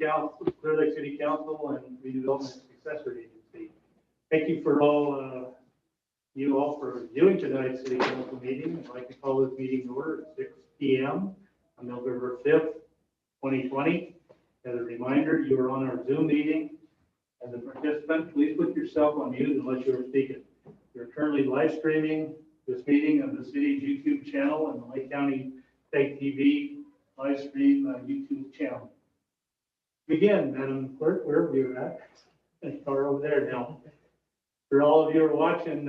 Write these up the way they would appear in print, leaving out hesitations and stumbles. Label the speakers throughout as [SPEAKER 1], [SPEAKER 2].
[SPEAKER 1] Council, Clearlake City Council and Redevelopment Successor Agency. Thank you for all, you all for viewing tonight's City Council meeting. I'd like to call this meeting to order at 6 p.m. on November 5th, 2020. As a reminder, you are on our Zoom meeting. As a participant, please put yourself on mute unless you are speaking. We're currently live streaming this meeting on the city's YouTube channel and the Lake County State TV live stream YouTube channel. Begin, Madam Clerk, wherever you're at. Or over there now. For all of you who are watching,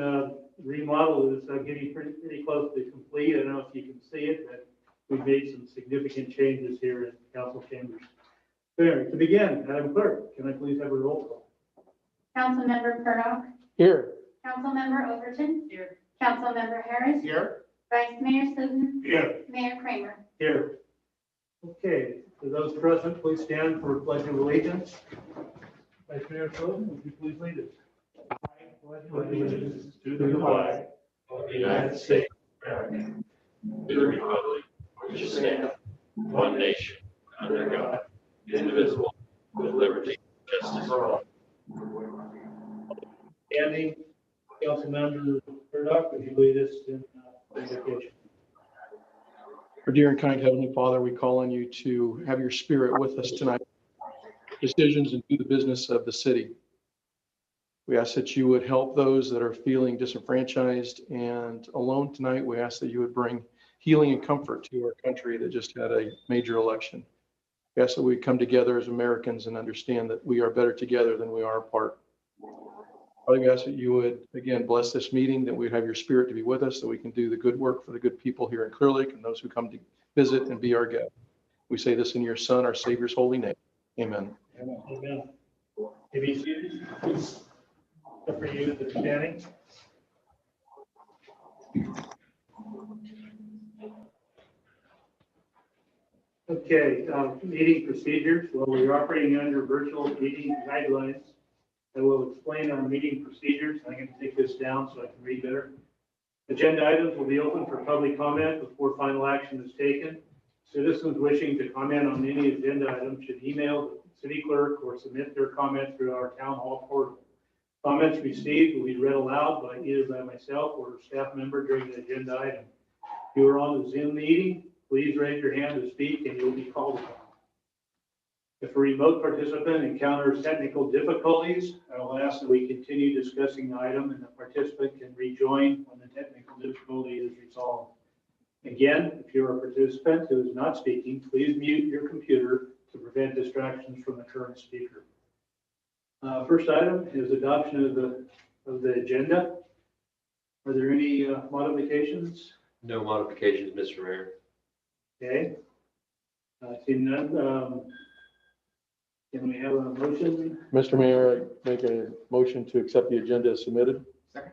[SPEAKER 1] remodel is getting pretty close to complete. I don't know if you can see it, but we've made some significant changes here in council chambers. There, to begin, Madam Clerk, can I please have a roll call?
[SPEAKER 2] Councilmember Purdock.
[SPEAKER 1] Here.
[SPEAKER 2] Councilmember Overton.
[SPEAKER 3] Here.
[SPEAKER 2] Councilmember Harris.
[SPEAKER 1] Here.
[SPEAKER 2] Vice Mayor Sutton.
[SPEAKER 1] Here.
[SPEAKER 2] Mayor Kramer.
[SPEAKER 1] Here. Okay, for those present, please stand for Pledge of Allegiance. Vice Mayor Sutton, would you please lead us? I pledge allegiance to the flag of the United States of America,
[SPEAKER 4] to the republic which stands one nation under God, indivisible, with liberty and justice for all.
[SPEAKER 1] Standing, Councilmember Purdock, would you lead us in invocation?
[SPEAKER 5] Our dear and kind Heavenly Father, we call on you to have your spirit with us tonight, decisions and do the business of the city. We ask that you would help those that are feeling disenfranchised and alone tonight. We ask that you would bring healing and comfort to our country that just had a major election. We ask that we come together as Americans and understand that we are better together than we are apart. Father, we ask that you would, again, bless this meeting, that we have your spirit to be with us, that we can do the good work for the good people here in Clearlake and those who come to visit and be our guest. We say this in your Son, our Savior's holy name. Amen.
[SPEAKER 1] Amen. Maybe seated. Except for you that's standing. Okay, meeting procedures. Well, we're operating under virtual meeting guidelines. I will explain our meeting procedures. I'm going to take this down so I can read better. Agenda items will be open for public comment before final action is taken. Citizens wishing to comment on any agenda item should email the city clerk or submit their comment through our town hall portal. Comments received will be read aloud by either by myself or a staff member during the agenda item. If you are on the Zoom meeting, please raise your hand to speak and you'll be called upon. If a remote participant encounters technical difficulties, I will ask that we continue discussing the item and the participant can rejoin when the technical difficulty is resolved. Again, if you're a participant who is not speaking, please mute your computer to prevent distractions from the current speaker. First item is adoption of the agenda. Are there any modifications?
[SPEAKER 4] No modifications, Mr. Mayor.
[SPEAKER 1] Okay. Seeing none. Can we have a motion?
[SPEAKER 5] Mr. Mayor, I make a motion to accept the agenda as submitted.
[SPEAKER 3] Second.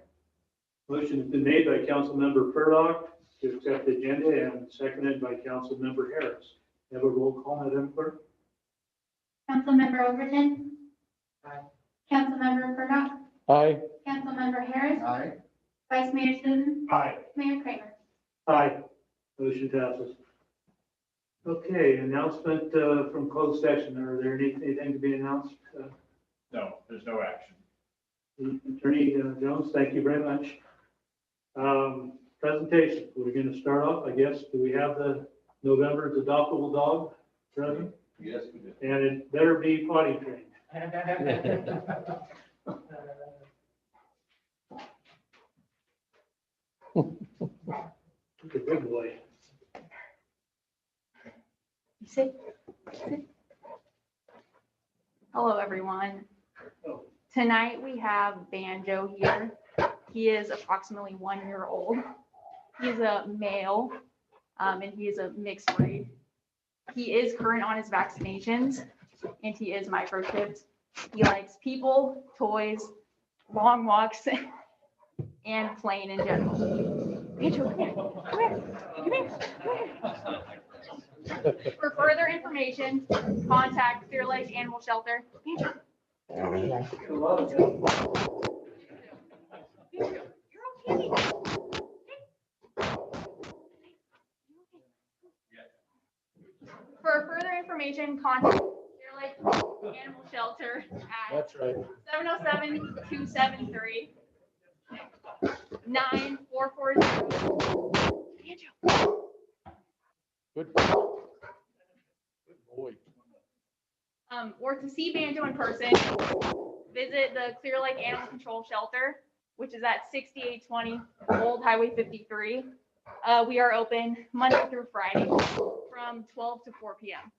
[SPEAKER 1] Motion has been made by Councilmember Purdock to accept the agenda and seconded by Councilmember Harris. Have a roll call, Madam Clerk.
[SPEAKER 2] Councilmember Overton.
[SPEAKER 3] Aye.
[SPEAKER 2] Councilmember Purdock.
[SPEAKER 5] Aye.
[SPEAKER 2] Councilmember Harris.
[SPEAKER 3] Aye.
[SPEAKER 2] Vice Mayor Sutton.
[SPEAKER 1] Aye.
[SPEAKER 2] Mayor Kramer.
[SPEAKER 1] Aye. Motion passes. Okay, announcement from closed session. Are there anything to be announced?
[SPEAKER 6] No, there's no action.
[SPEAKER 1] Attorney Jones, thank you very much. Presentation. We're going to start off, I guess. Do we have the November's adoptable dog present?
[SPEAKER 6] Yes, we do.
[SPEAKER 1] And it better be potty trained. He's a big boy.
[SPEAKER 7] Hello, everyone.
[SPEAKER 1] Oh.
[SPEAKER 7] Tonight we have Banjo here. He is approximately 1 year old. He's a male, and he is a mixed breed. He is current on his vaccinations, and he is microchipped. He likes people, toys, long walks, and playing in general. Banjo, come here, come here, come here, come here. For further information, contact Clearlake Animal Shelter. Banjo. You're okay. For further information, contact Clearlake Animal Shelter at
[SPEAKER 5] That's right.
[SPEAKER 7] 707-273-9440.
[SPEAKER 5] Good. Good boy.
[SPEAKER 7] Or to see Banjo in person, visit the Clearlake Animal Control Shelter, which is at 6820 Old Highway 53. We are open Monday through Friday from 12 to 4 p.m.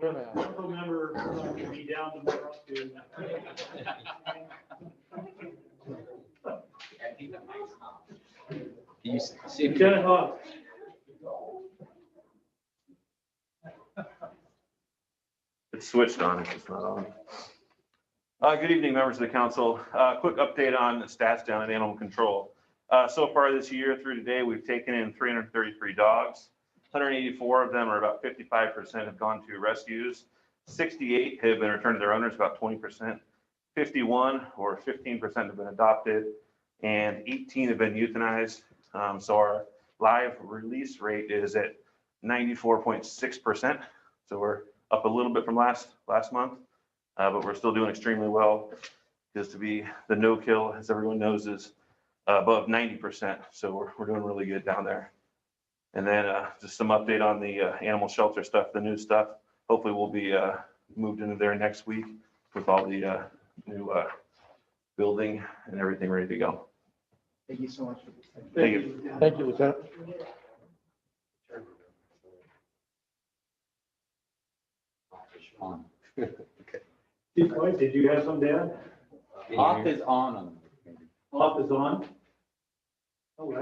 [SPEAKER 1] Council member will be down tomorrow to. Lieutenant Hawk.
[SPEAKER 3] It's switched on, it's just not on. Good evening, members of the council. Quick update on the stats down at animal control. So far this year through today, we've taken in 333 dogs. 184 of them, or about 55%, have gone to rescues. 68 have been returned to their owners, about 20%. 51 or 15% have been adopted, and 18 have been euthanized. So our live release rate is at 94.6%. So we're up a little bit from last month, but we're still doing extremely well, because to be the no-kill, as everyone knows, is above 90%. So we're doing really good down there. And then just some update on the animal shelter stuff, the new stuff. Hopefully we'll be moved into there next week with all the new building and everything ready to go.
[SPEAKER 1] Thank you so much.
[SPEAKER 3] Thank you.
[SPEAKER 5] Thank you, Lieutenant.
[SPEAKER 8] On.
[SPEAKER 1] Did you have some, Dad?
[SPEAKER 8] Off is on.
[SPEAKER 1] Off is on? Oh,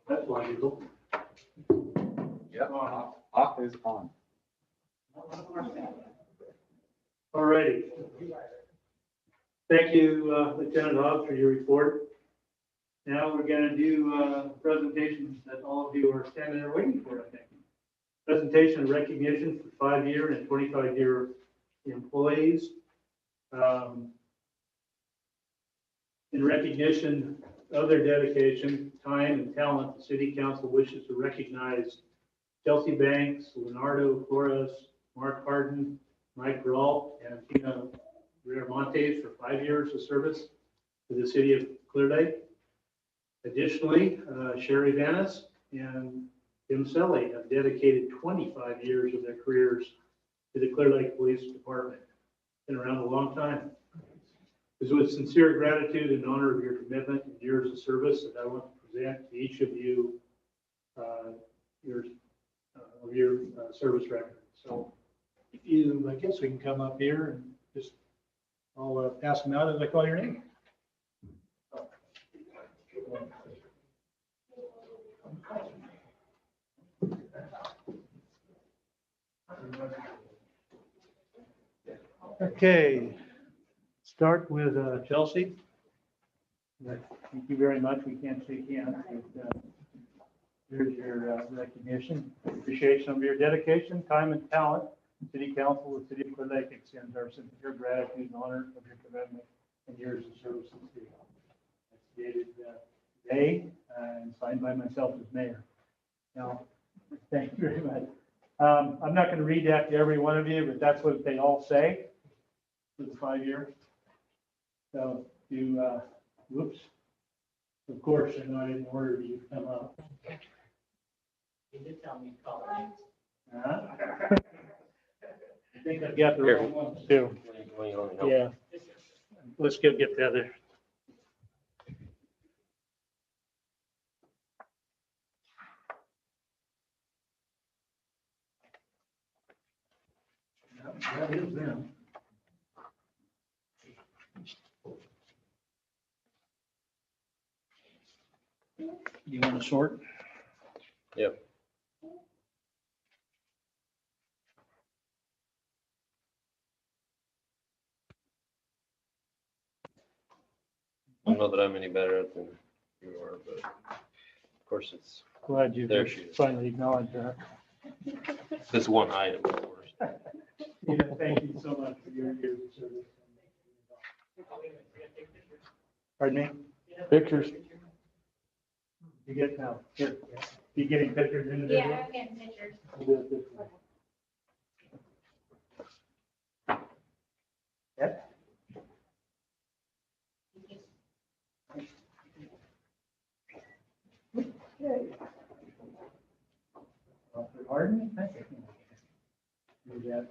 [SPEAKER 1] that's logical.
[SPEAKER 8] Yep, off is on.
[SPEAKER 1] All righty. Thank you, Lieutenant Hawk, for your report. Now we're going to do presentations that all of you are standing there waiting for, I think. Presentation of recognition for 5-year and 25-year employees. In recognition of their dedication, time, and talent, the City Council wishes to recognize Chelsea Banks, Leonardo Flores, Mark Harden, Mike Rawl, and Tina Montes for 5 years of service to the City of Clear Lake. Additionally, Sherry Vanis and Tim Selly have dedicated 25 years of their careers to the Clear Lake Police Department. Been around a long time. It is with sincere gratitude and honor of your commitment and years of service that I want to present to each of you your service record. So if you, I guess we can come up here and just, I'll pass them out as I call your name. Okay, start with Chelsea. Thank you very much. We can't shake hands. Here's your recognition. Appreciation of your dedication, time, and talent. City Council, the City of Clear Lake extends our sincere gratitude and honor of your commitment and years of service to the city. It's dated today and signed by myself as mayor. Now, thank you very much. I'm not going to read that to every one of you, but that's what they all say for the 5 year. So you, whoops. Of course, they're not in order you come up. You did tell me to call names. I think I've got the wrong ones too. Yeah. Let's go get the other. That is them. You want to sort?
[SPEAKER 8] Yep. I don't know that I'm any better at than you are, but of course it's,
[SPEAKER 1] Glad you
[SPEAKER 8] There she is.
[SPEAKER 1] finally acknowledged that.
[SPEAKER 8] this one item, of course.
[SPEAKER 1] Yeah, thank you so much for your years of service. Pardon me?
[SPEAKER 5] Pictures.
[SPEAKER 1] You get now. Here. You getting pictures individually?
[SPEAKER 2] Yeah, I'm getting pictures.
[SPEAKER 1] We'll do it this way. Yep. Okay. Officer Harden, thank you. You got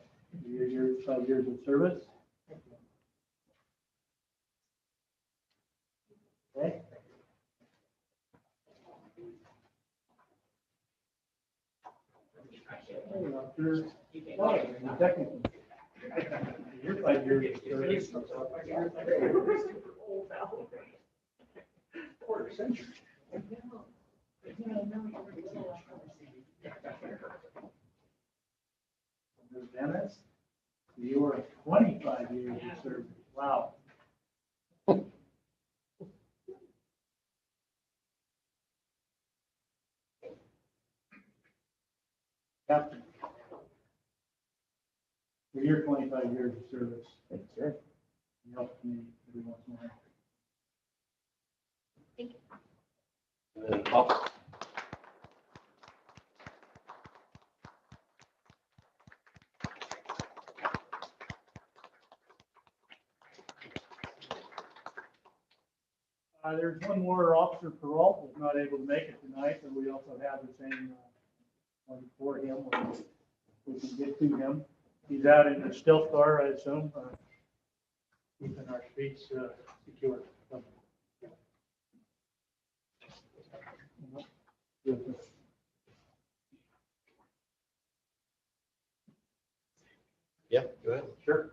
[SPEAKER 1] your 5 years of service. Okay. Hey, Officer, technically. Your 5 years of service. Quarter century. Dennis, you are 25 years of service. Wow. Captain. For your 25 years of service. Thanks, sir. You helped me every once in a while.
[SPEAKER 8] And then up.
[SPEAKER 1] There's one more officer Peralt was not able to make it tonight, but we also have the same one for him. We can get to him. He's out in a stealth car, I assume, keeping our streets secure.
[SPEAKER 8] Yeah, go ahead.
[SPEAKER 1] Sure.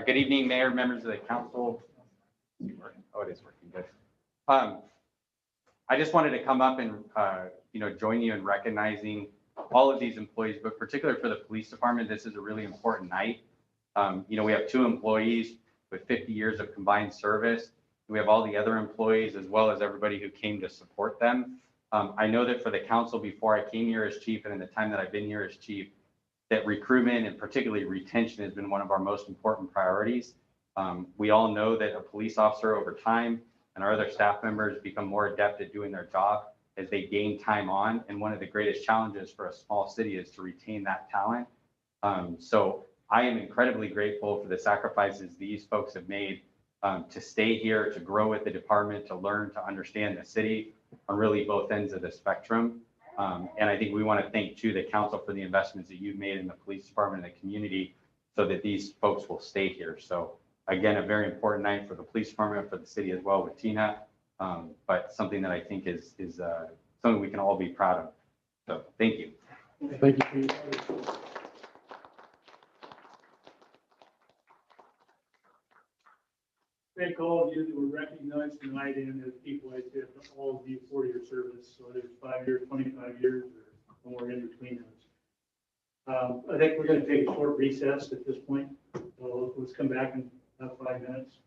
[SPEAKER 9] Good evening, Mayor, members of the council. Oh, it is working, good. I just wanted to come up and, join you in recognizing all of these employees, but particularly for the police department, this is a really important night. We have 2 employees with 50 years of combined service. We have all the other employees as well as everybody who came to support them. I know that for the council, before I came here as chief and in the time that I've been here as chief, that recruitment and particularly retention has been one of our most important priorities. We all know that a police officer over time and our other staff members become more adept at doing their job as they gain time on. And one of the greatest challenges for a small city is to retain that talent. So I am incredibly grateful for the sacrifices these folks have made to stay here, to grow with the department, to learn, to understand the city on really both ends of the spectrum. And I think we want to thank too the council for the investments that you've made in the police department and the community so that these folks will stay here. So again, a very important night for the police department, for the city as well with Tina, but something that I think is something we can all be proud of. So thank you.
[SPEAKER 5] Thank you.
[SPEAKER 1] Thank all of you that were recognized tonight and as people, I said, all of you for your service, whether it's 5 years, 25 years, or somewhere in between those. I think we're going to take a short recess at this point. So let's come back in about 5 minutes.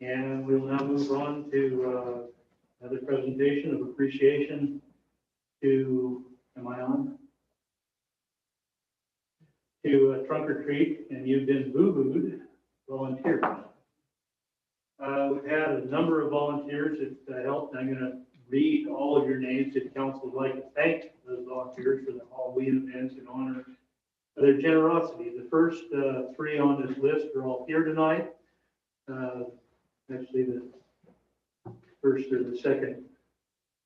[SPEAKER 1] And we'll now move on to another presentation of appreciation to, am I on? To Trunk or Treat, and you've been boo-booed volunteers. We've had a number of volunteers that helped. I'm going to read all of your names if council would like to thank those volunteers for the Halloween events in honor of their generosity. The first three on this list are all here tonight. Actually, the first or the second,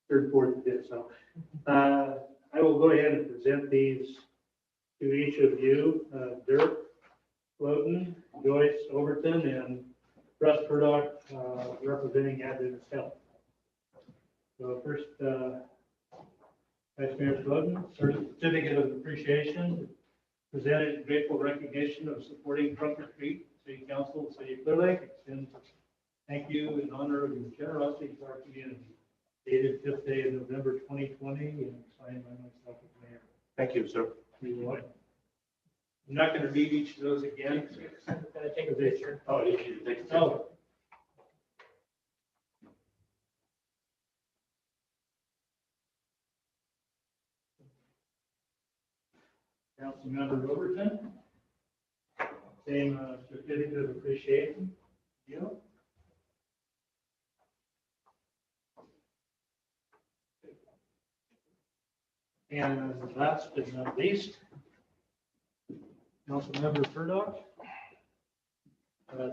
[SPEAKER 1] third, fourth, fifth. So I will go ahead and present these to each of you. Dirk Floten, Joyce Overton, and Russ Purdock representing Adventist Health. So first, Vice Mayor Floten, certificate of appreciation, presented grateful recognition of supporting Trunk or Treat, City Council, City of Clearlake, extends thank you in honor of your generosity to our community. Dated 5th day of November 2020 and signed by myself as mayor.
[SPEAKER 5] Thank you, sir.
[SPEAKER 1] You're welcome. I'm not going to read each of those again. Can I take a picture?
[SPEAKER 4] Oh, you should take a picture.
[SPEAKER 1] Oh. Councilmember Overton. Same certificate of appreciation. You. And last but not least, Councilmember Purdock.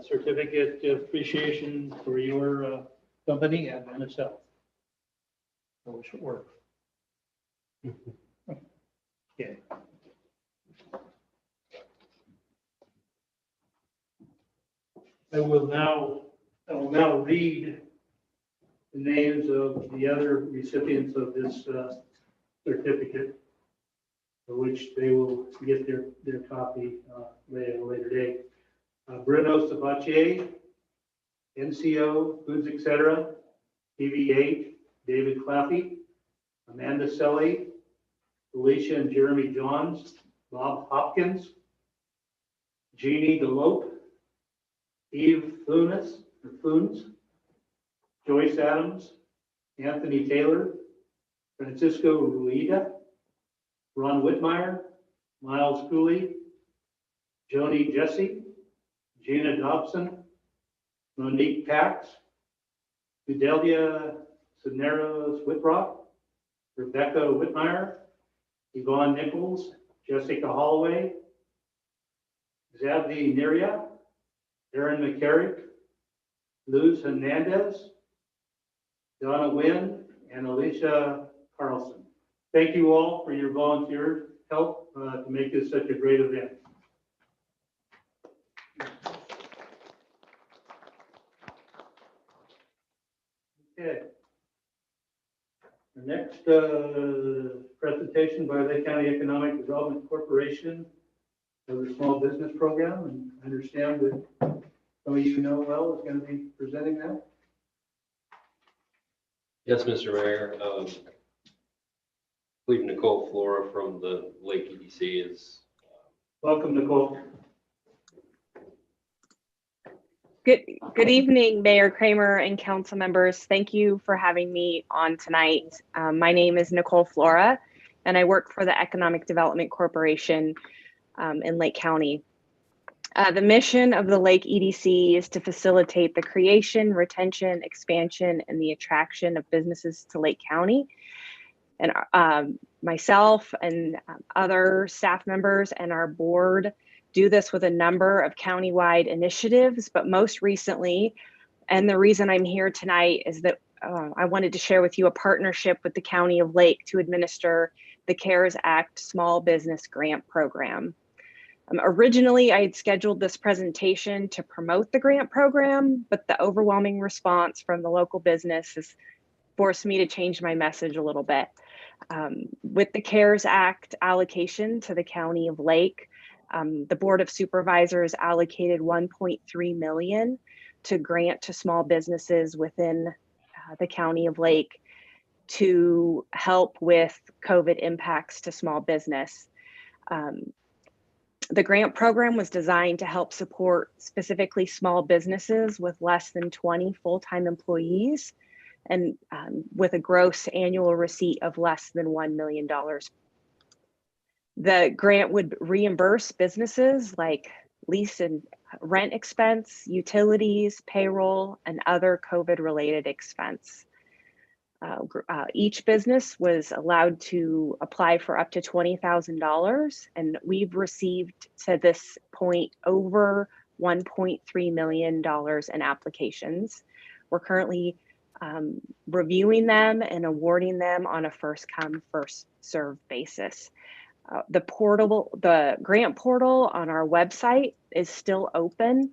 [SPEAKER 1] Certificate of appreciation for your company, Adventist Health. I wish it worked. Okay. I will now read the names of the other recipients of this certificate, for which they will get their copy at a later date. Bruno Sabatier, NCO, Foods, etc., TV8, David Claffey, Amanda Selly, Alicia and Jeremy Johns, Bob Hopkins, Jeannie DeLope, Eve Funes, Joyce Adams, Anthony Taylor, Francisco Ruida, Ron Whitmire, Miles Cooley, Joni Jesse, Gina Dobson, Monique Pax, Fidelia Cisneros Whitrock, Rebecca Whitmire, Yvonne Nichols, Jessica Holloway, Zabdi Niria, Aaron McCarrick, Luz Hernandez, Donna Wynn, and Alicia Carlson. Thank you all for your volunteer help to make this such a great event. Okay. The next presentation by Lake County Economic Development Corporation of the Small Business Program, and I understand that some of you know well is going to be presenting that.
[SPEAKER 8] Yes, Mr. Mayor. I believe Nicole Flora from the Lake EDC is.
[SPEAKER 1] Welcome, Nicole.
[SPEAKER 10] Good evening, Mayor Kramer and council members. Thank you for having me on tonight. My name is Nicole Flora, and I work for the Economic Development Corporation in Lake County. The mission of the Lake EDC is to facilitate the creation, retention, expansion, and the attraction of businesses to Lake County. And myself and other staff members and our board do this with a number of countywide initiatives, but most recently, and the reason I'm here tonight is that I wanted to share with you a partnership with the County of Lake to administer the CARES Act Small Business Grant Program. Originally, I had scheduled this presentation to promote the grant program, but the overwhelming response from the local business has forced me to change my message a little bit. With the CARES Act allocation to the County of Lake, the Board of Supervisors allocated $1.3 million to grant to small businesses within the County of Lake to help with COVID impacts to small business. The grant program was designed to help support specifically small businesses with less than 20 full-time employees and with a gross annual receipt of less than $1 million. The grant would reimburse businesses like lease and rent expense, utilities, payroll, and other COVID-related expense. Each business was allowed to apply for up to $20,000, and we've received to this point over $1.3 million in applications. We're currently reviewing them and awarding them on a first come, first served basis. The grant portal on our website is still open.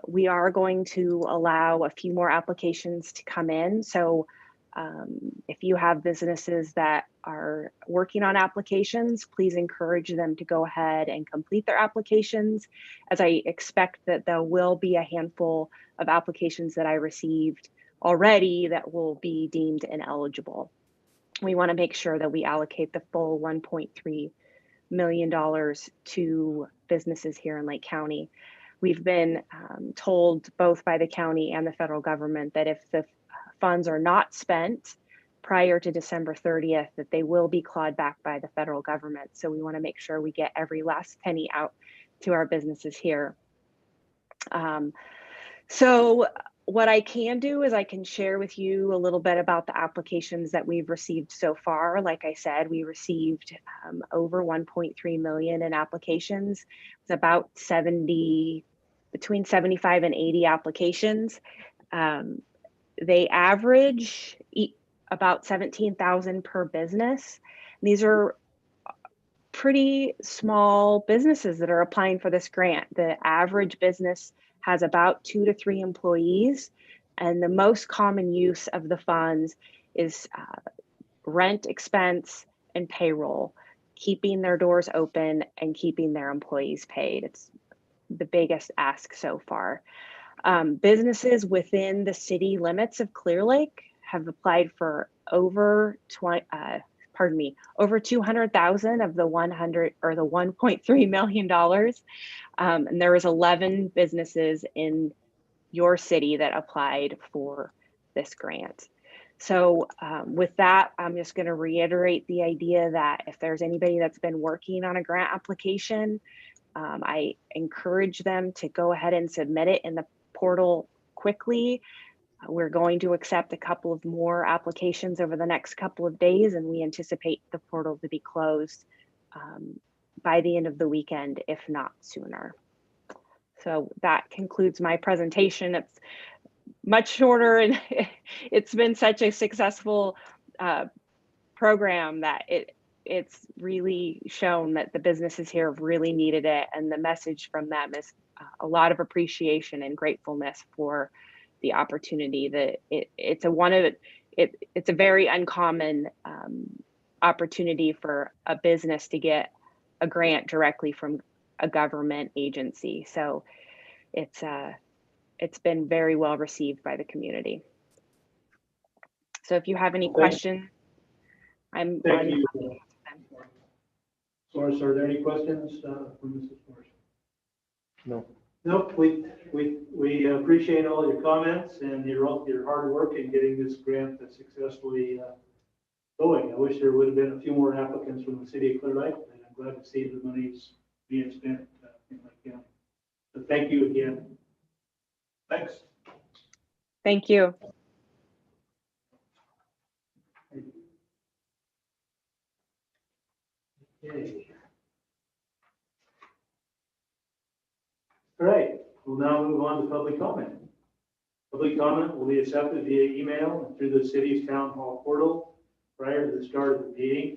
[SPEAKER 10] We are going to allow a few more applications to come in. So if you have businesses that are working on applications, please encourage them to go ahead and complete their applications, as I expect that there will be a handful of applications that I received already that will be deemed ineligible. We want to make sure that we allocate the full $1.3 million to businesses here in Lake County. We've been told both by the county and the federal government that if the funds are not spent prior to December 30th, that they will be clawed back by the federal government. So we want to make sure we get every last penny out to our businesses here. So what I can do is I can share with you a little bit about the applications that we've received so far. Like I said, we received over 1.3 million in applications. It's about between 75 and 80 applications. They average about 17,000 per business. These are pretty small businesses that are applying for this grant. The average business has about 2 to 3 employees, and the most common use of the funds is rent expense and payroll, keeping their doors open and keeping their employees paid. It's the biggest ask so far. Businesses within the city limits of Clearlake have applied for over 200,000 of the 100 or the $1.3 million. And there was 11 businesses in your city that applied for this grant. So with that, I'm just going to reiterate the idea that if there's anybody that's been working on a grant application, I encourage them to go ahead and submit it in the portal quickly. We're going to accept a couple of more applications over the next couple of days, and we anticipate the portal to be closed by the end of the weekend, if not sooner. So that concludes my presentation. It's much shorter, and it's been such a successful program that it's really shown that the businesses here have really needed it, and the message from them is a lot of appreciation and gratefulness for the opportunity. That it's a very uncommon opportunity for a business to get a grant directly from a government agency. So it's been very well received by the community. So if you have any questions, I'm
[SPEAKER 1] Thank you. Source, are there any questions from Mrs. Source?
[SPEAKER 5] No.
[SPEAKER 1] Nope, we appreciate all your comments and your hard work in getting this grant successfully going. I wish there would have been a few more applicants from the city of Clear Lake, and I'm glad to see the money's being spent in Lake County. So thank you again.
[SPEAKER 6] Thanks.
[SPEAKER 10] Thank you.
[SPEAKER 1] Okay. All right, we'll now move on to public comment. Public comment will be accepted via email and through the city's town hall portal prior to the start of the meeting.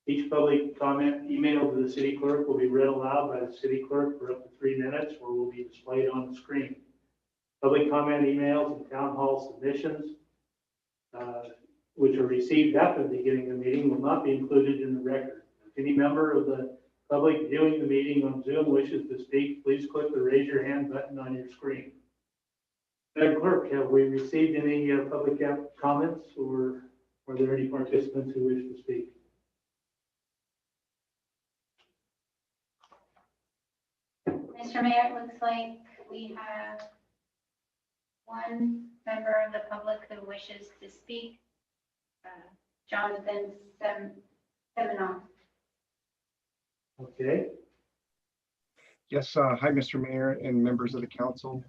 [SPEAKER 1] Each public comment emailed to the city clerk will be read aloud by the city clerk for up to 3 minutes, or will be displayed on the screen. Public comment emails and town hall submissions, which are received after the beginning of the meeting, will not be included in the record. If any member of the public viewing the meeting on Zoom wishes to speak, please click the raise your hand button on your screen. Madam Clerk, have we received any public comments, or are there any participants who wish to speak?
[SPEAKER 2] Mr. Mayor, it looks like we have one member of the public who wishes to speak. Jonathan Seminoff.
[SPEAKER 1] Okay,
[SPEAKER 11] Yes, hi, Mr. Mayor and members of the council.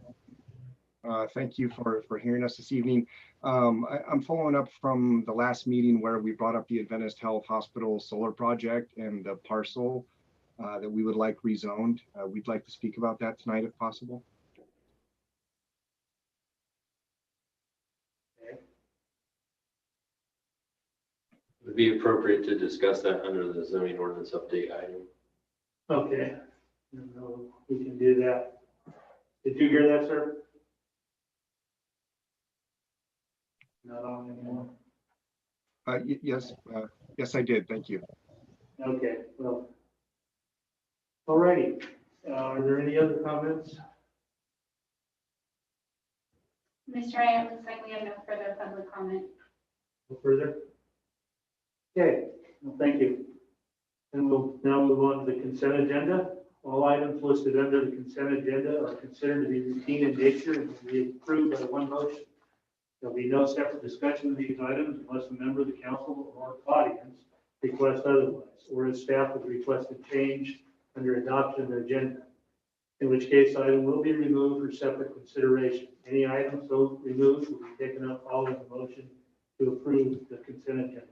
[SPEAKER 11] Thank you for hearing us this evening. I'm following up from the last meeting where we brought up the Adventist Health Hospital solar project and the parcel that we would like rezoned. We'd like to speak about that tonight if possible.
[SPEAKER 8] Would it be appropriate to discuss that under the zoning ordinance update item?
[SPEAKER 1] okay. No, we can do that. Did you hear that, sir? Not on anymore.
[SPEAKER 11] Yes, yes, I did. Thank you.
[SPEAKER 1] Okay, well. All righty. Are there any other comments?
[SPEAKER 2] Mr. Mayor, it looks like we have no further public comment.
[SPEAKER 1] No further? Okay, well, thank you. And we'll now move on to the consent agenda. All items listed under the consent agenda are considered to be routine in nature and will be approved by one motion. There'll be no separate discussion of these items unless a member of the council or audience requests otherwise, or if staff would request a change under adoption of the agenda, in which case item will be removed for separate consideration. Any items so removed will be taken up following the motion to approve the consent agenda.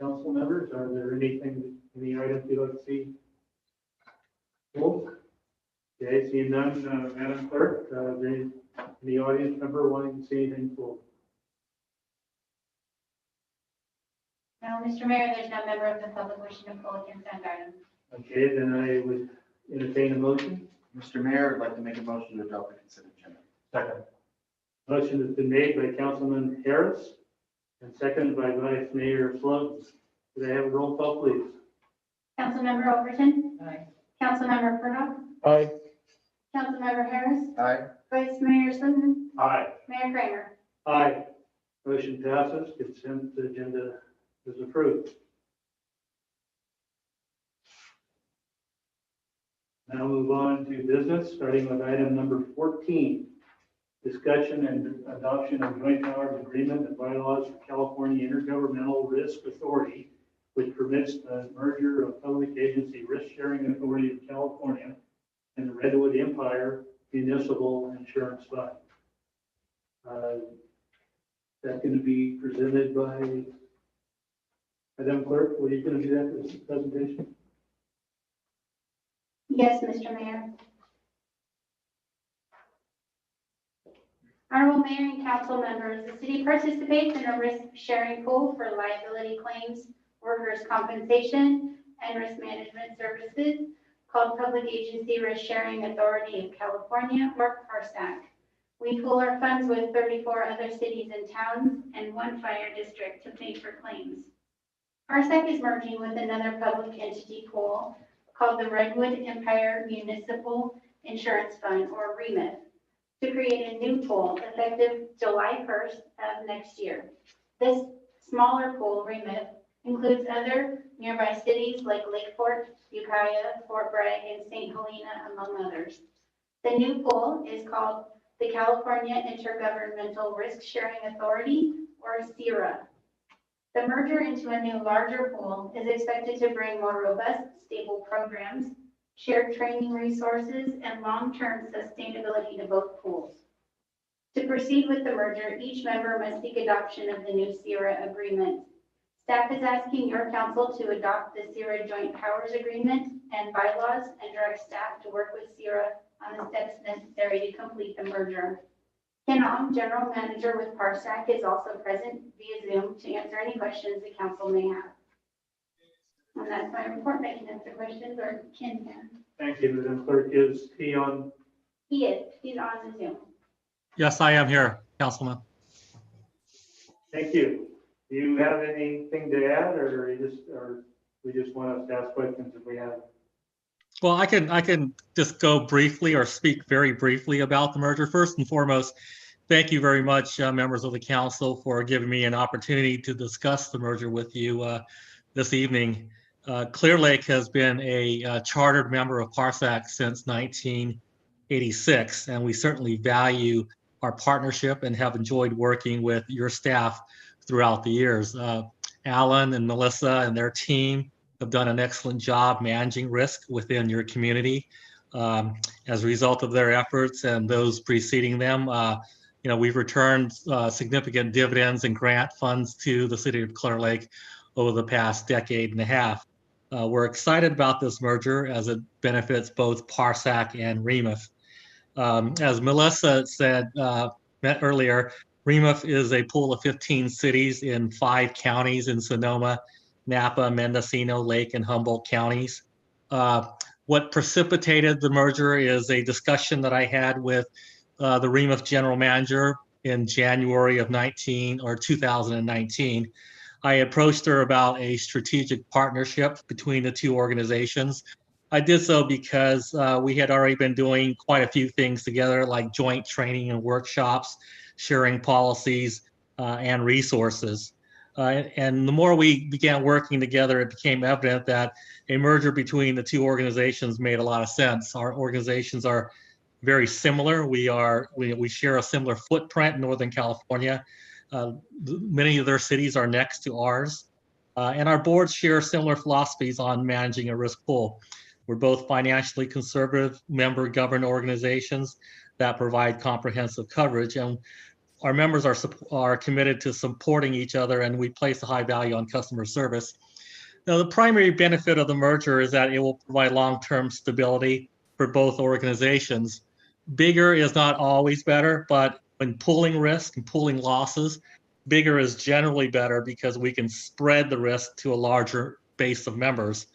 [SPEAKER 1] Council members, are there any items you'd like to see? Cool. Okay, seeing none, Madam Clerk, any audience member wanting to see anything full?
[SPEAKER 2] No, Mr. Mayor, there's no member of the public wishing to pull a consent item.
[SPEAKER 1] Okay, then I would entertain a motion.
[SPEAKER 12] Mr. Mayor, I'd like to make a motion to adopt the consent agenda.
[SPEAKER 6] Second.
[SPEAKER 1] Motion has been made by Councilman Harris and seconded by Vice Mayor Flood. Could I have a roll call, please?
[SPEAKER 2] Councilmember Overton.
[SPEAKER 12] Aye.
[SPEAKER 2] Councilmember Furlong.
[SPEAKER 5] Aye.
[SPEAKER 2] Councilmember Harris.
[SPEAKER 12] Aye.
[SPEAKER 2] Vice Mayor Slivin.
[SPEAKER 6] Aye.
[SPEAKER 2] Mayor Kramer.
[SPEAKER 1] Aye. Motion passes. Consent agenda is approved. Now move on to business, starting with item number 14. Discussion and adoption of joint powers agreement and bylaws for California Intergovernmental Risk Authority, which permits the merger of Public Agency Risk Sharing Authority of California and the Redwood Empire Municipal Insurance Fund. That's going to be presented by Madam Clerk. What are you going to do that presentation?
[SPEAKER 2] Yes, Mr. Mayor. Honorable Mayor and Council members, the city participates in a risk-sharing pool for liability claims, workers' compensation, and risk management services called Public Agency Risk Sharing Authority of California, or PARSAC. We pool our funds with 34 other cities and towns and one fire district to pay for claims. PARSAC is merging with another public entity pool called the Redwood Empire Municipal Insurance Fund, or REMIF, to create a new pool effective July 1st of next year. This smaller pool, REMIF, includes other nearby cities like Lake Fort, Ukiah, Fort Bragg, and St. Helena, among others. The new pool is called the California Intergovernmental Risk Sharing Authority, or CIRA. The merger into a new larger pool is expected to bring more robust, stable programs, shared training resources, and long-term sustainability to both pools. To proceed with the merger, each member must seek adoption of the new CIRA agreement. Staff is asking your council to adopt the CIRA Joint Powers Agreement and bylaws and direct staff to work with CIRA on the steps necessary to complete the merger. Ken Ong, General Manager with PARSAC, is also present via Zoom to answer any questions the council may have. And that's my report. I can answer questions, or Ken can.
[SPEAKER 1] Thank you, Madam Clerk. Is he on?
[SPEAKER 2] He is. He's on the Zoom.
[SPEAKER 13] Yes, I am here, Councilman.
[SPEAKER 1] Thank you. Do you have anything to add, or we just want us to ask questions if we have?
[SPEAKER 13] Well, I can just go briefly or speak very briefly about the merger. First and foremost, thank you very much, members of the council, for giving me an opportunity to discuss the merger with you this evening. Clearlake has been a chartered member of Parsac since 1986, and we certainly value our partnership and have enjoyed working with your staff throughout the years. Alan and Melissa and their team have done an excellent job managing risk within your community. As a result of their efforts and those preceding them, we've returned significant dividends and grant funds to the city of Clearlake over the past decade and a half. We're excited about this merger as it benefits both Parsac and Remouth. As Melissa said earlier, Remouth is a pool of 15 cities in 5 counties in Sonoma, Napa, Mendocino, Lake, and Humboldt counties. What precipitated the merger is a discussion that I had with the Remouth general manager in January of 2019. I approached her about a strategic partnership between the two organizations. I did so because we had already been doing quite a few things together, like joint training and workshops, sharing policies and resources. And the more we began working together, it became evident that a merger between the two organizations made a lot of sense. Our organizations are very similar. We share a similar footprint in Northern California. Many of their cities are next to ours. And our boards share similar philosophies on managing a risk pool. We're both financially conservative member-governed organizations that provide comprehensive coverage. And our members are committed to supporting each other, and we place a high value on customer service. Now, the primary benefit of the merger is that it will provide long-term stability for both organizations. Bigger is not always better, but when pooling risk and pooling losses, bigger is generally better because we can spread the risk to a larger base of members.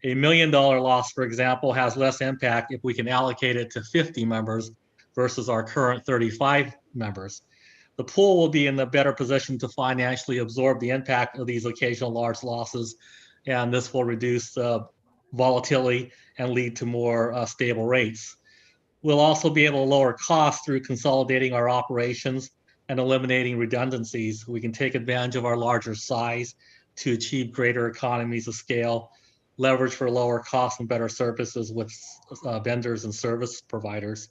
[SPEAKER 13] $1 million loss, for example, has less impact if we can allocate it to 50 members versus our current 35 members. The pool will be in a better position to financially absorb the impact of these occasional large losses, and this will reduce volatility and lead to more stable rates. We'll also be able to lower costs through consolidating our operations and eliminating redundancies. We can take advantage of our larger size to achieve greater economies of scale, leverage for lower costs and better services with vendors and service providers.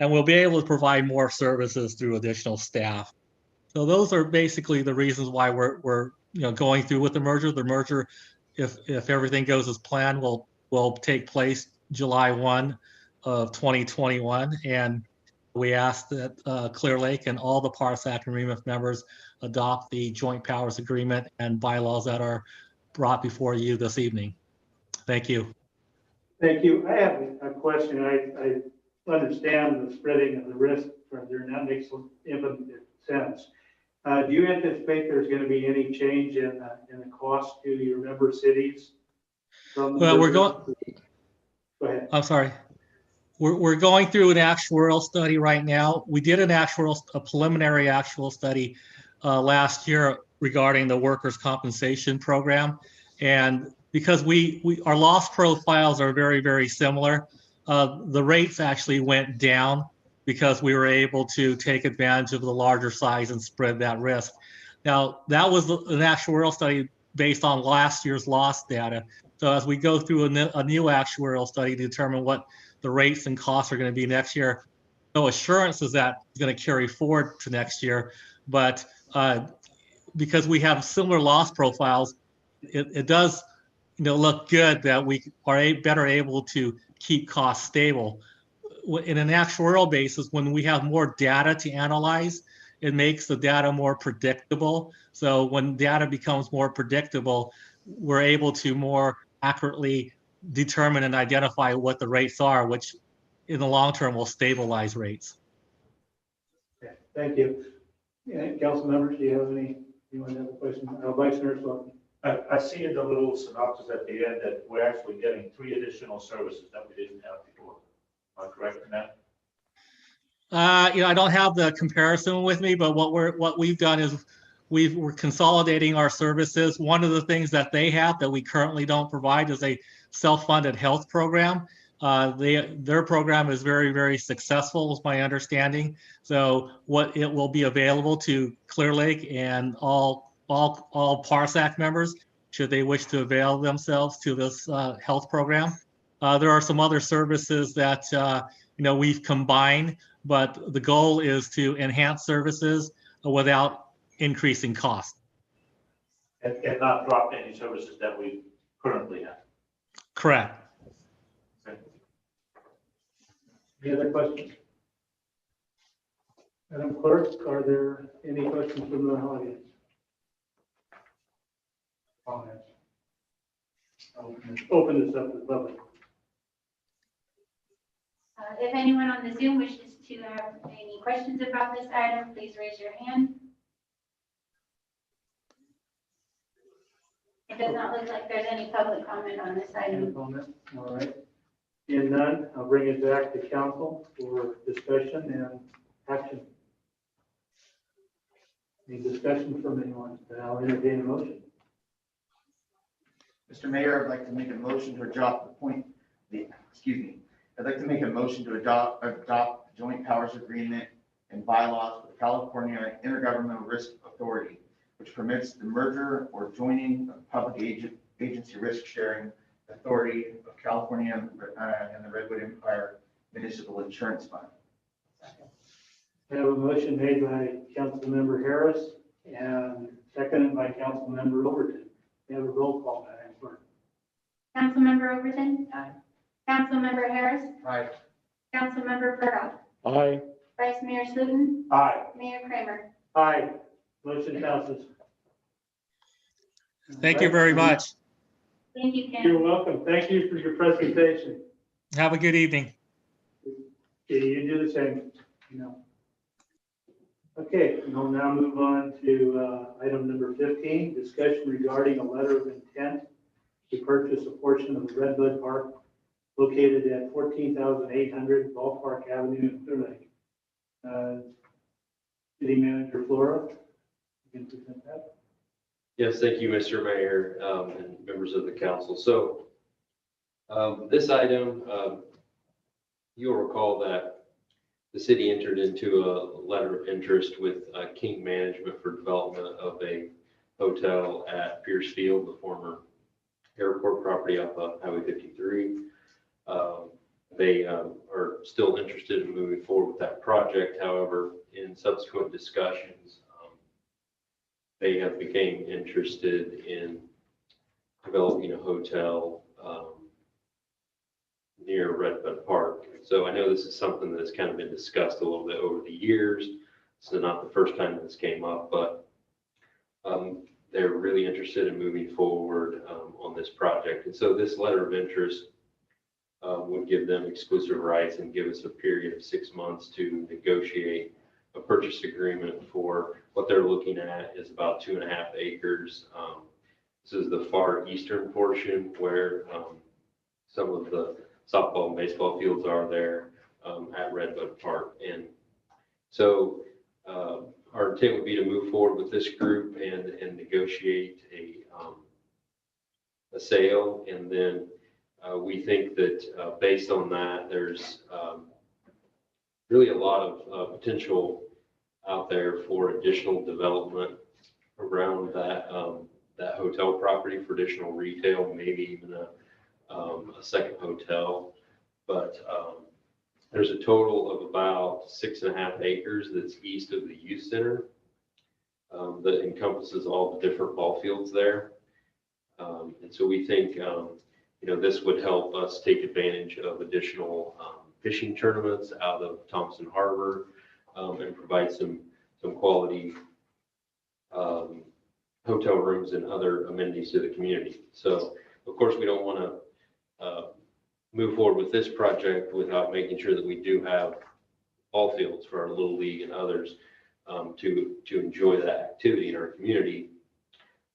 [SPEAKER 13] And we'll be able to provide more services through additional staff. So those are basically the reasons why we're going through with the merger. The merger, if everything goes as planned, will take place July 1 of 2021. And we ask that Clearlake and all the Parsac and Remouth members adopt the joint powers agreement and bylaws that are brought before you this evening. Thank you.
[SPEAKER 1] Thank you. I have a question. I understand the spreading of the risk from there, and that makes infinite sense. Do you anticipate there's going to be any change in the cost to your member cities?
[SPEAKER 13] Well, we're going.
[SPEAKER 1] Go ahead.
[SPEAKER 13] I'm sorry. We're going through an actuarial study right now. We did a preliminary actual study last year regarding the workers' compensation program, and because our loss profiles are very, very similar, the rates actually went down because we were able to take advantage of the larger size and spread that risk. Now, that was an actuarial study based on last year's loss data. So as we go through a new actuarial study to determine what the rates and costs are going to be next year, no assurance is that it's going to carry forward to next year. But because we have similar loss profiles, it does look good that we are better able to keep costs stable. In an actuarial basis, when we have more data to analyze, it makes the data more predictable. So when data becomes more predictable, we're able to more accurately determine and identify what the rates are, which in the long term will stabilize rates.
[SPEAKER 1] Okay, thank you. Yeah, council members, do you have anyone have a question? Vice Mayor Slaughter.
[SPEAKER 6] I see in the little synopsis at the end that we're actually getting 3 additional services that we didn't have before. Am I correct in that?
[SPEAKER 13] I don't have the comparison with me, but what we've done is we're consolidating our services. One of the things that they have that we currently don't provide is a self-funded health program. Their program is very, very successful, is my understanding. So what it will be available to Clearlake and all Parsac members should they wish to avail themselves to this health program. There are some other services that we've combined, but the goal is to enhance services without increasing cost.
[SPEAKER 6] And not drop any services that we currently have.
[SPEAKER 13] Correct.
[SPEAKER 1] Any other questions? Madam Clerk, are there any questions from the audience? Comments? Open this up to the public.
[SPEAKER 2] If anyone on the Zoom wishes to have any questions about this item, please raise your hand. It does not look like there's any public comment on this
[SPEAKER 1] Any
[SPEAKER 2] item.
[SPEAKER 1] comment? All right. Seeing none, I'll bring it back to council for discussion and action. Any discussion from anyone? Then I'll entertain a motion.
[SPEAKER 12] Mr. Mayor, I'd like to make a motion to adopt I'd like to make a motion to adopt joint powers agreement and bylaws with the California Intergovernmental Risk Authority, which permits the merger or joining of public agency risk sharing authority of California and the Redwood Empire Municipal Insurance Fund.
[SPEAKER 1] I have a motion made by Councilmember Harris and seconded by Councilmember Overton. We have a roll call, Madam Clerk.
[SPEAKER 2] Councilmember Overton?
[SPEAKER 12] Aye.
[SPEAKER 2] Councilmember Harris?
[SPEAKER 12] Aye.
[SPEAKER 2] Councilmember Burdock?
[SPEAKER 5] Aye.
[SPEAKER 2] Vice Mayor Sluten?
[SPEAKER 1] Aye.
[SPEAKER 2] Mayor Kramer?
[SPEAKER 1] Aye. Motion passes.
[SPEAKER 13] Thank you very much.
[SPEAKER 2] Thank you, Ken.
[SPEAKER 1] You're welcome. Thank you for your presentation.
[SPEAKER 13] Have a good evening.
[SPEAKER 1] Okay, you do the same. Okay, we'll now move on to item number 15, discussion regarding a letter of intent to purchase a portion of Redwood Park located at 14,800 Ballpark Avenue in Clearlake. City Manager Flora, you can present that.
[SPEAKER 8] Yes, thank you, Mr. Mayor, and members of the council. So this item, you'll recall that the city entered into a letter of interest with King Management for development of a hotel at Pierce Field, the former airport property off of Highway 53. They are still interested in moving forward with that project. However, in subsequent discussions, they have become interested in developing a hotel near Redwood Park. So I know this is something that's kind of been discussed a little bit over the years. So not the first time this came up, but they're really interested in moving forward on this project. And so this letter of interest would give them exclusive rights and give us a period of 6 months to negotiate a purchase agreement for what they're looking at is about 2.5 acres. This is the far eastern portion where some of the softball and baseball fields are there at Redwood Park. And so our intent would be to move forward with this group and negotiate a sale. And then we think that based on that, there's really a lot of potential out there for additional development around that that hotel property for additional retail, maybe even a second hotel. But there's a total of about 6.5 acres that's east of the youth center that encompasses all the different ball fields there. And so we think this would help us take advantage of additional fishing tournaments out of Thompson Harbor and provide some quality hotel rooms and other amenities to the community. So of course, we don't want to move forward with this project without making sure that we do have ball fields for our Little League and others to enjoy that activity in our community.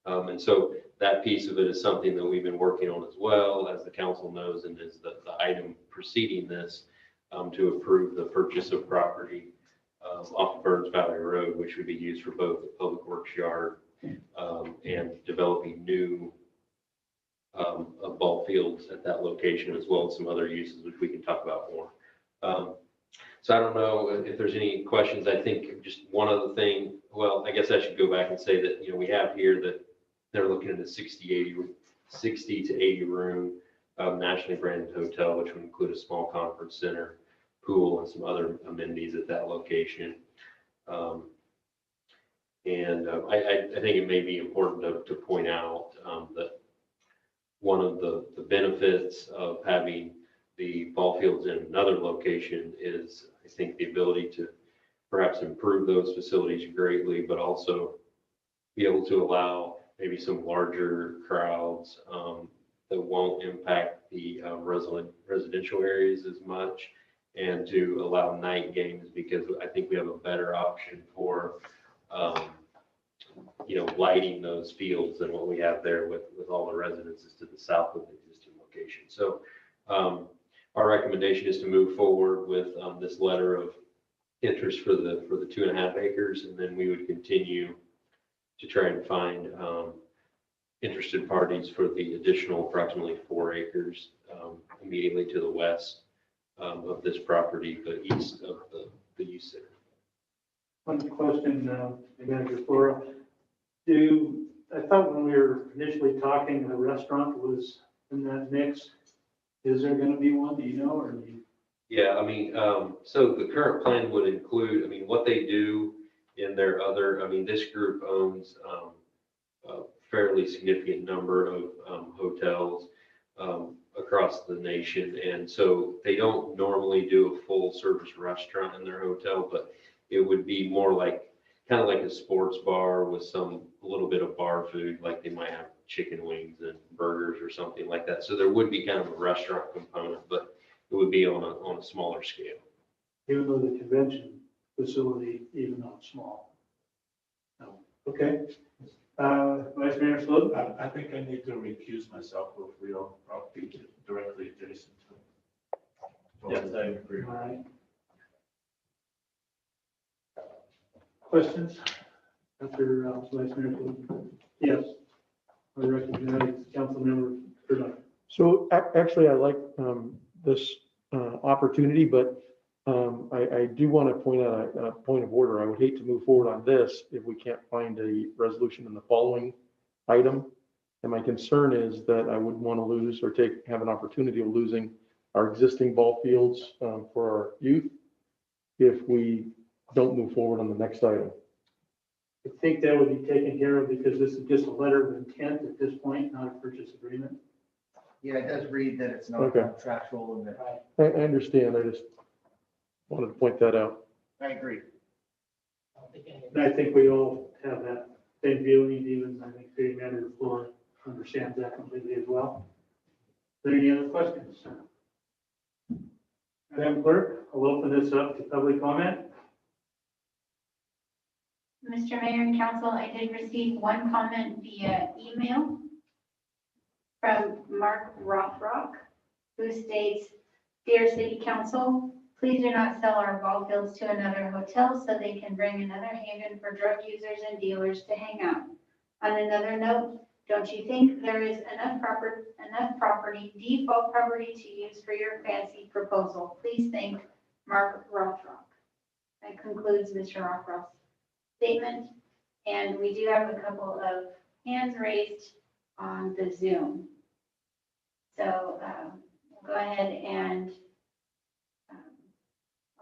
[SPEAKER 8] And so that piece of it is something that we've been working on as well, as the council knows, and is the item preceding this to approve the purchase of property off of Burns Valley Road, which would be used for both the public works yard and developing new ball fields at that location, as well as some other uses, which we can talk about more. So I don't know if there's any questions. I think just one other thing, well, I guess I should go back and say that, we have here that They're looking at a 60 to 80 room nationally branded hotel, which would include a small conference center, pool, and some other amenities at that location. I think it may be important to point out that one of the benefits of having the ball fields in another location is, I think, the ability to perhaps improve those facilities greatly, but also be able to allow maybe some larger crowds that won't impact the residential areas as much, and to allow night games, because I think we have a better option for lighting those fields than what we have there with all the residences to the south of the existing location. So our recommendation is to move forward with this letter of interest for the 2.5 acres, and then we would continue to try and find interested parties for the additional approximately 4 acres immediately to the west of this property, but east of the youth center.
[SPEAKER 1] One question, Manager Flora. I thought when we were initially talking, the restaurant was in that mix. Is there going to be one? Do you know, or do you?
[SPEAKER 8] Yeah, I mean, so the current plan would include, I mean, what they do in their other, I mean, this group owns a fairly significant number of hotels across the nation. And so they don't normally do a full service restaurant in their hotel, but it would be more like, kind of like a sports bar with a little bit of bar food, like they might have chicken wings and burgers or something like that. So there would be kind of a restaurant component, but it would be on a smaller scale.
[SPEAKER 1] Even though the convention facility, even though it's small. No. Okay. Vice Mayor Sloat?
[SPEAKER 6] I think I need to recuse myself if we don't property directly adjacent to.
[SPEAKER 1] Yes, I agree. All right. Questions? After Vice Mayor Sloat? Yes. I recognize Councilmember Bernard.
[SPEAKER 5] So actually, I like this opportunity, but I do want to point out a point of order. I would hate to move forward on this if we can't find a resolution in the following item. And my concern is that I wouldn't want to lose or have an opportunity of losing our existing ball fields for our youth if we don't move forward on the next item.
[SPEAKER 1] I think that would be taken care of because this is just a letter of intent at this point, not a purchase agreement.
[SPEAKER 14] Yeah, it does read that it's not
[SPEAKER 5] Okay.
[SPEAKER 14] contractual and that.
[SPEAKER 5] I understand. I just wanted to point that out.
[SPEAKER 14] I agree.
[SPEAKER 1] And I think we all have that same feeling, even I think City Manager Flora understands that completely as well. Are there any other questions? Madam Clerk, I'll open this up to public comment.
[SPEAKER 2] Mr. Mayor and Council, I did receive one comment via email from Mark Rothrock, who states, "Dear City Council, please do not sell our ball fields to another hotel so they can bring another haven for drug users and dealers to hang out. On another note, don't you think there is enough property, default property to use for your fancy proposal? Please thank Mark Rothrock." That concludes Mr. Rothrock's statement. And we do have a couple of hands raised on the Zoom. So we'll go ahead and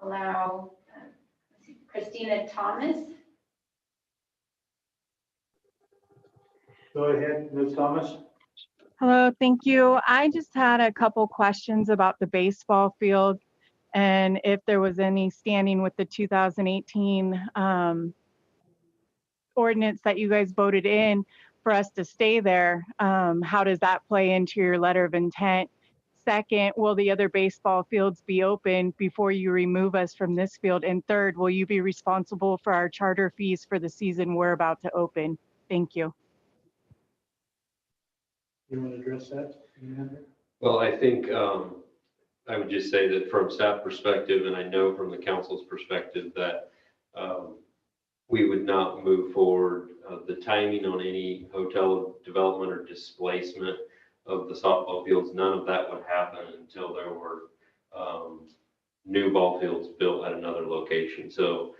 [SPEAKER 2] allow Christina Thomas.
[SPEAKER 1] Go ahead, Ms. Thomas.
[SPEAKER 15] Hello, thank you. I just had a couple questions about the baseball field and if there was any standing with the 2018 ordinance that you guys voted in for us to stay there. How does that play into your letter of intent? Second, will the other baseball fields be open before you remove us from this field? And third, will you be responsible for our charter fees for the season we're about to open? Thank you.
[SPEAKER 1] You want to address that?
[SPEAKER 8] Well, I think I would just say that from staff perspective, and I know from the council's perspective, that we would not move forward the timing on any hotel development or displacement of the softball fields. None of that would happen until there were new ball fields built at another location. So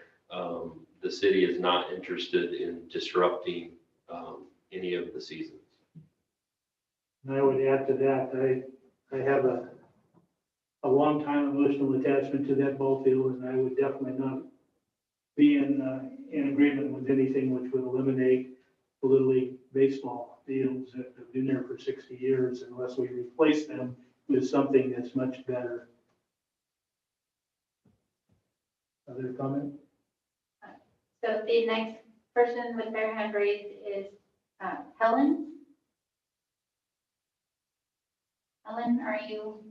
[SPEAKER 8] the city is not interested in disrupting any of the seasons.
[SPEAKER 1] And I would add to that, I have a long time emotional attachment to that ball field, and I would definitely not be in agreement with anything which would eliminate the Little League baseball fields that have been there for 60 years unless we replace them with something that's much better. Other comment?
[SPEAKER 2] So the next person with their hand raised is Helen. Helen, you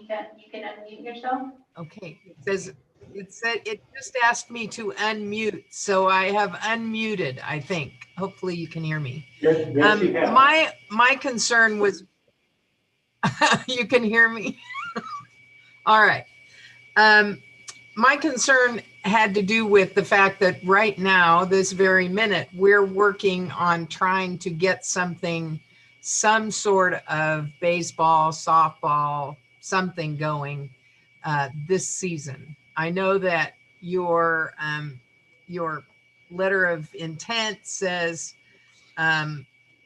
[SPEAKER 2] can unmute yourself.
[SPEAKER 16] Okay, it said it just asked me to unmute, so I have unmuted, I think. Hopefully you can hear me.
[SPEAKER 1] Yes, you have.
[SPEAKER 16] My concern was, you can hear me? All right. My concern had to do with the fact that right now, this very minute, we're working on trying to get some sort of baseball, softball, something going this season. I know that your letter of intent says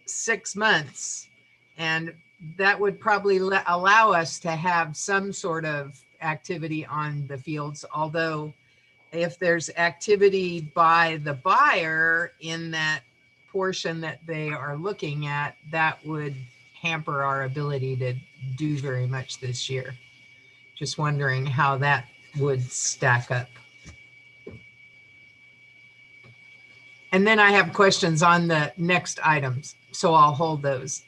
[SPEAKER 16] 6 months, and that would probably allow us to have some sort of activity on the fields. Although if there's activity by the buyer in that portion that they are looking at, that would hamper our ability to do very much this year. Just wondering how that would stack up. And then I have questions on the next items, so I'll hold those.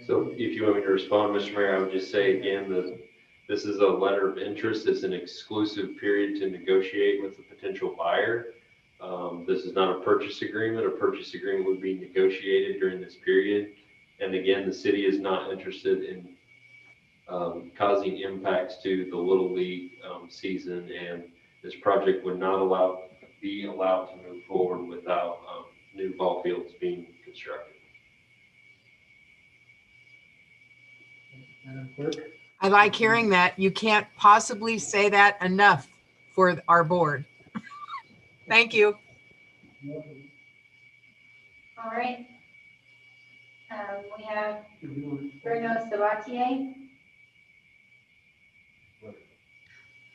[SPEAKER 8] So if you want me to respond, Mr. Mayor, I would just say again that this is a letter of interest. It's an exclusive period to negotiate with the potential buyer. This is not a purchase agreement. A purchase agreement would be negotiated during this period. And again, the city is not interested in causing impacts to the Little League season, and this project would not be allowed to move forward without new ball fields being constructed.
[SPEAKER 16] I like hearing that. You can't possibly say that enough for our board. Thank you.
[SPEAKER 2] All right. We have Bruno Sabatier.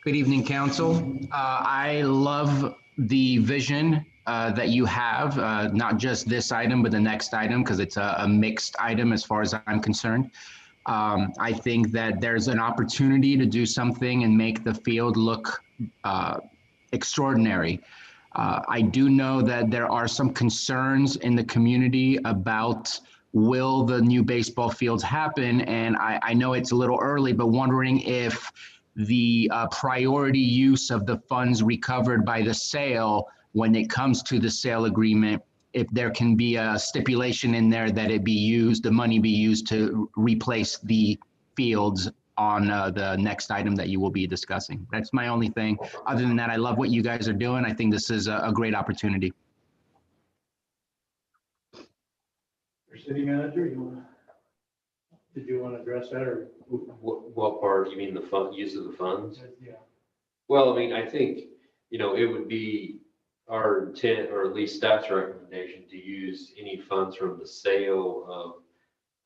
[SPEAKER 17] Good evening, Council. I love the vision that you have, not just this item, but the next item, because it's a mixed item as far as I'm concerned. I think that there's an opportunity to do something and make the field look extraordinary. I do know that there are some concerns in the community about will the new baseball fields happen, and I know it's a little early, but wondering if the priority use of the funds recovered by the sale, when it comes to the sale agreement, if there can be a stipulation in there that it be used, the money be used to replace the fields on the next item that you will be discussing. That's my only thing. Other than that, I love what you guys are doing. I think this is a great opportunity.
[SPEAKER 1] City manager, did you want to address that, or?
[SPEAKER 8] What part? You mean the use of the funds?
[SPEAKER 1] Yeah.
[SPEAKER 8] Well, I mean, I think, it would be our intent, or at least staff's recommendation, to use any funds from the sale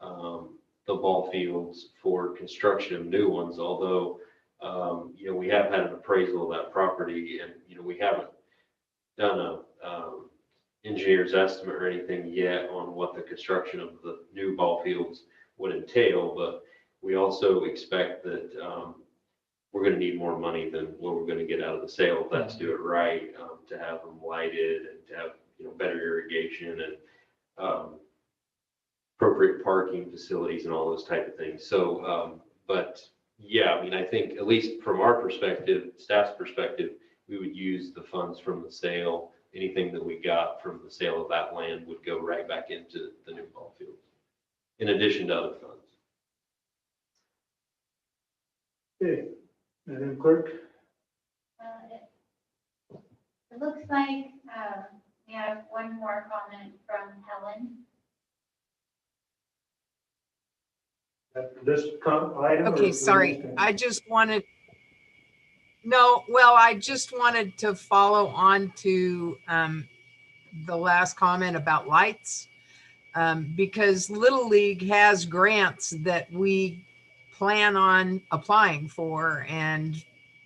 [SPEAKER 8] of the ball fields for construction of new ones. Although, we have had an appraisal of that property, and, we haven't done a engineer's estimate or anything yet on what the construction of the new ball fields would entail. But we also expect that we're going to need more money than what we're going to get out of the sale if that's do it right, to have them lighted and to have better irrigation and appropriate parking facilities and all those type of things. So, but yeah, I mean, I think at least from our perspective, staff's perspective, we would use the funds from the sale. Anything that we got from the sale of that land would go right back into the new ball fields, in addition to other funds.
[SPEAKER 1] Okay, Madam Clerk.
[SPEAKER 2] It looks like we have one more comment from Helen.
[SPEAKER 1] This item?
[SPEAKER 16] Okay, sorry. I just wanted to follow on to the last comment about lights. Because Little League has grants that we plan on applying for and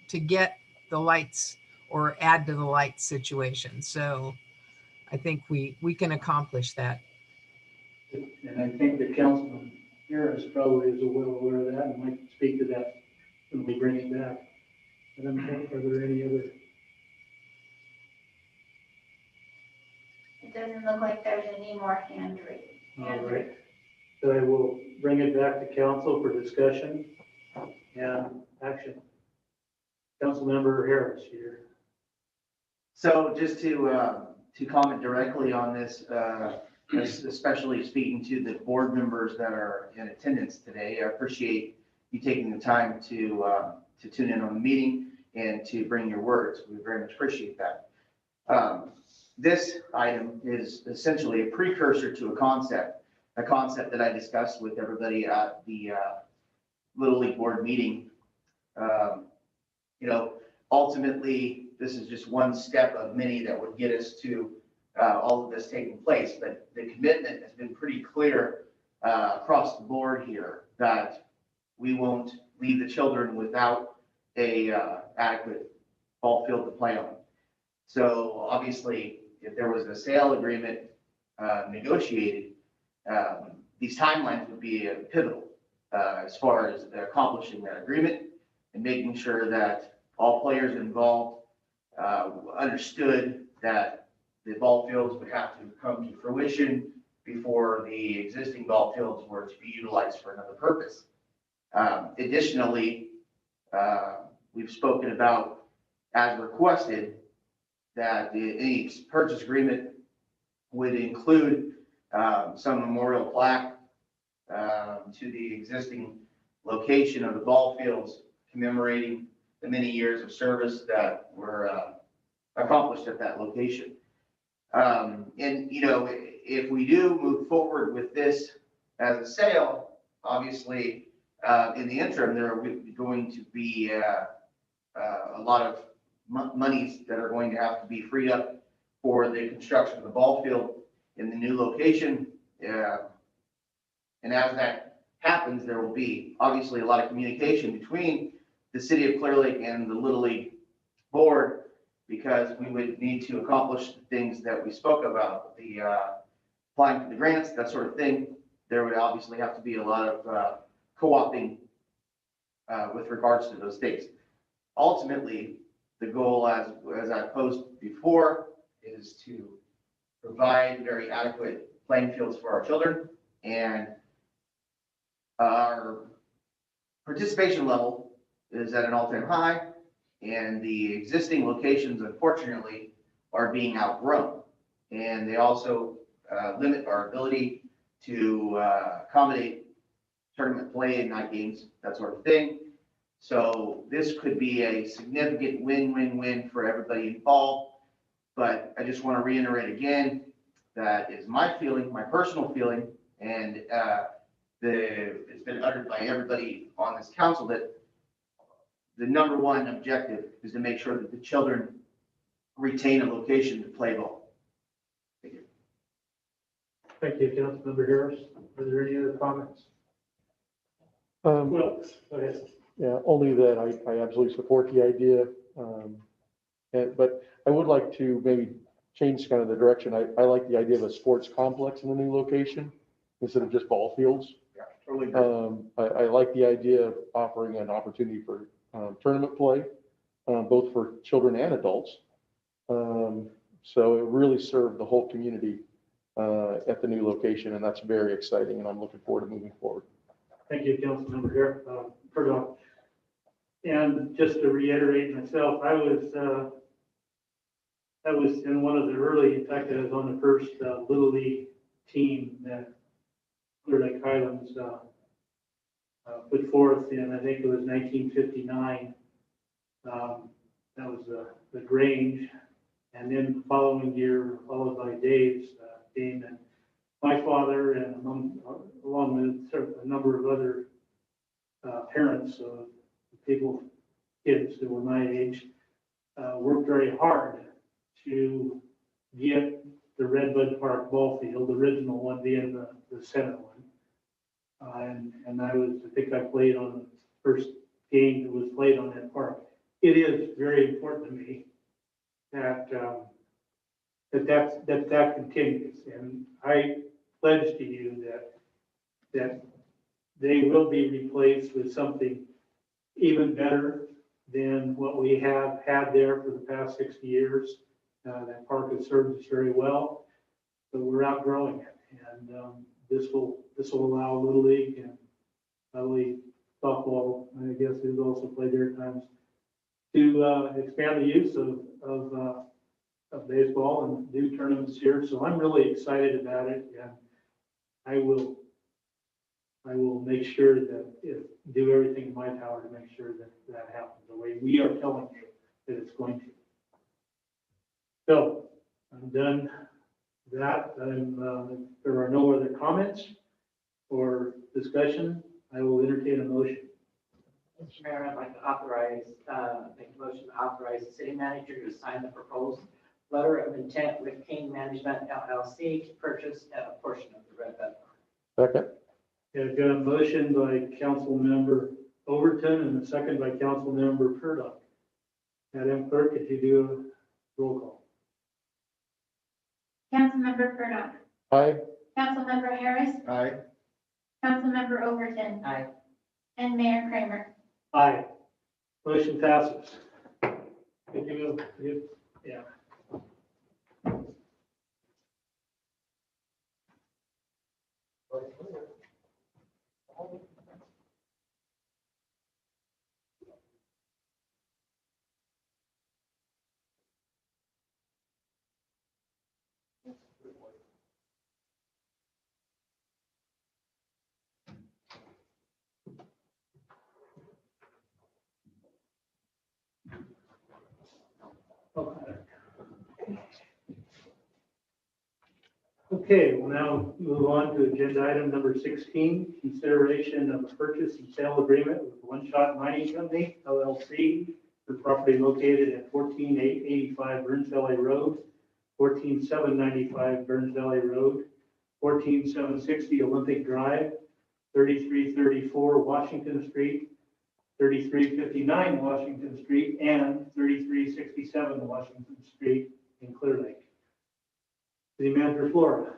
[SPEAKER 16] to get the lights or add to the lights situation. So I think we can accomplish that.
[SPEAKER 1] And I think the councilman here is probably well aware of that and might speak to that when we bring it back. And then, are there any other?
[SPEAKER 2] It doesn't look like there's any more hand raised.
[SPEAKER 1] All right. So I will bring it back to council for discussion and action. Councilmember Harris here.
[SPEAKER 14] So just to comment directly on this, especially speaking to the board members that are in attendance today, I appreciate you taking the time to tune in on the meeting and to bring your words. We very much appreciate that. This item is essentially a precursor to a concept that I discussed with everybody at the Little League board meeting. Ultimately, this is just one step of many that would get us to all of this taking place. But the commitment has been pretty clear across the board here that we won't leave the children without a adequate ball field to play on. So obviously, if there was a sale agreement negotiated, these timelines would be pivotal as far as accomplishing that agreement and making sure that all players involved understood that the ball fields would have to come to fruition before the existing ball fields were to be utilized for another purpose. Additionally, we've spoken about, as requested, that any purchase agreement would include some memorial plaque to the existing location of the ball fields, commemorating the many years of service that were accomplished at that location. If we do move forward with this as a sale, obviously, in the interim, there are going to be a lot of monies that are going to have to be freed up for the construction of the ball field in the new location. And as that happens, there will be obviously a lot of communication between the city of Clearlake and the Little League board, because we would need to accomplish the things that we spoke about, the applying for the grants, that sort of thing. There would obviously have to be a lot of co-oping with regards to those things. Ultimately, the goal, as I posed before, is to provide very adequate playing fields for our children, and our participation level is at an all-time high, and the existing locations, unfortunately, are being outgrown, and they also limit our ability to accommodate tournament play and night games, that sort of thing. So this could be a significant win-win-win for everybody involved. But I just want to reiterate again, that is my feeling, my personal feeling, and it's been uttered by everybody on this council, that the number one objective is to make sure that the children retain a location to play ball. Thank you.
[SPEAKER 1] Thank you, Councilmember Harris. Are there any other comments?
[SPEAKER 5] Well,
[SPEAKER 1] Go ahead.
[SPEAKER 5] yeah, only that I absolutely support the idea. But I would like to maybe change kind of the direction. I like the idea of a sports complex in the new location instead of just ball fields.
[SPEAKER 14] Yeah, totally agree.
[SPEAKER 5] I like the idea of offering an opportunity for tournament play, both for children and adults. So it really served the whole community at the new location, and that's very exciting, and I'm looking forward to moving forward.
[SPEAKER 1] Thank you, Councilmember Harris. And just to reiterate myself, I was in one of the early, in fact, I was on the first Little League team that Clearlake Highlands put forth in, I think it was 1959. That was the Grange. And then the following year, followed by Dave's game. And my father, and along with a number of other parents of kids who were my age, worked very hard to get the Redwood Park ball field, the original one being the center one. And I think I played on the first game that was played on that park. It is very important to me that that continues. And I pledge to you that they will be replaced with something even better than what we have had there for the past 60 years. That park has served us very well, but we're outgrowing it. And this will allow Little League and probably softball, I guess, who's also played there at times, to expand the use of baseball and do tournaments here. So I'm really excited about it, and I will make sure that do everything in my power to make sure that happens the way we are telling you that it's going to. So I'm done that. If there are no other comments or discussion, I will entertain a motion.
[SPEAKER 18] Mr. Mayor, I'd like to make a motion to authorize the city manager to sign the proposed letter of intent with King Management LLC to purchase a portion of the Red Bud.
[SPEAKER 5] Second.
[SPEAKER 1] Okay, I've got a motion by Council Member Overton and a second by Council Member Purdock. Madam Clerk, if you do a roll call.
[SPEAKER 2] Councilmember Purdock.
[SPEAKER 5] Aye.
[SPEAKER 2] Councilmember Harris.
[SPEAKER 12] Aye.
[SPEAKER 2] Councilmember Overton.
[SPEAKER 18] Aye.
[SPEAKER 2] And Mayor Kramer.
[SPEAKER 1] Aye. Motion passes. Good to go. Good. Yeah. Okay, we'll now move on to agenda item number 16, consideration of a purchase and sale agreement with One Shot Mining Company, LLC, for property located at 14885 Burns Valley Road, 14795 Burns Valley Road, 14760 Olympic Drive, 3334 Washington Street, 3359 Washington Street, and 3367 Washington Street in Clearlake. City Manager Flora.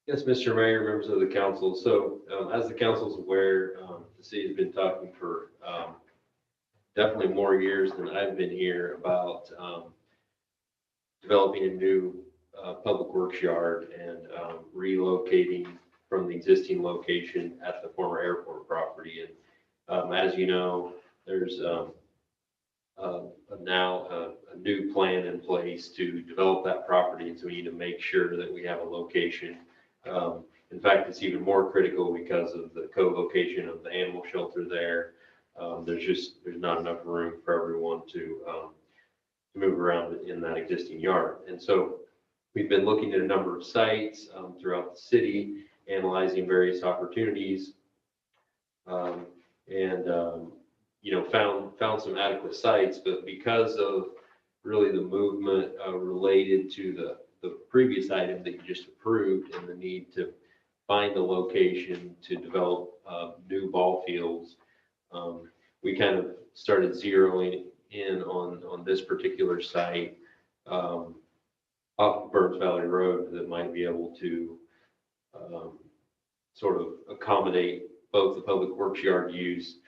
[SPEAKER 8] Yes, Mr. Mayor, members of the council. So as the council is aware, the city has been talking for definitely more years than I've been here about developing a new public works yard and relocating from the existing location at the former airport property. And as you know, there's now a new plan in place to develop that property, and so we need to make sure that we have a location. In fact, it's even more critical because of the co-location of the animal shelter there. There's not enough room for everyone to move around in that existing yard. And so we've been looking at a number of sites throughout the city, analyzing various opportunities, found some adequate sites, but because of really the movement related to the previous item that you just approved and the need to find the location to develop new ball fields, we kind of started zeroing in on this particular site off of Burns Valley Road that might be able to sort of accommodate both the public works yard use,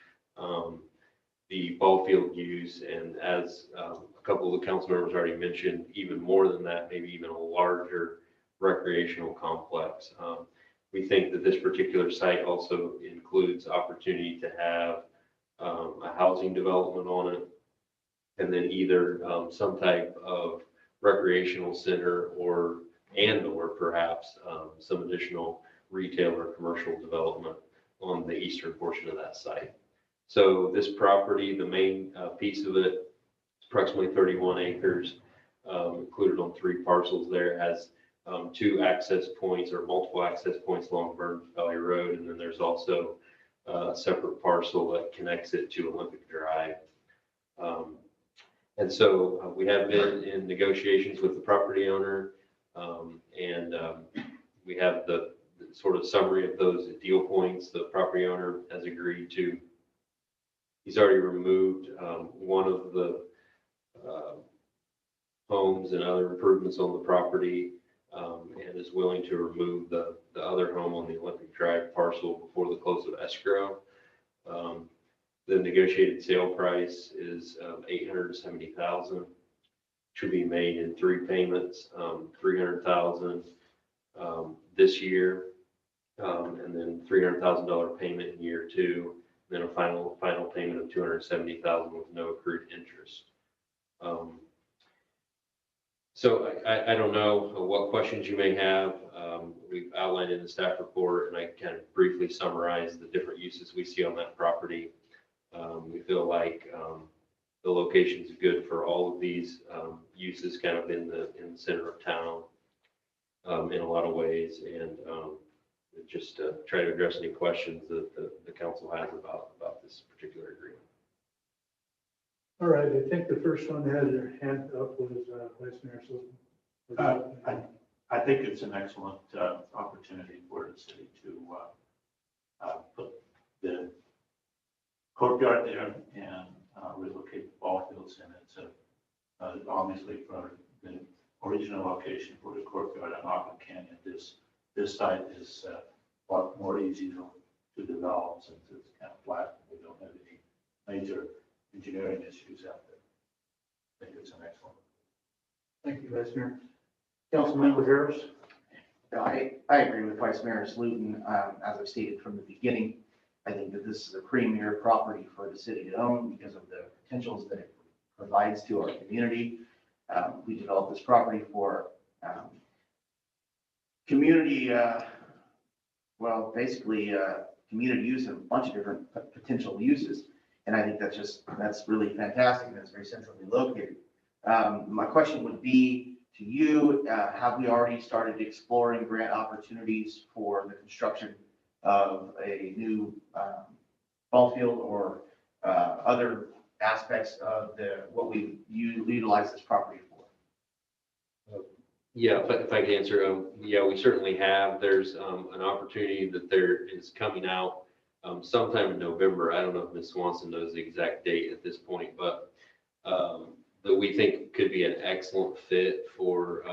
[SPEAKER 8] the ball field use, and as a couple of the council members already mentioned, even more than that, maybe even a larger recreational complex. We think that this particular site also includes opportunity to have a housing development on it, and then either some type of recreational center or perhaps some additional retail or commercial development on the eastern portion of that site. So this property, the main piece of it, is approximately 31 acres, included on 3 parcels there, has 2 access points or multiple access points along Burns Valley Road, and then there's also a separate parcel that connects it to Olympic Drive. And so we have been in negotiations with the property owner. We have the sort of summary of those deal points. The property owner has agreed to, he's already removed one of the homes and other improvements on the property, and is willing to remove the other home on the Olympic Drive parcel before the close of escrow. The negotiated sale price is $870,000. Should be made in 3 payments, $300,000 this year, and then $300,000 payment in year 2, and then a final payment of $270,000 with no accrued interest. So I don't know what questions you may have. We've outlined in the staff report, and I kind of briefly summarized the different uses we see on that property. We feel like the location is good for all of these uses, kind of in the center of town in a lot of ways, and just try to address any questions that the council has about this particular agreement.
[SPEAKER 1] All right, I think the first one that had their hand up was Vice Mayor Sullivan.
[SPEAKER 6] I think it's an excellent opportunity for the city to put the courtyard there and relocate the ball fields in it. So obviously for the original location for the courtyard on Auckland Canyon, this site is a lot more easy to develop since it's kind of flat. We don't have any major engineering issues out there. I think it's an excellent.
[SPEAKER 1] Thank you, Vice Mayor. Councilmember Harris.
[SPEAKER 14] I agree with Vice Mayor Slutin. As I stated from the beginning, I think that this is a premier property for the city to own because of the potentials that it provides to our community. We developed this property for community, basically community use and a bunch of different potential uses. And I think that's really fantastic. That's very centrally located. My question would be to you, have we already started exploring grant opportunities for the construction of a new ball field or other aspects of what we utilize this property for?
[SPEAKER 8] Yeah, if I could answer, yeah, we certainly have. There's an opportunity that there is coming out sometime in November. I don't know if Ms. Swanson knows the exact date at this point, but that we think could be an excellent fit for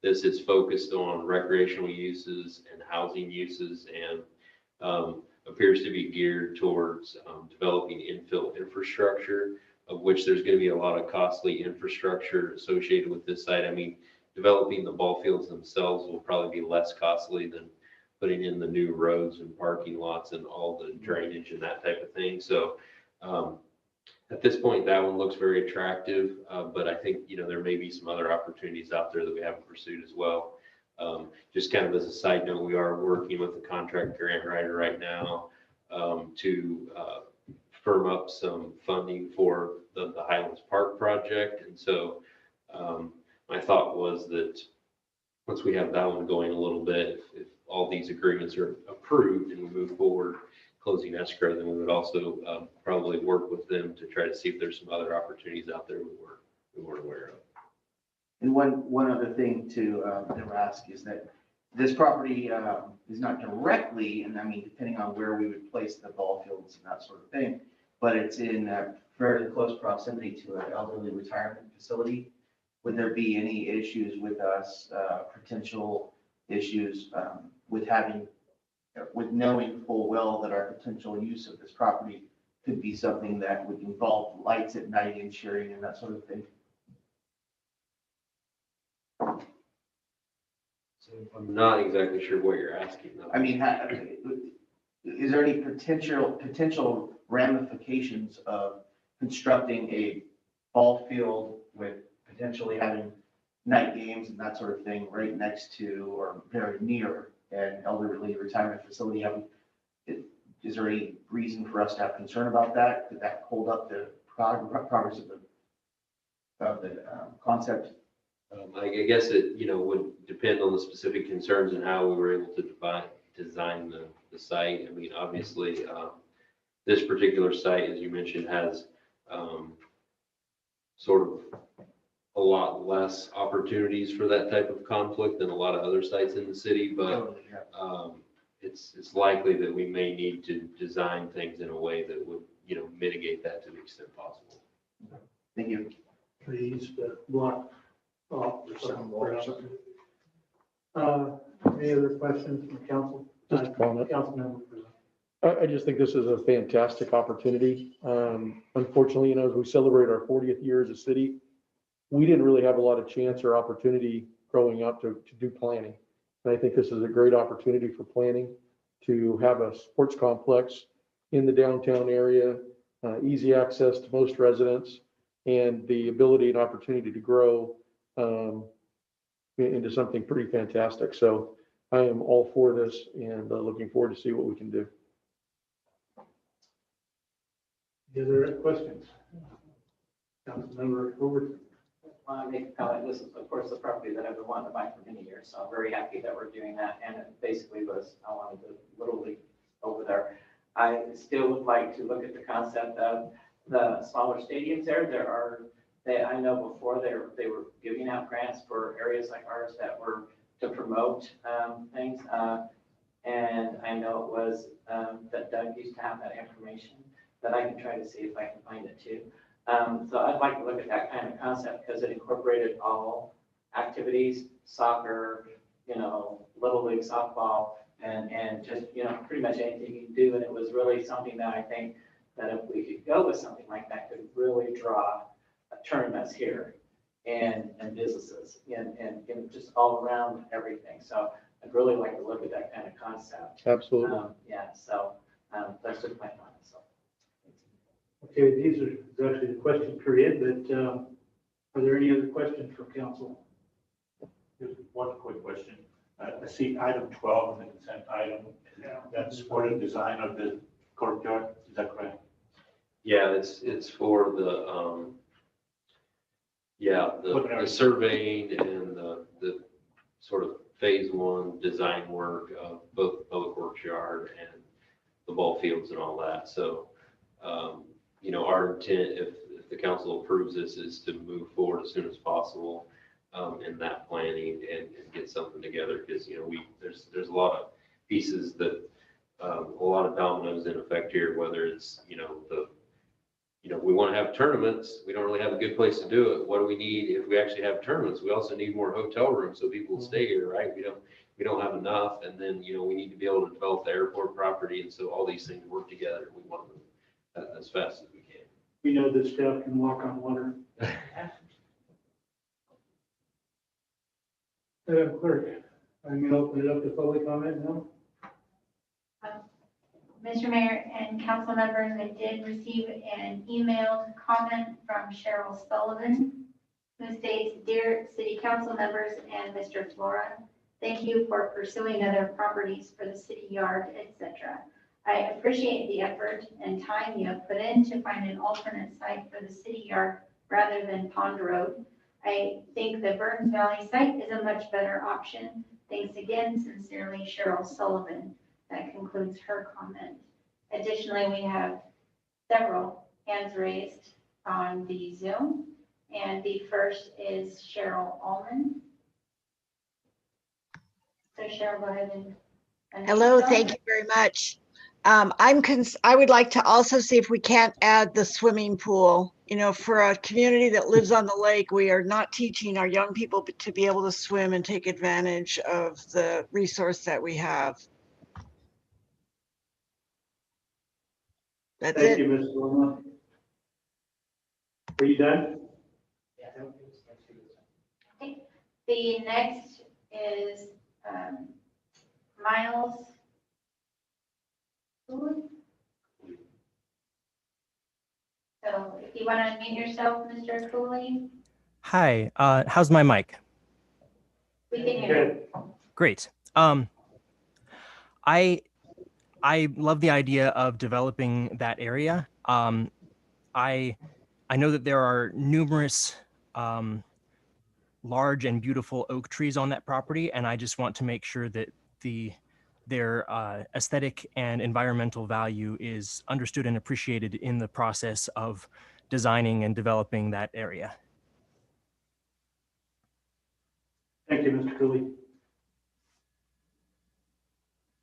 [SPEAKER 8] this. Is focused on recreational uses and housing uses, and appears to be geared towards developing infill infrastructure, of which there's going to be a lot of costly infrastructure associated with this site. I mean, developing the ball fields themselves will probably be less costly than putting in the new roads and parking lots and all the drainage and that type of thing. So at this point, that one looks very attractive, but I think, there may be some other opportunities out there that we haven't pursued as well. Just kind of as a side note, we are working with the contract grant writer right now to firm up some funding for the Highlands Park project. And so my thought was that once we have that one going a little bit, if all these agreements are approved and we move forward closing escrow, then we would also probably work with them to try to see if there's some other opportunities out there we weren't aware of.
[SPEAKER 14] And one other thing to ask is that this property is not directly, and I mean, depending on where we would place the ball fields and that sort of thing, but it's in fairly close proximity to an elderly retirement facility. Would there be any issues with us, potential issues with knowing full well that our potential use of this property could be something that would involve lights at night and sharing and that sort of thing?
[SPEAKER 8] So I'm not exactly sure what you're asking, though.
[SPEAKER 14] I mean, is there any potential ramifications of constructing a ball field with potentially having night games and that sort of thing right next to or very near an elderly retirement facility? Is there any reason for us to have concern about that? Could that hold up the progress of the concept?
[SPEAKER 8] I guess it, would depend on the specific concerns and how we were able to design the site. I mean, obviously, this particular site, as you mentioned, has sort of a lot less opportunities for that type of conflict than a lot of other sites in the city, but it's likely that we may need to design things in a way that would, mitigate that to the extent possible.
[SPEAKER 14] Thank you.
[SPEAKER 1] Trees to block off or something. Any other questions from council?
[SPEAKER 5] Just a comment.
[SPEAKER 1] Council member.
[SPEAKER 5] I just think this is a fantastic opportunity. Unfortunately, as we celebrate our 40th year as a city, we didn't really have a lot of chance or opportunity growing up to do planning. And I think this is a great opportunity for planning to have a sports complex in the downtown area, easy access to most residents, and the ability and opportunity to grow into something pretty fantastic. So I am all for this and looking forward to see what we can do.
[SPEAKER 1] Any other questions? Councilmember Overton.
[SPEAKER 18] I want to make a comment. This is, of course, the property that I've been wanting to buy for many years, so I'm very happy that we're doing that. And it basically was, I wanted the Little League over there. I still would like to look at the concept of the smaller stadiums there. I know before they were giving out grants for areas like ours that were to promote things. And I know it was that Doug used to have that information, but I can try to see if I can find it too. So I'd like to look at that kind of concept because it incorporated all activities, soccer, Little League softball, and just, pretty much anything you can do. And it was really something that I think that if we could go with something like that, could really draw tournaments here and businesses and just all around everything. So I'd really like to look at that kind of concept.
[SPEAKER 5] Absolutely.
[SPEAKER 18] So that's just my thought. So.
[SPEAKER 1] Okay, these are actually the question period, but are there any other questions from council?
[SPEAKER 6] Just one quick question. I see item 12 in the consent item. That's for the design of the courtyard. Is that correct?
[SPEAKER 8] Yeah, it's for the the surveying and the sort of phase 1 design work of both the public works yard and the ball fields and all that. So, our intent, if the council approves this, is to move forward as soon as possible in that planning and get something together, because there's a lot of pieces that a lot of dominoes in effect here, whether it's we want to have tournaments. We don't really have a good place to do it. What do we need if we actually have tournaments? We also need more hotel rooms so people will stay here, right? We don't have enough, and then we need to be able to develop the airport property, and so all these things work together. We want to move as fast as we can.
[SPEAKER 1] We know this staff can walk on water. Madam Clerk, I'm going to open it up to public comment now.
[SPEAKER 2] Mr. Mayor and council members, I did receive an emailed comment from Cheryl Sullivan, who states, "Dear City Council members and Mr. Flora, thank you for pursuing other properties for the city yard, etc. I appreciate the effort and time you have put in to find an alternate site for the city yard rather than Pond Road. I think the Burns Valley site is a much better option. Thanks again, sincerely, Cheryl Sullivan." That concludes her comment. Additionally, we have several hands raised on the Zoom, and the first is Cheryl Allman. So Cheryl, go ahead and.
[SPEAKER 19] Hello, thank you very much. I would like to also see if we can't add the swimming pool. For a community that lives on the lake, we are not teaching our young people to be able to swim and take advantage of the resource that we have. That's
[SPEAKER 1] Thank
[SPEAKER 19] it.
[SPEAKER 1] you, Ms. Wilma. Are you done?
[SPEAKER 2] Okay. The next is Miles. So if you want to unmute yourself, Mr. Cooley.
[SPEAKER 20] Hi, how's my mic?
[SPEAKER 2] We can hear you.
[SPEAKER 20] Great. I love the idea of developing that area. I know that there are numerous large and beautiful oak trees on that property, and I just want to make sure that their aesthetic and environmental value is understood and appreciated in the process of designing and developing that area.
[SPEAKER 1] Thank you, Mr. Cooley.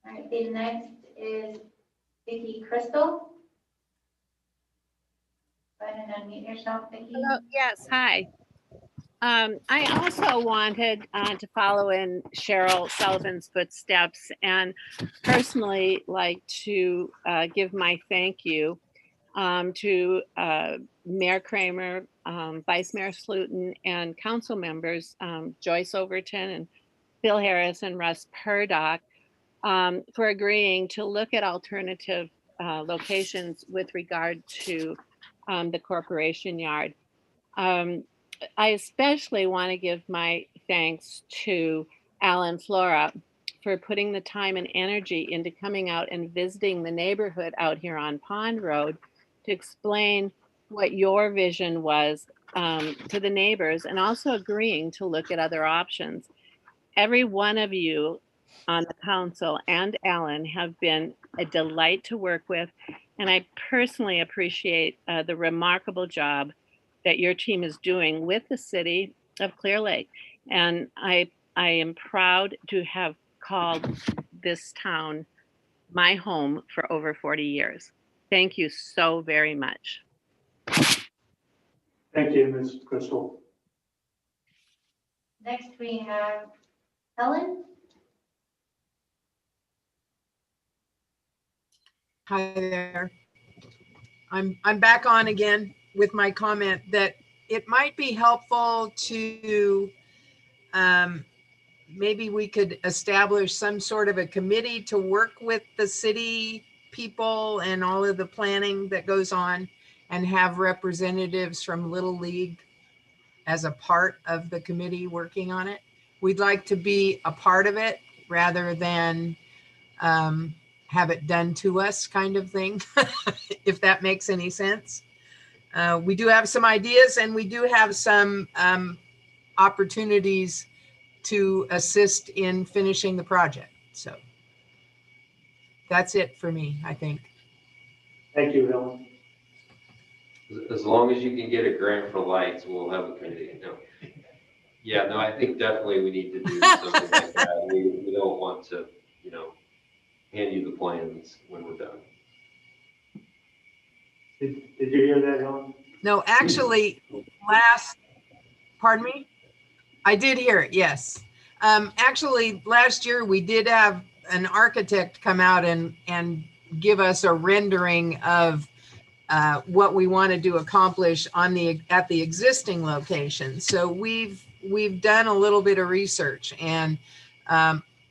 [SPEAKER 2] All right, the next is Vicki Crystal. Go ahead and unmute yourself, Vicki.
[SPEAKER 21] Hello, yes, hi. I also wanted to follow in Cheryl Sullivan's footsteps and personally like to give my thank you to Mayor Kramer, Vice Mayor Slutin, and council members Joyce Overton and Phil Harris and Russ Purdock for agreeing to look at alternative locations with regard to the corporation yard. I especially want to give my thanks to Alan Flora for putting the time and energy into coming out and visiting the neighborhood out here on Pond Road to explain what your vision was to the neighbors and also agreeing to look at other options. Every one of you on the council and Alan have been a delight to work with, and I personally appreciate the remarkable job that your team is doing with the city of Clearlake. And I am proud to have called this town my home for over 40 years. Thank you so very much.
[SPEAKER 1] Thank you, Ms. Crystal.
[SPEAKER 2] Next, we have Helen.
[SPEAKER 16] Hi there. I'm back on again with my comment that it might be helpful to maybe we could establish some sort of a committee to work with the city people and all of the planning that goes on and have representatives from Little League as a part of the committee working on it. We'd like to be a part of it rather than have it done to us kind of thing, if that makes any sense. We do have some ideas and we do have some opportunities to assist in finishing the project. So that's it for me, I think.
[SPEAKER 1] Thank you, Helen.
[SPEAKER 8] As long as you can get a grant for lights, we'll have a committee. No. Yeah, no, I think definitely we need to do something like that. We don't want to, you know, hand you the plans when we're done.
[SPEAKER 1] Did you hear that, Helen?
[SPEAKER 16] No, actually, pardon me? I did hear it, yes. Actually, last year we did have an architect come out and give us a rendering of what we wanted to accomplish at the existing location. So we've done a little bit of research, and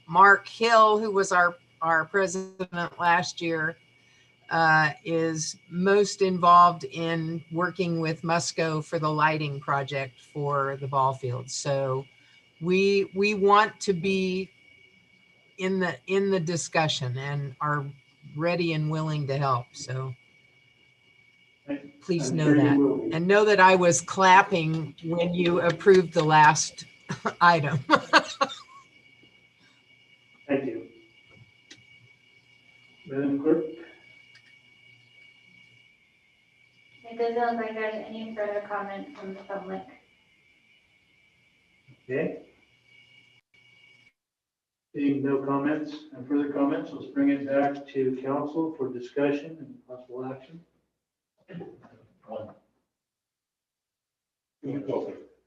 [SPEAKER 16] Mark Hill, who was our president last year, is most involved in working with Musco for the lighting project for the ball field. So we want to be in the discussion and are ready and willing to help. So please know that, and know that I was clapping when you approved the last item.
[SPEAKER 1] Thank you. Madam Clerk?
[SPEAKER 2] It doesn't look like there's any further comment from the public.
[SPEAKER 1] Okay. Seeing no comments and further comments, let's bring it back to council for discussion and possible action.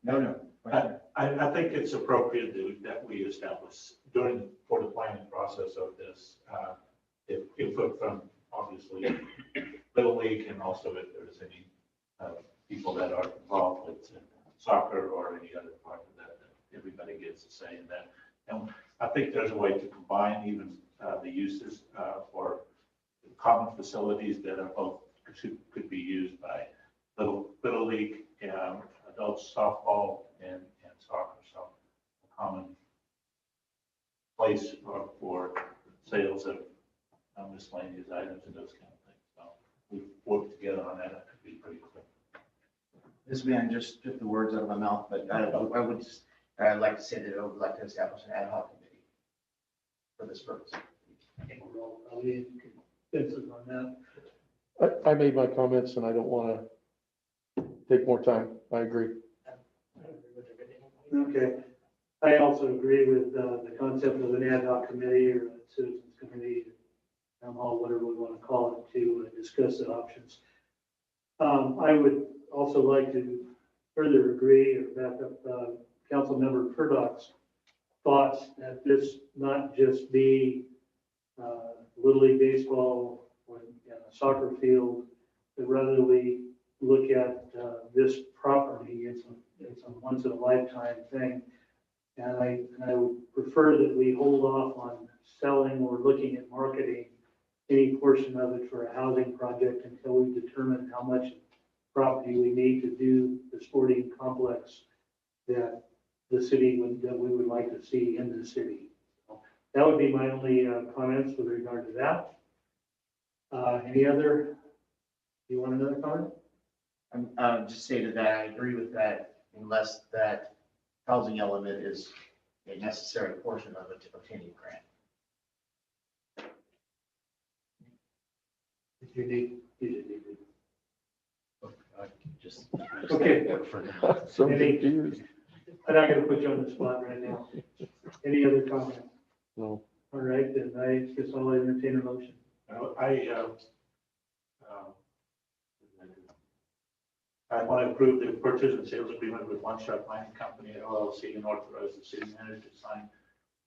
[SPEAKER 6] No. I think it's appropriate that we establish for the planning process of this, input from obviously Little League, and also if there's any people that are involved with soccer or any other part of that everybody gets a say in that. And I think there's a way to combine even the uses for common facilities that are both could be used by Little League, adult softball, and soccer. So a common place for sales of miscellaneous items and those kind of things. So we've worked together on that. That could be pretty quick.
[SPEAKER 14] This man just took the words out of my mouth, but I would just, I'd like to say that I would like to establish an ad hoc committee for this purpose.
[SPEAKER 1] I think we're all in consensus on that.
[SPEAKER 5] I made my comments and I don't want to take more time. I agree.
[SPEAKER 1] Okay. I also agree with the concept of an ad hoc committee or a citizens committee, town hall, whatever we want to call it, to discuss the options. I would also like to further agree or back up Councilmember Purdock's thoughts that this not just be Little League Baseball or a soccer field, but rather we look at this property. It's a once in a lifetime thing. And I would prefer that we hold off on selling or looking at marketing any portion of it for a housing project until we determine how much property we need to do the sporting complex that the city that we would like to see in the city. So that would be my only comments with regard to that. Any other? Do you want another comment?
[SPEAKER 12] Just stated that I agree with that unless that housing element is a necessary portion of it to obtaining a grant.
[SPEAKER 1] You need it.
[SPEAKER 6] Just.
[SPEAKER 1] Okay.
[SPEAKER 5] So
[SPEAKER 1] Any-
[SPEAKER 5] confused.
[SPEAKER 1] I'm not gonna put you on the spot right now. Any other comments?
[SPEAKER 5] No.
[SPEAKER 1] All right, then I guess I'll entertain a motion.
[SPEAKER 6] I want to approve the purchase and sales agreement with One Shot Mining Company LLC and authorize the city manager to sign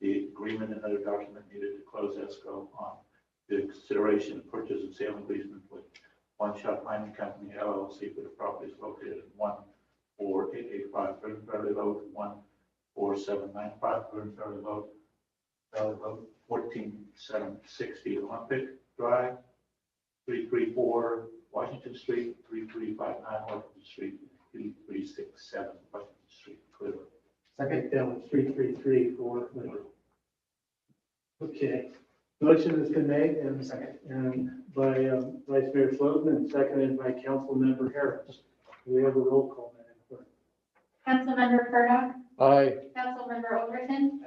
[SPEAKER 6] the agreement and other document needed to close escrow on the consideration of purchase and sale agreement with One Shot Mining Company LLC for the properties located at 14885 Burton Ferry Road, 14795 Burton Ferry Road, 14760 Olympic Drive, 334 Washington Street, 3359 Washington Street, 3367 Washington Street, Clearlake.
[SPEAKER 1] Second, that was 333 for Redwood. Okay, motion has been made and by Vice Mayor Floden and seconded by Councilmember Harris. We have a roll call, Madam Clerk.
[SPEAKER 2] Councilmember Purdock,
[SPEAKER 5] Aye.
[SPEAKER 2] Councilmember Overton,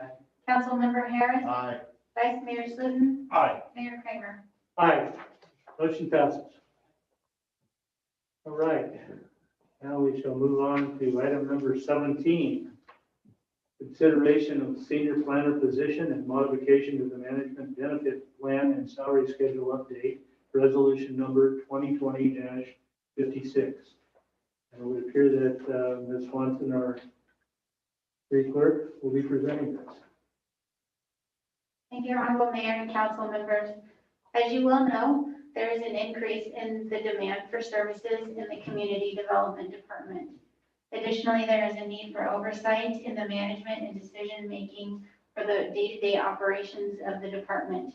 [SPEAKER 2] Councilmember Harris,
[SPEAKER 12] Aye.
[SPEAKER 2] Vice Mayor Sluten,
[SPEAKER 6] Aye.
[SPEAKER 2] Mayor Kramer.
[SPEAKER 1] Aye. Motion passes. All right. Now we shall move on to item number 17. Consideration of senior planner position and modification to the management benefit plan and salary schedule update, resolution number 2020-56. And it would appear that Ms. Swanson, our city clerk, will be presenting this.
[SPEAKER 2] Thank you, Honorable Mayor and council members. As you well know, there is an increase in the demand for services in the Community Development Department. Additionally, there is a need for oversight in the management and decision-making for the day-to-day operations of the department.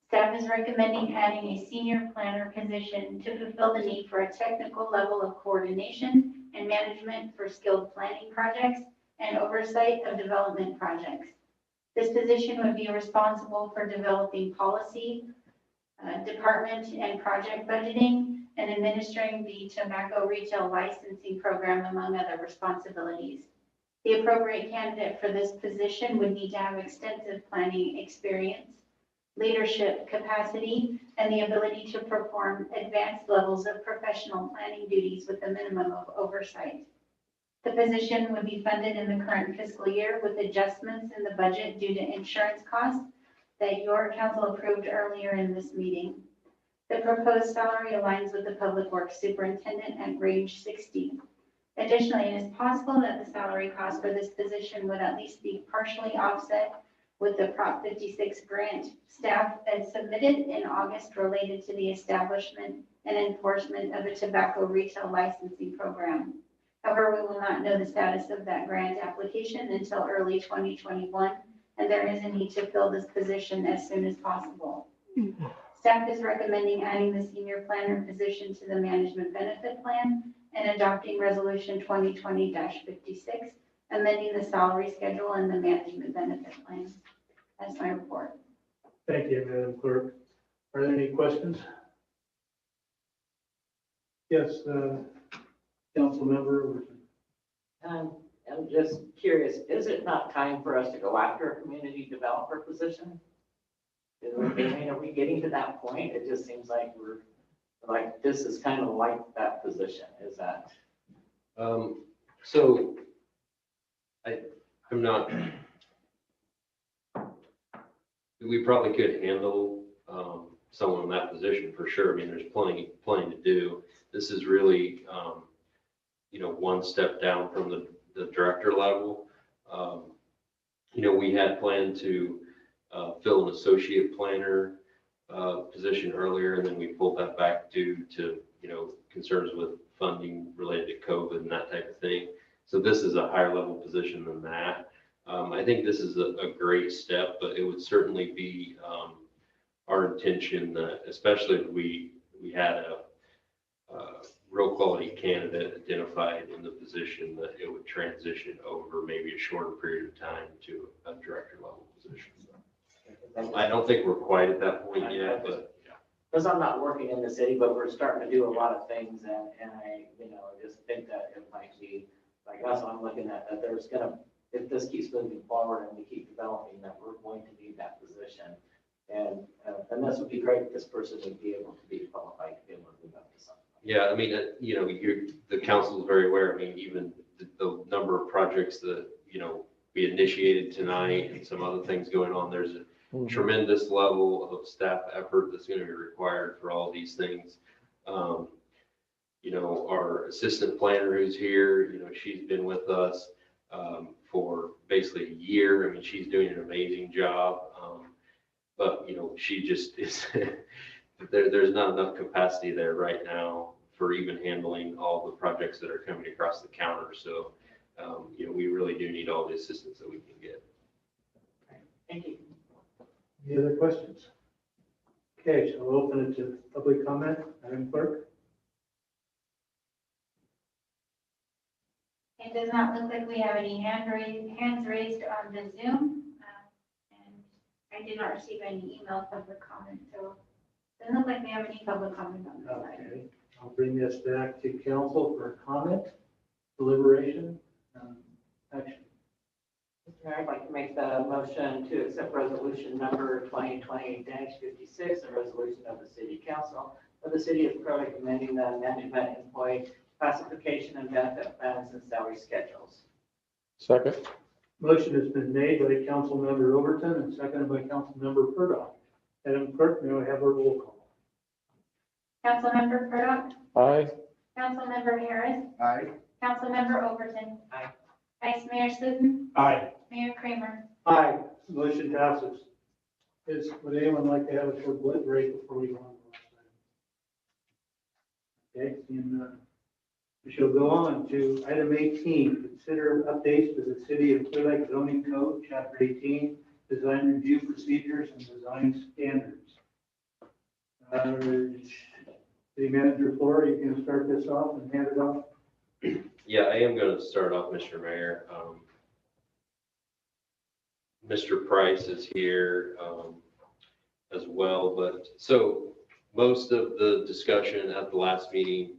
[SPEAKER 2] Staff is recommending adding a senior planner position to fulfill the need for a technical level of coordination and management for skilled planning projects and oversight of development projects. This position would be responsible for developing policy, department and project budgeting, and administering the tobacco retail licensing program, among other responsibilities. The appropriate candidate for this position would need to have extensive planning experience, leadership capacity, and the ability to perform advanced levels of professional planning duties with a minimum of oversight. The position would be funded in the current fiscal year with adjustments in the budget due to insurance costs that your council approved earlier in this meeting. The proposed salary aligns with the Public Works Superintendent at range 60. Additionally, it is possible that the salary cost for this position would at least be partially offset with the Prop 56 grant staff as submitted in August related to the establishment and enforcement of a tobacco retail licensing program. However, we will not know the status of that grant application until early 2021, and there is a need to fill this position as soon as possible. Staff is recommending adding the senior planner position to the management benefit plan and adopting resolution 2020-56, amending the salary schedule and the management benefit plan. That's my report.
[SPEAKER 1] Thank you, Madam Clerk. Are there any questions? Yes, Council Member.
[SPEAKER 18] I'm just curious, is it not time for us to go after a community developer position? Are we getting to that point? It just seems like this is kind of like that position. Is that?
[SPEAKER 8] So I'm not we probably could handle someone in that position for sure. I mean, there's plenty to do. This is really, you know, one step down from the director level. You know, we had planned to fill an associate planner position earlier, and then we pulled that back due to, you know, concerns with funding related to COVID and that type of thing. So this is a higher level position than that. I think this is a great step, but it would certainly be our intention that, especially if we had a real quality candidate identified in the position, that it would transition over maybe a shorter period of time to a director level position. I don't think we're quite at that point yet, but yeah.
[SPEAKER 18] Because I'm not working in the city, but we're starting to do a lot of things, and I, you know, just think that it might be, like, that's what I'm looking at, that there's gonna, if this keeps moving forward and we keep developing, that we're going to need that position. And this would be great, this person would be able to be qualified to be able to move up to something.
[SPEAKER 8] Yeah, I mean, you know, the council is very aware. I mean, even the number of projects that, you know, we initiated tonight and some other things going on, there's a tremendous level of staff effort that's going to be required for all these things. You know, our assistant planner who's here, you know, she's been with us for basically a year. I mean, she's doing an amazing job. But, you know, she just is, there's not enough capacity there right now for even handling all the projects that are coming across the counter. So, you know, we really do need all the assistance that we can get.
[SPEAKER 18] Thank you.
[SPEAKER 1] Any other questions? Okay, so we'll open it to public comment. Madam Clerk?
[SPEAKER 2] It does not look like we have any hands raised on the Zoom. And I did not receive any email public comment, so it doesn't look like we have any public comment on this side.
[SPEAKER 1] Okay, I'll bring this back to council for comment, deliberation, action.
[SPEAKER 18] Mr. Mayor, I'd like to make the motion to accept resolution number 2020-56, a resolution of the City Council of the City of Clearlake amending the management employee classification and benefit plans and salary schedules.
[SPEAKER 5] Second.
[SPEAKER 1] Motion has been made by Councilmember Overton and seconded by Councilmember Purdock. Madam Clerk, may I have a roll call?
[SPEAKER 2] Councilmember Purdock,
[SPEAKER 5] Aye.
[SPEAKER 2] Councilmember Harris,
[SPEAKER 12] Aye.
[SPEAKER 2] Councilmember Overton.
[SPEAKER 18] Aye.
[SPEAKER 2] Vice Mayor Sluten,
[SPEAKER 1] Aye.
[SPEAKER 2] Mayor Kramer.
[SPEAKER 1] Aye. Motion passes. Would anyone like to have a short break before we go on to the next item? Okay, seeing none. We shall go on to item 18, consider updates to the City of Clearlake zoning code, chapter 18, design review procedures and design standards. City Manager Flora, you can start this off and hand it off.
[SPEAKER 8] Yeah, I am going to start off, Mr. Mayor. Mr. Price is here as well, but so most of the discussion at the last meeting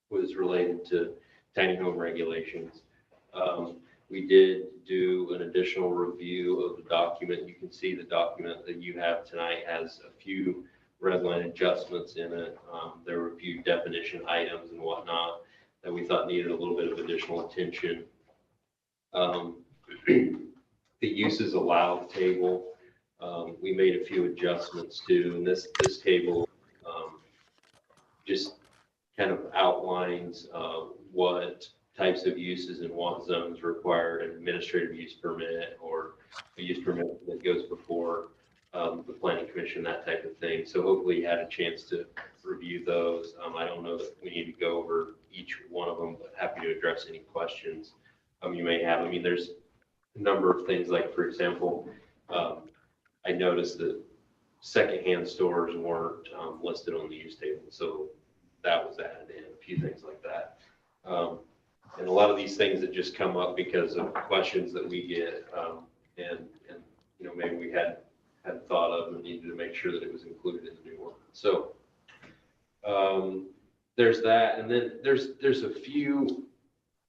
[SPEAKER 8] was related to tiny home regulations. We did do an additional review of the document. You can see the document that you have tonight has a few red line adjustments in it. There were a few definition items and whatnot that we thought needed a little bit of additional attention. The uses allowed table, we made a few adjustments to, and this table just kind of outlines what types of uses and what zones require an administrative use permit or a use permit that goes before the planning commission, that type of thing. So hopefully you had a chance to review those. I don't know that we need to go over each one of them, but happy to address any questions you may have. I mean, there's a number of things, like, for example, I noticed that secondhand stores weren't listed on the use table. So that was added in, a few things like that. And a lot of these things that just come up because of questions that we get, and you know, maybe we had thought of and needed to make sure that it was included in the new one. So there's that, and then there's a few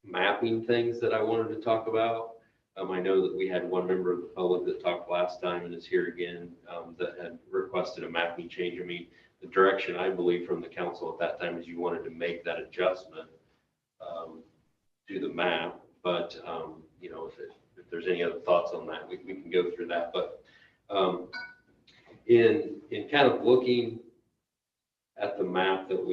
[SPEAKER 8] mapping things that I wanted to talk about. I know that we had one member of the public that talked last time and is here again, that had requested a mapping change. I mean, the direction I believe from the council at that time is you wanted to make that adjustment to the map, but you know, if there's any other thoughts on that, we can go through that. But In kind of looking at the map that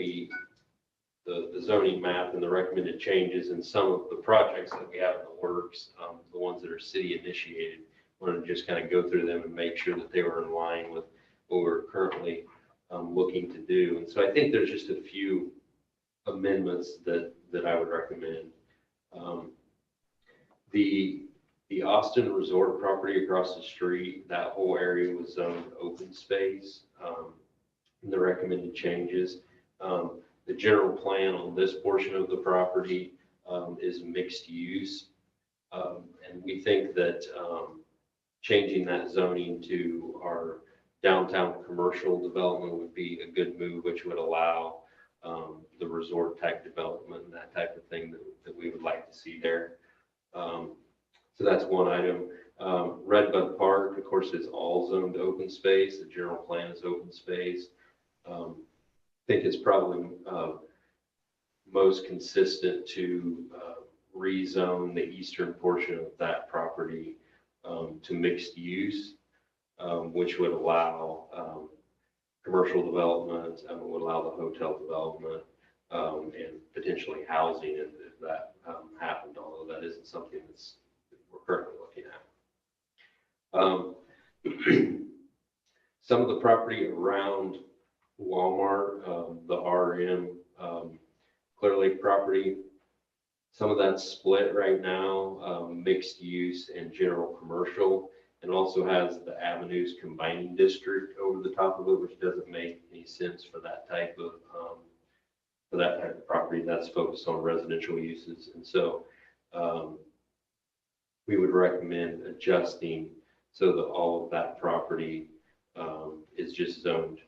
[SPEAKER 8] the zoning map and the recommended changes and some of the projects that we have in the works, the ones that are city initiated, wanted to just kind of go through them and make sure that they were in line with what we're currently looking to do. And so I think there's just a few amendments that I would recommend. The Austin Resort property across the street, that whole area was zoned open space. And the recommended changes. The general plan on this portion of the property is mixed use. And we think that changing that zoning to our downtown commercial development would be a good move, which would allow the resort type development and that type of thing that we would like to see there. So that's one item. Redwood Park, of course, is all zoned open space. The general plan is open space. I think it's probably most consistent to rezone the eastern portion of that property to mixed use, which would allow commercial development, would allow the hotel development, and potentially housing if that happened, although that isn't something that we're currently looking at. Some of the property around Walmart, the RM, Clearlake property, some of that's split right now, mixed use and general commercial, and also has the Avenues Combining District over the top of it, which doesn't make any sense for that type of property that's focused on residential uses. And so we would recommend adjusting so that all of that property is just zoned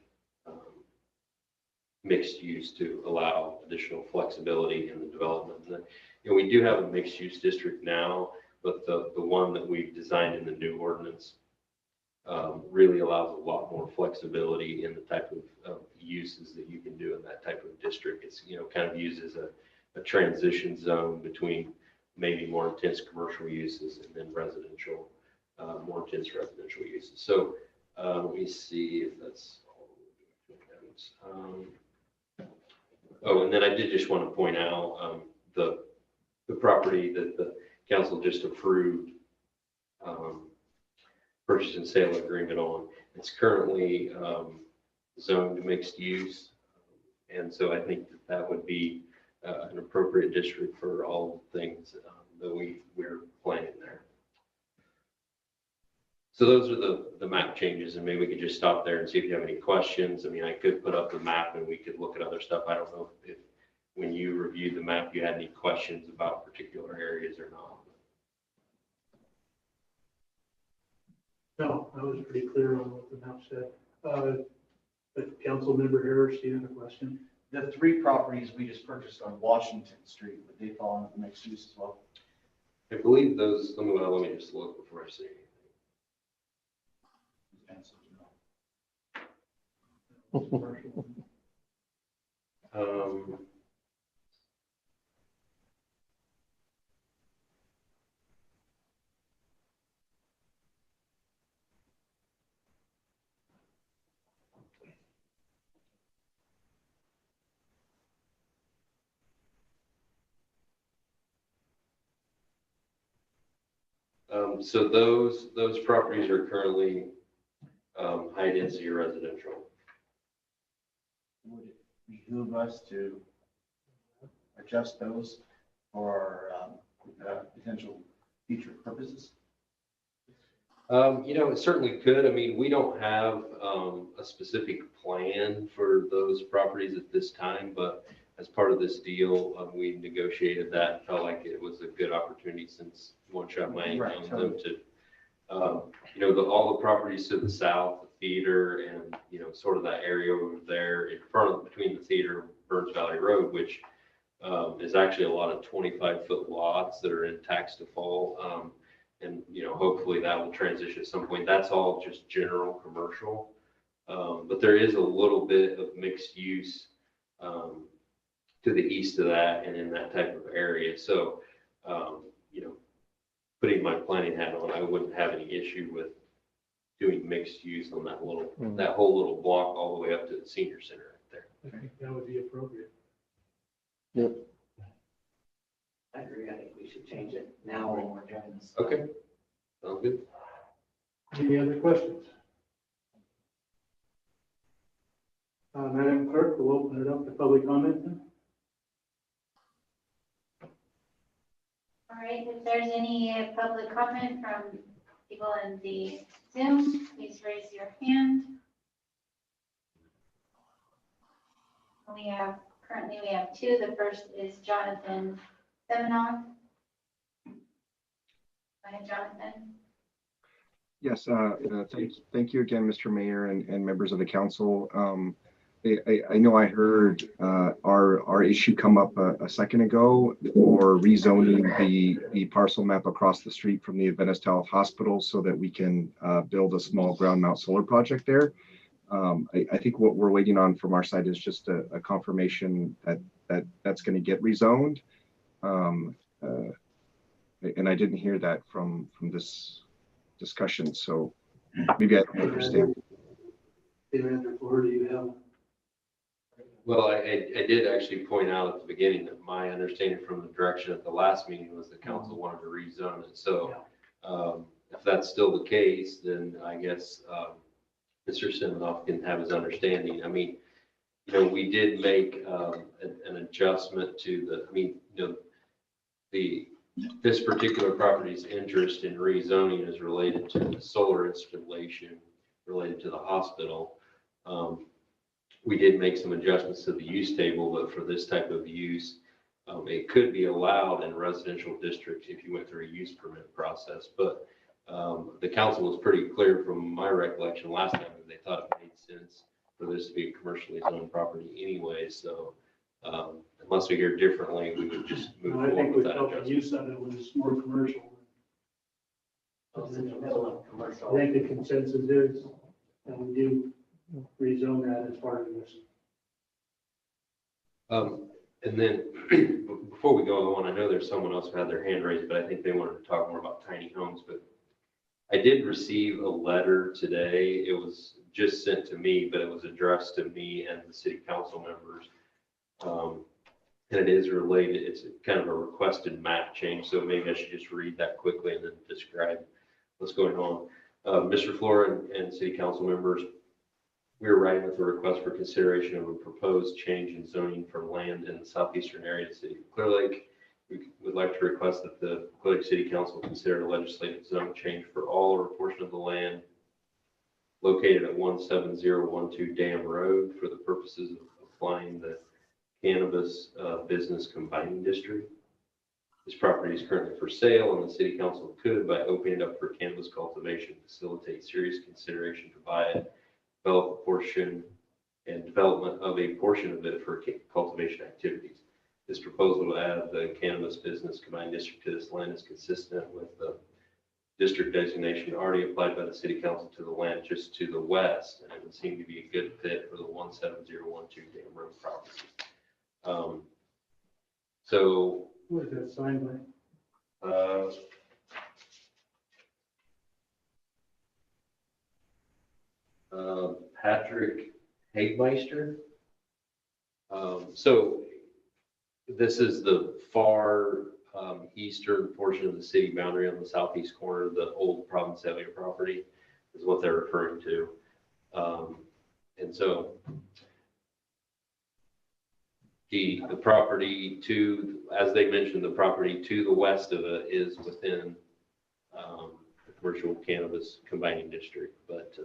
[SPEAKER 8] mixed use to allow additional flexibility in the development. And we do have a mixed use district now, but the one that we've designed in the new ordinance really allows a lot more flexibility in the type of uses that you can do in that type of district. It's, kind of used as a transition zone between maybe more intense commercial uses and then residential, more intense residential uses. So let me see if that's all the notes. Oh, and then I did just want to point out the property that the council just approved purchase and sale agreement on. It's currently zoned mixed use. And so I think that would be an appropriate district for all the things that we're planning there. So those are the map changes, and maybe we could just stop there and see if you have any questions. I mean, I could put up the map and we could look at other stuff. I don't know if when you reviewed the map, you had any questions about particular areas or not.
[SPEAKER 1] No, I was pretty clear on what the map said. But Council Member Harris, do you have a question?
[SPEAKER 12] The 3 properties we just purchased on Washington Street, would they fall into the mixed use as well?
[SPEAKER 8] I believe those, let me just look before I say anything. So those properties are currently high density residential.
[SPEAKER 12] Would it behoove us to adjust those for potential future purposes?
[SPEAKER 8] It certainly could. I mean, we don't have a specific plan for those properties at this time, but as part of this deal, we negotiated that and felt like it was a good opportunity since One Shot Mining owned them to, all the properties to the south, the theater, and sort of that area over there in front of between the theater and Burns Valley Road, which is actually a lot of 25-foot lots that are in tax default. And hopefully that will transition at some point. That's all just general commercial, but there is a little bit of mixed use to the east of that and in that type of area. So, putting my planning hat on, I wouldn't have any issue with doing mixed use on that little, that whole little block all the way up to the senior center right there.
[SPEAKER 1] I think that would be appropriate.
[SPEAKER 5] Yep.
[SPEAKER 18] I agree. I think we should change it now when we're doing this.
[SPEAKER 8] Okay, sounds good.
[SPEAKER 1] Any other questions? Madam Clerk, we'll open it up to public comment then.
[SPEAKER 2] All right, if there's any public comment from people in the Zoom, please raise your hand. Currently we have two. The first is Jonathan Seminoff. Go ahead, Jonathan.
[SPEAKER 11] Yes, thank you again, Mr. Mayor and members of the council. I know I heard our issue come up a second ago for rezoning the parcel map across the street from the Adventist Health Hospital so that we can build a small ground mount solar project there. I think what we're waiting on from our side is just a confirmation that's going to get rezoned. And I didn't hear that from this discussion, so maybe I don't understand.
[SPEAKER 1] Flora, do you have?
[SPEAKER 8] Well, I did actually point out at the beginning that my understanding from the direction at the last meeting was the council wanted to rezone it. So if that's still the case, then I guess Mr. Seminoff can have his understanding. I mean, you know, we did make an adjustment to the, I mean, you know, this particular property's interest in rezoning is related to the solar installation related to the hospital. We did make some adjustments to the use table, but for this type of use, it could be allowed in residential districts if you went through a use permit process. But the council was pretty clear from my recollection last time that they thought it made sense for this to be a commercially zoned property anyway. So unless we hear differently, we would just move
[SPEAKER 1] I think
[SPEAKER 8] forward
[SPEAKER 1] we
[SPEAKER 8] with that
[SPEAKER 1] felt the
[SPEAKER 8] adjustment.
[SPEAKER 1] use of it was more commercial.
[SPEAKER 18] It's in the middle of commercial.
[SPEAKER 1] I think the consensus is that we do rezone that as part of this.
[SPEAKER 8] And then before we go on, I know there's someone else who had their hand raised, but I think they wanted to talk more about tiny homes. But I did receive a letter today. It was just sent to me, but it was addressed to me and the city council members. And it is related, it's kind of a requested map change. So maybe I should just read that quickly and then describe what's going on. Mr. Flora and city council members, we are writing with a request for consideration of a proposed change in zoning for land in the southeastern area of the city of Clearlake. We would like to request that the Clearlake City Council consider a legislative zone change for all or a portion of the land located at 17012 Dam Road for the purposes of applying the cannabis business combining district. This property is currently for sale, and the city council could, by opening it up for cannabis cultivation, facilitate serious consideration to buy it, develop a portion and development of a portion of it for cultivation activities. This proposal to add the cannabis business combined district to this land is consistent with the district designation already applied by the city council to the land just to the west, and it would seem to be a good fit for the 17012 Dam Road property. So
[SPEAKER 1] What is that signed by?
[SPEAKER 8] Patrick Hagmeister. So this is the far eastern portion of the city boundary on the southeast corner of the old Provincial property is what they're referring to. And so the property to, as they mentioned, the property to the west of it is within the commercial cannabis combining district, but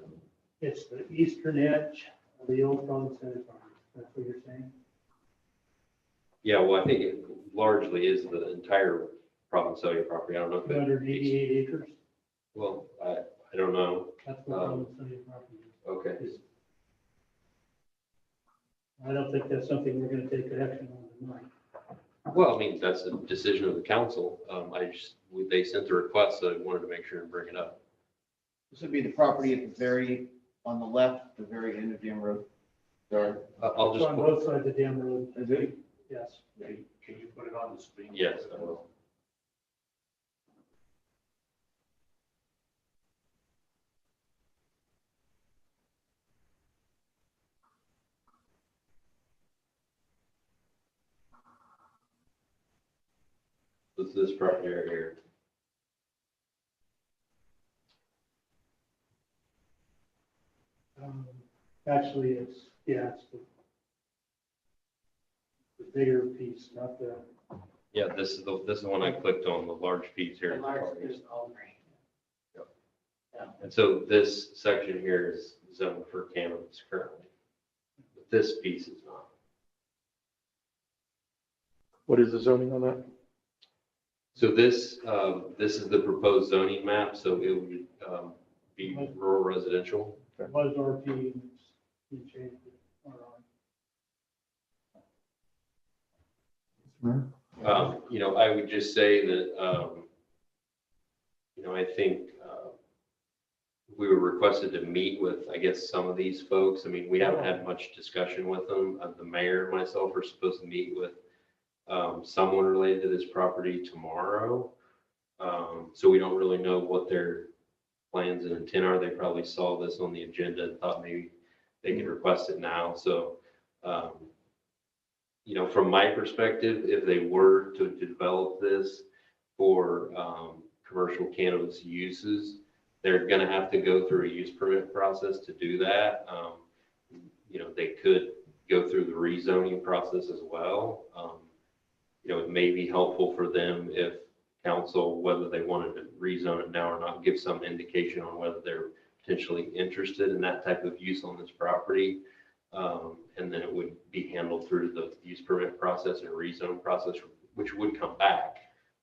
[SPEAKER 1] It's the eastern edge of the old Providence Center farm. That's what you're saying?
[SPEAKER 8] yeah, well, I think it largely is the entire Provincial property. I don't know if it,
[SPEAKER 1] 288 acres.
[SPEAKER 8] well, I don't know.
[SPEAKER 1] That's what Providence Center property is.
[SPEAKER 8] Okay.
[SPEAKER 1] I don't think that's something we're going to take action on tonight.
[SPEAKER 8] Well, I mean, that's a decision of the council. They sent the request, so I wanted to make sure and bring it up.
[SPEAKER 12] This would be the property at the very, on the left, the very end of Dam Road. Sorry.
[SPEAKER 8] I'll
[SPEAKER 1] It's
[SPEAKER 8] just.
[SPEAKER 1] on both sides of Dam Road.
[SPEAKER 12] Is it?
[SPEAKER 1] Yes.
[SPEAKER 6] Can you put it on the screen?
[SPEAKER 8] Yes, I will. This property right here.
[SPEAKER 1] Actually, it's the bigger piece, not the.
[SPEAKER 8] Yeah, this is the one I clicked on, the large piece here.
[SPEAKER 18] The large is all green.
[SPEAKER 8] And so this section here is zoned for cannabis currently. But this piece is not.
[SPEAKER 5] What is the zoning on that?
[SPEAKER 8] So this is the proposed zoning map, so it would be rural residential.
[SPEAKER 1] It was RP, he changed it.
[SPEAKER 8] You know, I would just say that, you know, I think we were requested to meet with, I guess, some of these folks. I mean, we haven't had much discussion with them. The mayor and myself are supposed to meet with someone related to this property tomorrow. So we don't really know what their plans and intent are. They probably saw this on the agenda and thought maybe they could request it now. So, you know, from my perspective, if they were to develop this for commercial cannabis uses, they're going to have to go through a use permit process to do that. You know, they could go through the rezoning process as well. You know, it may be helpful for them if council, whether they wanted to rezone it now or not, give some indication on whether they're potentially interested in that type of use on this property. And then it would be handled through the use permit process and rezone process, which would come back.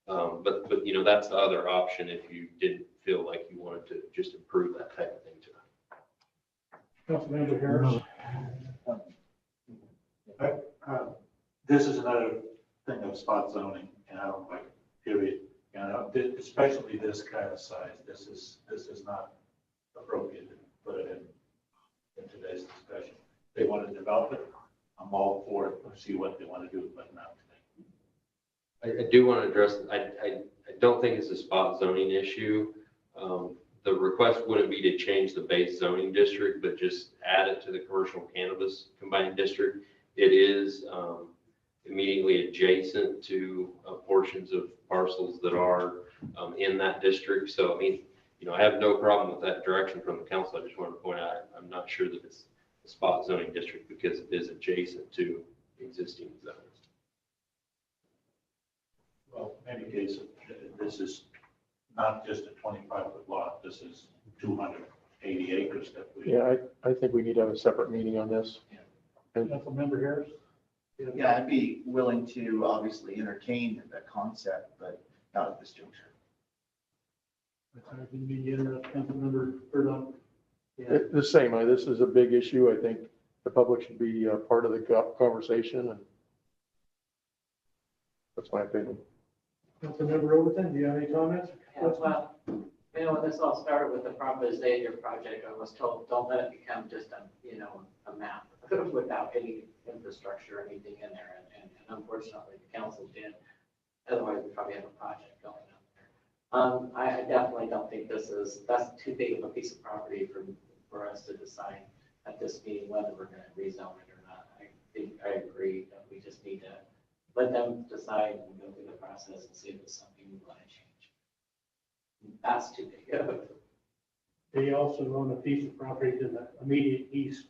[SPEAKER 8] But you know, that's the other option if you didn't feel like you wanted to just improve that type of thing tonight.
[SPEAKER 1] Councilmember Harris.
[SPEAKER 6] This is another thing of spot zoning, and I don't like it, period. And especially this kind of size, this is not appropriate to put it in today's discussion. They want to develop it, I'm all for it, we'll see what they want to do, but not today.
[SPEAKER 8] I do want to address, I don't think it's a spot zoning issue. The request wouldn't be to change the base zoning district, but just add it to the commercial cannabis combined district. It is immediately adjacent to portions of parcels that are in that district. So, I mean, you know, I have no problem with that direction from the council. I just want to point out, I'm not sure that it's a spot zoning district because it is adjacent to existing zones.
[SPEAKER 6] Well, in any case, this is not just a 25-foot lot, this is 280 acres that we.
[SPEAKER 5] Yeah, I think we need to have a separate meeting on this.
[SPEAKER 1] Councilmember Harris.
[SPEAKER 12] Yeah, I'd be willing to obviously entertain the concept, but not at this juncture.
[SPEAKER 1] Councilmember Burdock.
[SPEAKER 5] The same, this is a big issue. I think the public should be part of the conversation, and that's my opinion.
[SPEAKER 1] Councilmember Overton, do you have any comments?
[SPEAKER 18] Yeah, well, you know, when this all started with the Proposition project, I was told, don't let it become just a map without any infrastructure or anything in there. And unfortunately, the council did. Otherwise, we probably have a project going on there. I definitely don't think that's too big of a piece of property for us to decide at this meeting whether we're going to rezone it or not. I agree that we just need to let them decide and go through the process and see if it's something we want to change. That's too big of it.
[SPEAKER 1] They also own a piece of property to the immediate east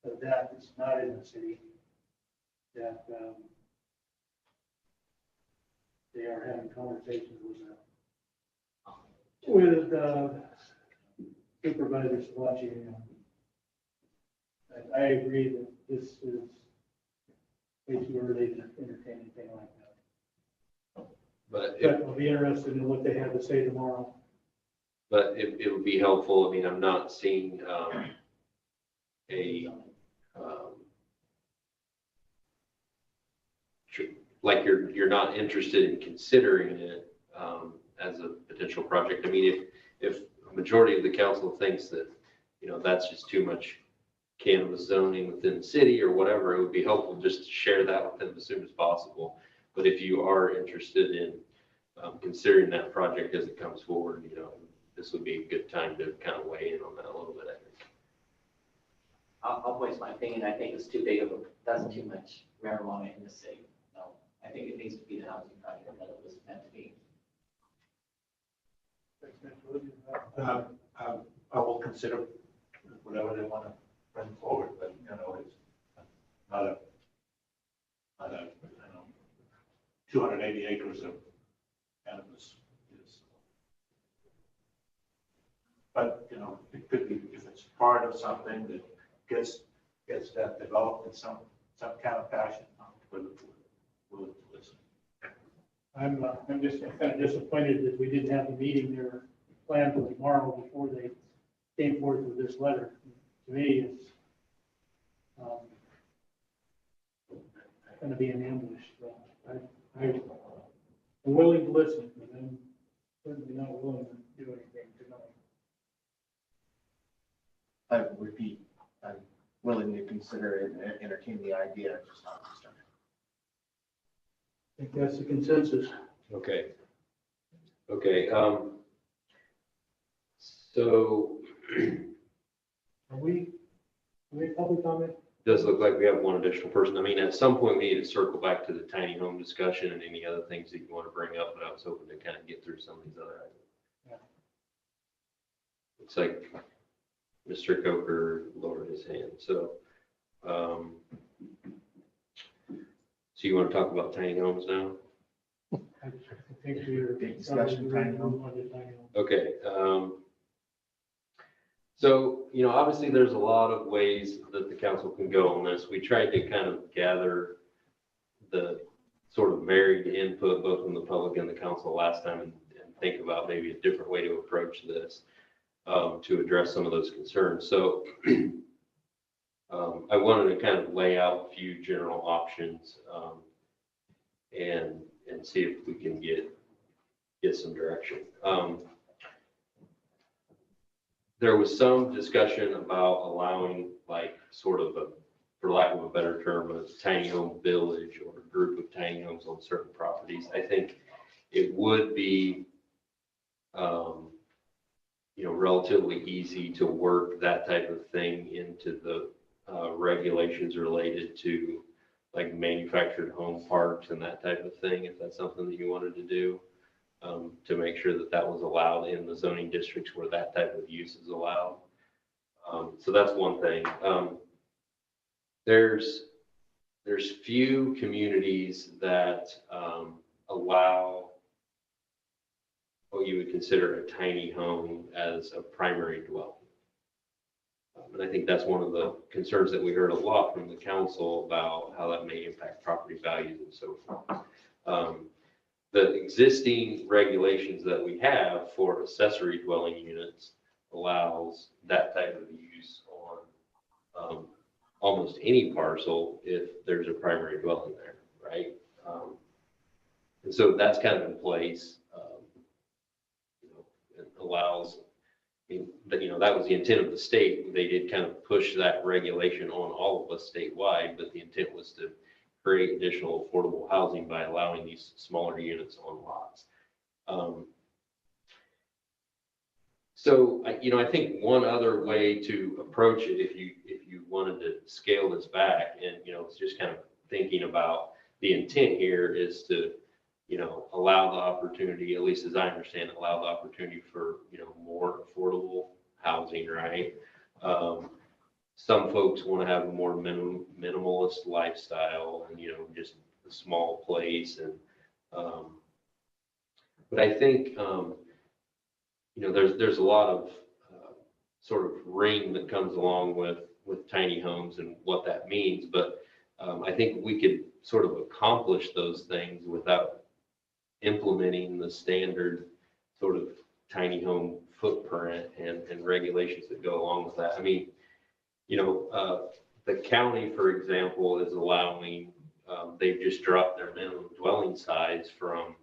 [SPEAKER 1] of that that's not in the city. That they are having conversations with supervisors watching. I agree that this is way too early to entertain anything like that.
[SPEAKER 8] But
[SPEAKER 1] I'll be interested in what they have to say tomorrow.
[SPEAKER 8] But it would be helpful. I mean, I'm not seeing like you're not interested in considering it as a potential project. I mean, if a majority of the council thinks that, you know, that's just too much cannabis zoning within the city or whatever, it would be helpful just to share that with them as soon as possible. But if you are interested in considering that project as it comes forward, you know, this would be a good time to kind of weigh in on that a little bit, I think.
[SPEAKER 18] I'll voice my opinion. I think it's too big of that's too much marijuana in the city. No, I think it needs to be the housing project that it was meant to be.
[SPEAKER 6] I will consider whatever they want to bring forward, but, you know, it's not a, 280 acres of cannabis is. But, you know, it could be, if it's part of something that gets that developed in some kind of fashion, willing to listen.
[SPEAKER 1] I'm just kind of disappointed that we didn't have the meeting there planned for tomorrow before they came forth with this letter. To me, it's going to be an ambush. So I'm willing to listen, but I'm certainly not willing to do anything tonight.
[SPEAKER 12] I would repeat, I'm willing to consider it and entertain the idea, just not this time.
[SPEAKER 1] I think that's the consensus.
[SPEAKER 8] Okay. Okay, so
[SPEAKER 1] Are we public comment?
[SPEAKER 8] does look like we have one additional person. I mean, at some point, we need to circle back to the tiny home discussion and any other things that you want to bring up, but I was hoping to kind of get through some of these other items.
[SPEAKER 1] Yeah.
[SPEAKER 8] Looks like Mr. Coker lowered his hand, so. So you want to talk about tiny homes now?
[SPEAKER 1] I think we're
[SPEAKER 12] big discussion. Tiny home.
[SPEAKER 8] Okay. So, you know, obviously there's a lot of ways that the council can go on this. We tried to kind of gather the sort of varied input both from the public and the council last time and think about maybe a different way to approach this to address some of those concerns. So I wanted to kind of lay out a few general options and see if we can get some direction. There was some discussion about allowing like sort of a, for lack of a better term, a tiny home village or a group of tiny homes on certain properties. I think it would be, you know, relatively easy to work that type of thing into the regulations related to like manufactured home parks and that type of thing, if that's something that you wanted to do. To make sure that that was allowed in the zoning districts where that type of use is allowed. So that's one thing. There's few communities that allow what you would consider a tiny home as a primary dwelling. And I think that's one of the concerns that we heard a lot from the council about how that may impact property values and so forth. The existing regulations that we have for accessory dwelling units allows that type of use on almost any parcel if there's a primary dwelling there, right? And so that's kind of in place. You know, it allows, you know, that was the intent of the state. They did kind of push that regulation on all of us statewide, but the intent was to create additional affordable housing by allowing these smaller units on lots. So, you know, I think one other way to approach it, if you wanted to scale this back, and you know, it's just kind of thinking about the intent here is to, you know, allow the opportunity, at least as I understand it, allow the opportunity for, you know, more affordable housing, right? Some folks want to have a more minimalist lifestyle and, you know, just a small place. And, but I think, you know, there's a lot of sort of ring that comes along with tiny homes and what that means. But I think we could sort of accomplish those things without implementing the standard sort of tiny home footprint and regulations that go along with that. I mean, you know, the county, for example, is allowing, they've just dropped their minimum dwelling size from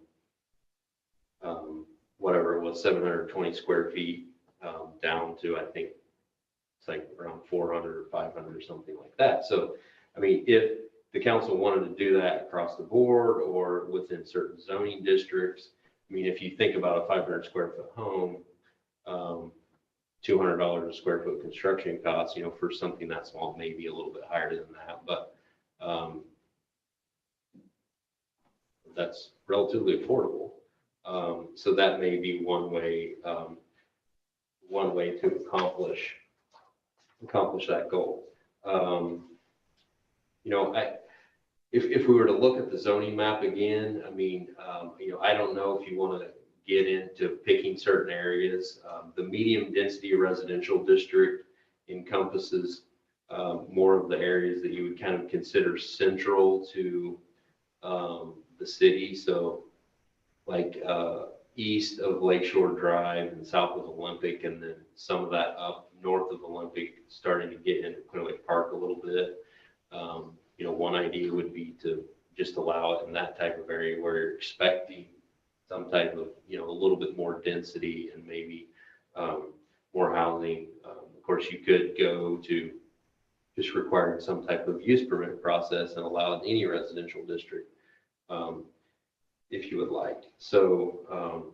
[SPEAKER 8] whatever it was, 720 square feet down to, I think, it's like around 400 or 500 or something like that. So, I mean, if the council wanted to do that across the board or within certain zoning districts, I mean, if you think about a 500 square foot home, $200 a square foot construction costs, you know, for something that small, maybe a little bit higher than that, but that's relatively affordable. So that may be one way to accomplish that goal. If we were to look at the zoning map again, I mean, I don't know if you want to get into picking certain areas. The medium density residential district encompasses more of the areas that you would kind of consider central to the city. So like east of Lakeshore Drive and south of Olympic, and then some of that up north of Olympic, starting to get into Clearlake Park a little bit. One idea would be to just allow it in that type of area where you're expecting some type of, a little bit more density and maybe more housing. Of course, you could go to just requiring some type of use permit process and allow it in any residential district if you would like. So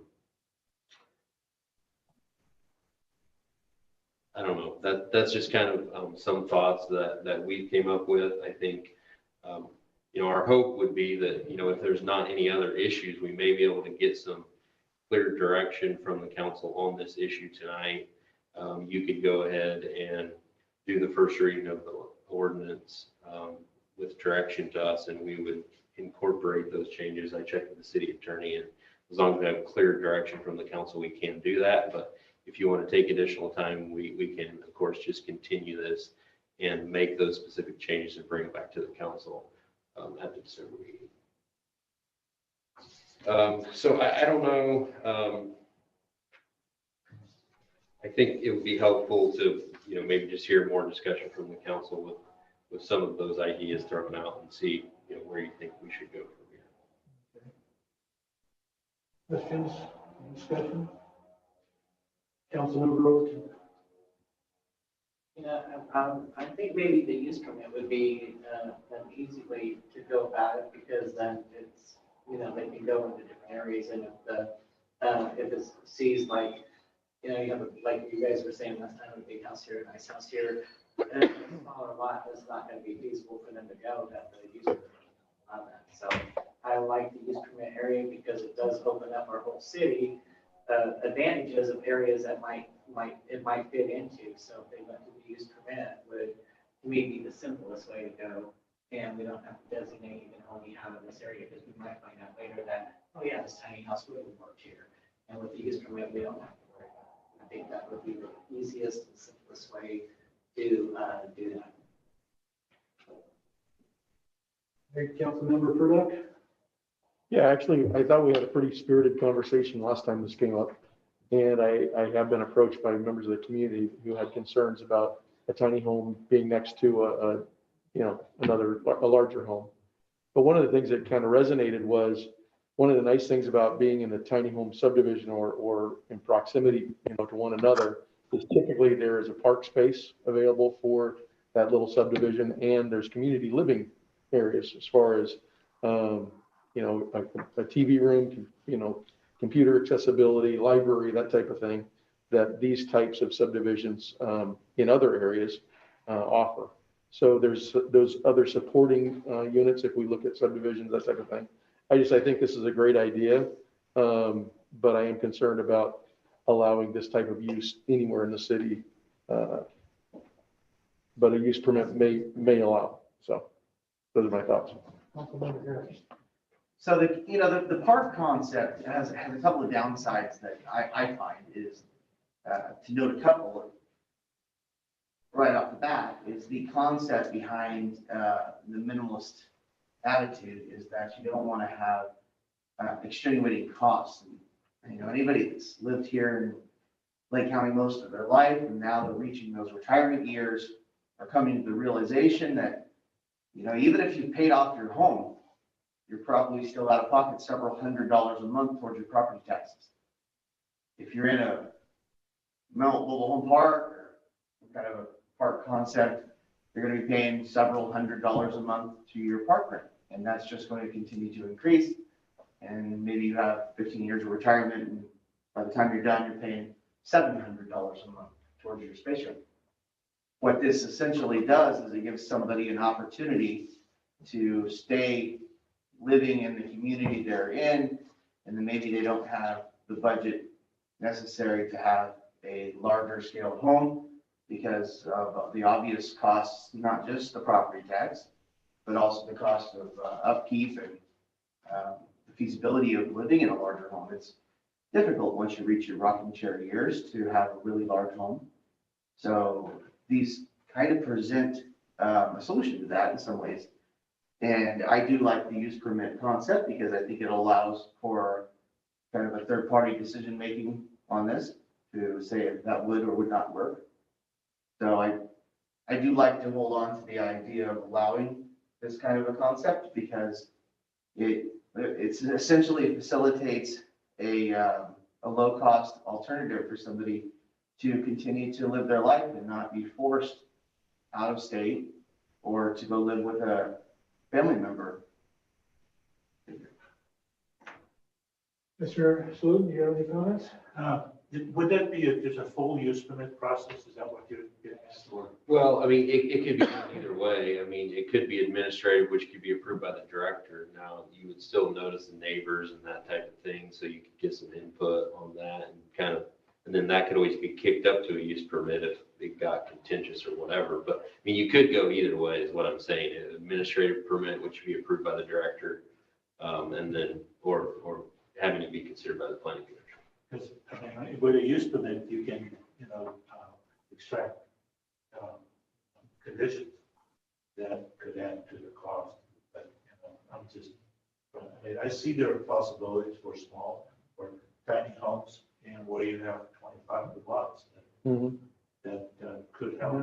[SPEAKER 8] I don't know. That's just kind of some thoughts that we came up with. I think, our hope would be that, if there's not any other issues, we may be able to get some clear direction from the council on this issue tonight. You could go ahead and do the first reading of the ordinance with direction to us, and we would incorporate those changes. I checked with the city attorney, and as long as we have clear direction from the council, we can do that. But if you want to take additional time, we can, of course, just continue this and make those specific changes and bring it back to the council at the December meeting. So I don't know. I think it would be helpful to, maybe just hear more discussion from the council with some of those ideas thrown out and see, where you think we should go from here.
[SPEAKER 1] Questions, discussion? Councilmember Overton.
[SPEAKER 18] I think maybe the use permit would be an easy way to go about it, because then it's, they can go into different areas, and if it sees like, you have like you guys were saying last time, a big house here, a nice house here, and a smaller lot, it's not going to be feasible for them to go that the use permit on that. So I like the use permit area because it does open up our whole city. Advantages of areas that it might fit into. So if they went to the use permit, would to me be the simplest way to go, and we don't have to designate and only have in this area, because we might find out later that, oh yeah, this tiny house would have worked here, and with the use permit we don't have to worry about it. I think that would be the easiest and simplest way to do that.
[SPEAKER 1] Hey, Councilmember Purduck.
[SPEAKER 5] Yeah, actually, I thought we had a pretty spirited conversation last time this came up. And I have been approached by members of the community who had concerns about a tiny home being next to a larger home. But one of the things that kind of resonated was one of the nice things about being in a tiny home subdivision or in proximity, to one another is typically there is a park space available for that little subdivision, and there's community living areas as far as a TV room, computer accessibility, library, that type of thing, that these types of subdivisions in other areas offer. So there's those other supporting units if we look at subdivisions, that type of thing. I think this is a great idea, but I am concerned about allowing this type of use anywhere in the city. But a use permit may allow. So those are my thoughts.
[SPEAKER 14] So the park concept has a couple of downsides that I find is to note a couple right off the bat is the concept behind the minimalist attitude is that you don't want to have extenuating costs. And, anybody that's lived here in Lake County most of their life and now they're reaching those retirement years are coming to the realization that even if you've paid off your home, you're probably still out of pocket several $100s a month towards your property taxes. If you're in a mobile home park or kind of a park concept, you're going to be paying several $100s a month to your park rent. And that's just going to continue to increase. And maybe you have 15 years of retirement, and by the time you're done, you're paying $700 a month towards your space rent. What this essentially does is it gives somebody an opportunity to stay living in the community they're in
[SPEAKER 12] and then maybe they don't have the budget necessary to have a larger scale home because of the obvious costs, not just the property tax, but also the cost of upkeep and the feasibility of living in a larger home. It's difficult once you reach your rocking chair years to have a really large home. So these kind of present a solution to that in some ways. And I do like the use permit concept because I think it allows for kind of a third-party decision-making on this to say if that would or would not work. So I do like to hold on to the idea of allowing this kind of a concept because it's essentially facilitates a low-cost alternative for somebody to continue to live their life and not be forced out of state or to go live with a family member.
[SPEAKER 1] Mr. Sloot, do you have any comments?
[SPEAKER 6] Would that be just a full use permit process? Is that what you're getting at? Or?
[SPEAKER 8] Well, I mean, it could be done either way. I mean, it could be administrative, which could be approved by the director. Now, you would still notice the neighbors and that type of thing, so you could get some input on that and then that could always be kicked up to a use permit if it got contentious or whatever. But I mean, you could go either way is what I'm saying. An administrative permit, which would be approved by the director, and then, or having it be considered by the planning commission.
[SPEAKER 6] Because I mean, with a use permit, you can, extract conditions that could add to the cost. But I see there are possibilities for small or tiny homes and where you have 25 lots that could help.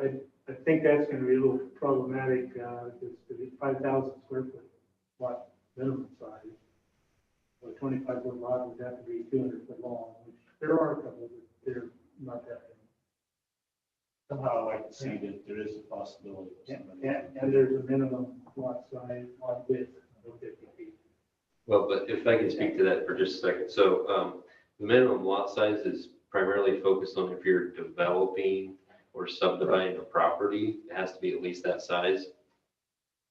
[SPEAKER 1] I think that's going to be a little problematic because it's 5,000 square foot lot minimum size. So a 25-foot lot would have to be 200 foot long, which there are a couple, but they're not that big.
[SPEAKER 6] Somehow I can see that there is a possibility.
[SPEAKER 1] And there's a minimum lot size, lot width of 50 feet.
[SPEAKER 8] Well, but if I can speak to that for just a second. So the minimum lot size is primarily focused on if you're developing or subdividing a property, it has to be at least that size.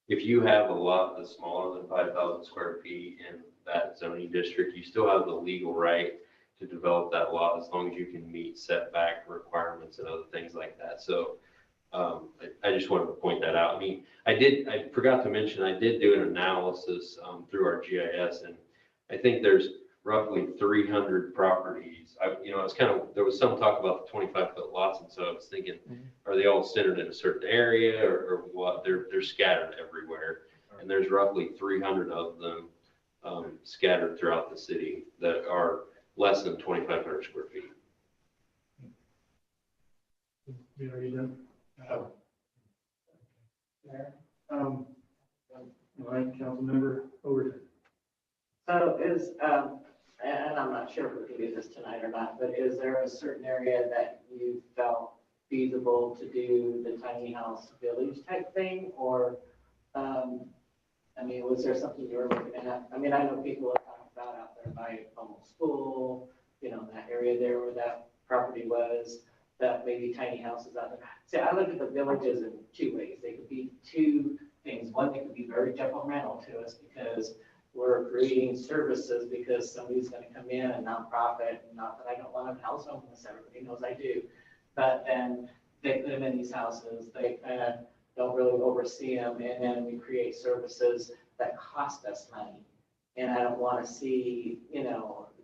[SPEAKER 8] If you have a lot that's smaller than 5,000 square feet in that zoning district, you still have the legal right to develop that lot as long as you can meet setback requirements and other things like that. So I just wanted to point that out. I mean, I forgot to mention, I did do an analysis through our GIS, and I think there's roughly 300 properties. There was some talk about the 25-foot lots, and so I was thinking, are they all centered in a certain area or what? They're scattered everywhere, and there's roughly 300 of them scattered throughout the city that are less than 2,500 square feet.
[SPEAKER 1] You already done? All right, council member Overton.
[SPEAKER 18] So and I'm not sure if we can do this tonight or not, but is there a certain area that you felt feasible to do the tiny house village type thing? Or, was there something you were looking at? I mean, I know people are talking about out there by Bumble School, that area there where that property was, that maybe tiny houses out there. See, I look at the villages in two ways. They could be two things. One, they could be very detrimental to us because we're creating services because somebody's going to come in and nonprofit, not that I don't want a house homeless, everybody knows I do. But then they live in these houses, they kind of don't really oversee them, and then we create services that cost us money. And I don't want to see,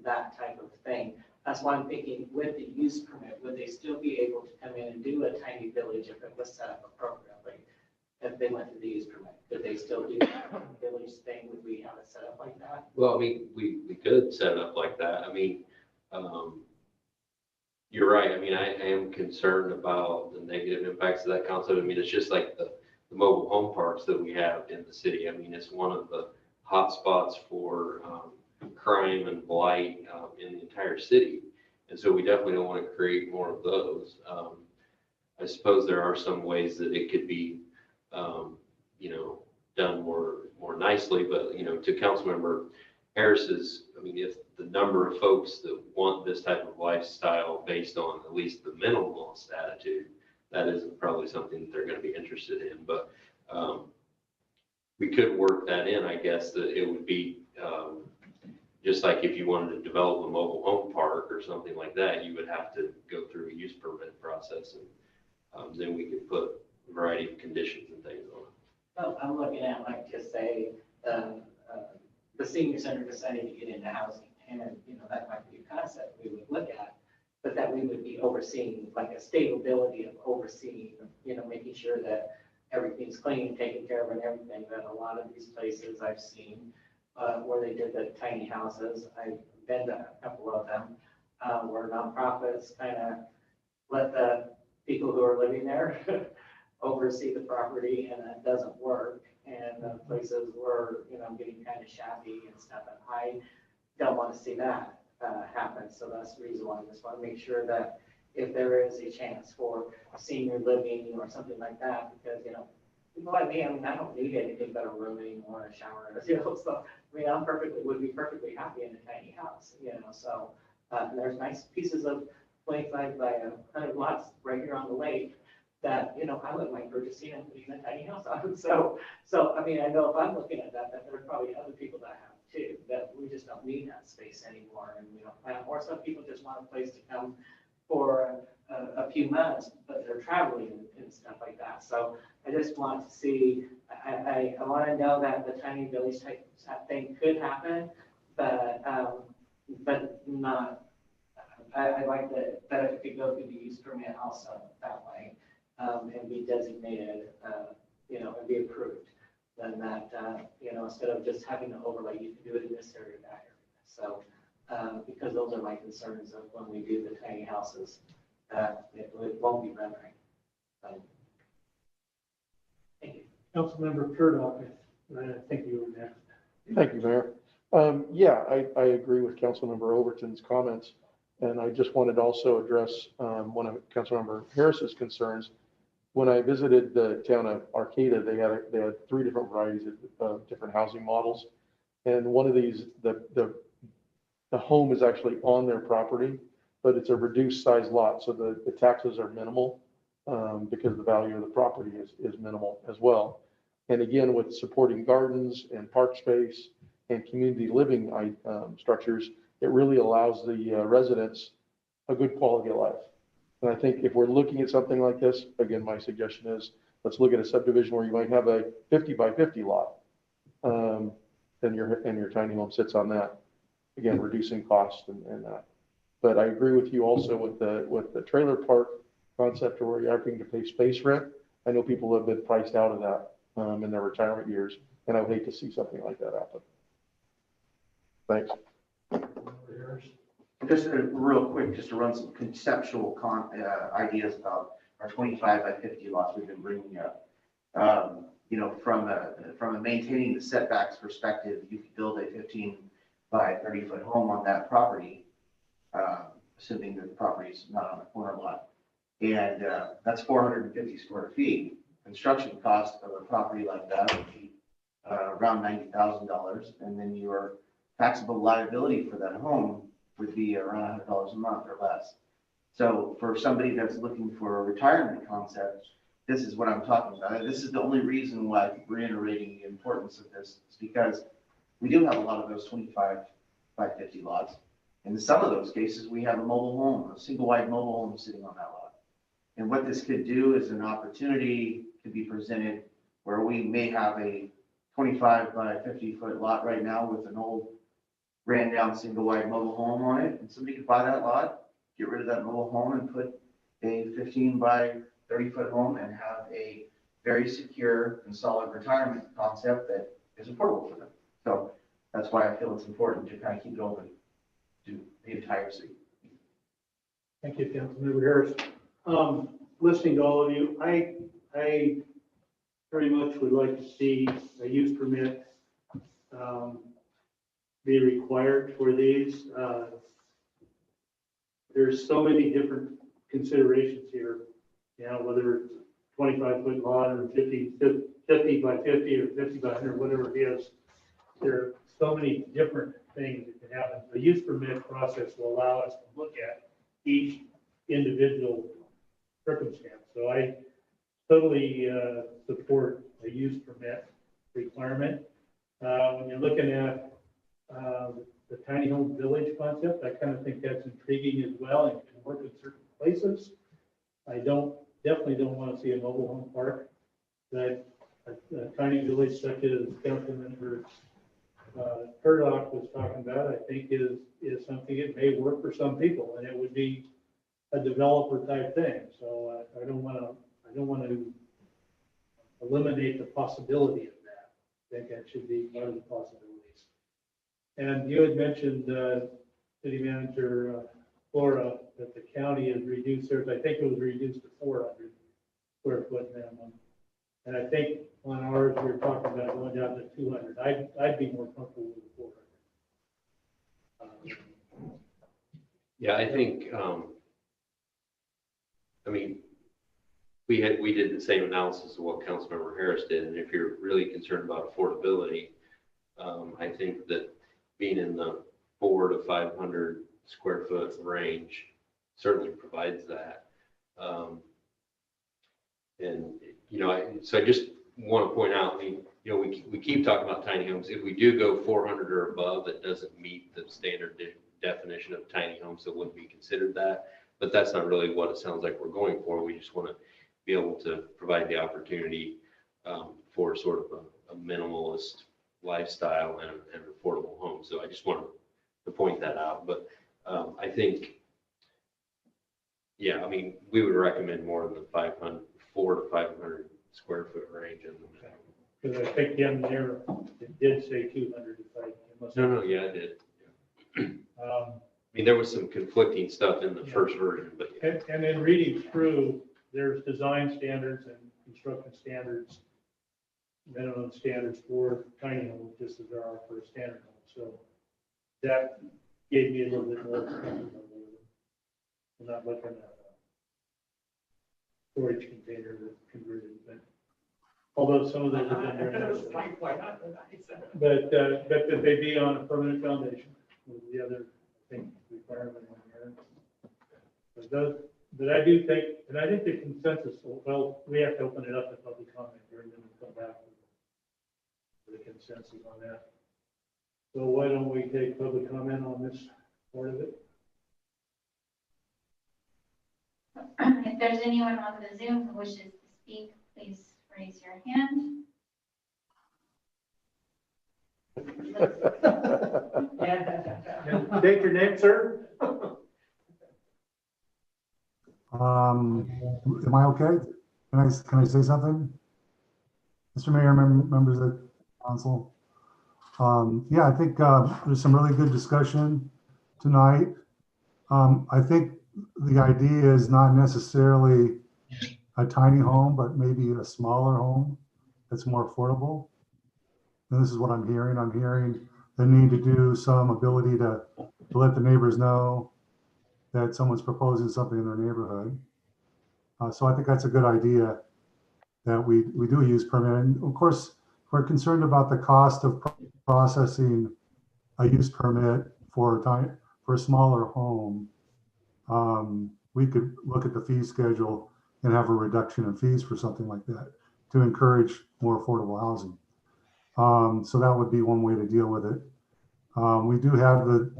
[SPEAKER 18] that type of thing. That's why I'm thinking with the use permit, would they still be able to come in and do a tiny village if it was set up appropriately? If they went through the use permit, could they still do that village thing? Would we have it set up like that?
[SPEAKER 8] Well, I mean, we could set it up like that. I mean, you're right. I mean, I am concerned about the negative impacts of that concept. I mean, it's just like the mobile home parks that we have in the city. I mean, it's one of the hot spots for crime and blight in the entire city. And so we definitely don't want to create more of those. I suppose there are some ways that it could be done more nicely, but to Councilmember Harris's, I mean, if the number of folks that want this type of lifestyle based on at least the minimalist attitude, that isn't probably something that they're going to be interested in. But we could work that in, I guess, that it would be Just like if you wanted to develop a mobile home park or something like that, you would have to go through a use permit process, and then we could put a variety of conditions and things on it.
[SPEAKER 18] Well, I'm looking at, like, just say, the senior center decided to get into housing, and, that might be a concept we would look at, but that we would be overseeing, like a stability of overseeing, making sure that everything's clean, taken care of and everything. But a lot of these places I've seen where they did the tiny houses, I've been to a couple of them, where nonprofits kind of let the people who are living there oversee the property, and that doesn't work. And places where, getting kind of shabby and stuff, and I don't want to see that happen. So that's the reason why I just want to make sure that if there is a chance for senior living or something like that, because, people like me, I don't need anything but a room anymore, a shower, so, would be perfectly happy in a tiny house, so, and there's nice pieces of lakeside by 100 lots right here on the lake that, I wouldn't mind purchasing and putting a tiny house on. So, I know if I'm looking at that there's probably other people that have too, that we just don't need that space anymore, and we don't plan, or some people just want a place to come for a few months, but they're traveling and stuff like that. So I just want to see, I want to know that the tiny village type thing could happen, but not, I like that if it could go through the use permit also that way, and be designated, and be approved, then that, instead of just having to overlay, you can do it in this area, that area. So, because those are my concerns of when we do the tiny houses, it won't be rendering. Thank you.
[SPEAKER 1] Councilmember Kurdoff, I think you were next.
[SPEAKER 5] Thank you, Mayor. Yeah, I agree with Councilmember Overton's comments. And I just wanted to also address one of Councilmember Harris's concerns. When I visited the town of Arcata, they had 3 different varieties of different housing models. And one of these, the home is actually on their property, but it's a reduced size lot. So the taxes are minimal because the value of the property is minimal as well. And again, with supporting gardens and park space and community living structures, it really allows the residents a good quality of life. And I think if we're looking at something like this, again, my suggestion is let's look at a subdivision where you might have a 50 by 50 lot, and your tiny home sits on that. Again, reducing cost and that. But I agree with you also with the trailer park concept where you're having to pay space rent. I know people have been priced out of that in their retirement years, and I would hate to see something like that happen. Thanks.
[SPEAKER 12] Just real quick, just to run some conceptual ideas about our 25 by 50 lots we've been bringing up. From a maintaining the setbacks perspective, you could build a 15 by 30 foot home on that property, assuming that the property is not on a corner lot. And that's 450 square feet. Construction cost of a property like that would be around $90,000. And then your taxable liability for that home would be around $100 a month or less. So for somebody that's looking for a retirement concept, this is what I'm talking about. This is the only reason why I'm reiterating the importance of this, is because we do have a lot of those 25 by 50 lots. In some of those cases, we have a mobile home, a single wide mobile home sitting on that lot. And what this could do is an opportunity to be presented where we may have a 25 by 50 foot lot right now with an old ran down single wide mobile home on it. And somebody could buy that lot, get rid of that mobile home and put a 15 by 30 foot home and have a very secure and solid retirement concept that is affordable for them. So that's why I feel it's important to kind of keep it open to the entire city.
[SPEAKER 1] Thank you, Councilmember Harris. Listening to all of you, I very much would like to see a use permit be required for these. There's so many different considerations here, whether it's 25 foot lot or 50 by 50 or 50 by 100, whatever it is. There are so many different things that can happen. The use permit process will allow us to look at each individual circumstance. So I totally support a use permit requirement. When you're looking at the tiny home village concept. I kind of think that's intriguing as well and can work in certain places. I definitely don't want to see a mobile home park, but a tiny village such as Councilmember Turlock was talking about, I think is something that may work for some people, and it would be a developer type thing. So I don't want to eliminate the possibility of that. I think that should be one of the possibilities. And you had mentioned, City Manager Flora, that the county has reduced theirs. I think it was reduced to 400 square foot minimum. And I think on ours, we're talking about going down to 200. I'd be more comfortable with 400.
[SPEAKER 8] Yeah, I think, I mean, we did the same analysis of what Councilmember Harris did. And if you're really concerned about affordability, I think that being in the 400 to 500 square foot range certainly provides that. And, you know, so I just want to point out, you know, we keep talking about tiny homes. If we do go 400 or above, that doesn't meet the standard definition of tiny homes, so it wouldn't be considered that. But that's not really what it sounds like we're going for. We just want to be able to provide the opportunity for sort of a minimalist lifestyle and an affordable home. So I just wanted to point that out. But I think, yeah, I mean, we would recommend more in the 400 to 500 square foot range.
[SPEAKER 1] Because I think in there, it did say 200.
[SPEAKER 8] No, yeah, it did. I mean, there was some conflicting stuff in the first version, but. Yeah.
[SPEAKER 1] And in reading through, there's design standards and construction standards, minimum standards for tiny homes, just as there are for a standard home. So that gave me a little bit more comfortable with it. I'm not looking at a storage container that's converted, but although some of those have been very nice. But that they be on a permanent foundation was the other, I think, requirement in here. But I do think, and I think the consensus, well, we have to open it up to public comment here and then we'll come back with the consensus on that. So why don't we take public comment on this part of it?
[SPEAKER 2] If there's anyone on the Zoom who wishes to speak, please raise your hand.
[SPEAKER 1] State your name, sir.
[SPEAKER 7] Am I okay? Can I say something? Mr. Mayor, members of the council. Yeah, I think there's some really good discussion tonight. I think the idea is not necessarily a tiny home, but maybe a smaller home that's more affordable. And this is what I'm hearing. I'm hearing the need to do some ability to let the neighbors know that someone's proposing something in their neighborhood. So I think that's a good idea that we do use permit. And of course, we're concerned about the cost of processing a use permit for a smaller home. We could look at the fee schedule and have a reduction in fees for something like that to encourage more affordable housing. So that would be one way to deal with it. We do have the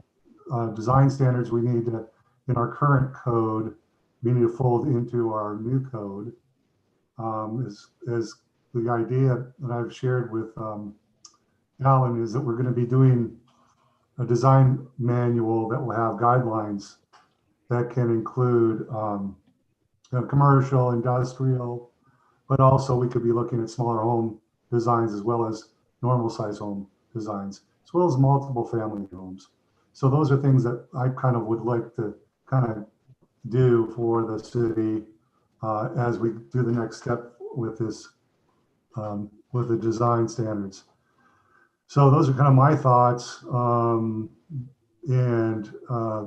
[SPEAKER 7] design standards we need to, in our current code, we need to fold into our new code. As the idea that I've shared with Alan is that we're going to be doing a design manual that will have guidelines that can include commercial, industrial, but also we could be looking at smaller home designs as well as normal size home designs, as well as multiple family homes. So those are things that I kind of would like to kind of do for the city as we do the next step with this, with the design standards. So those are kind of my thoughts. And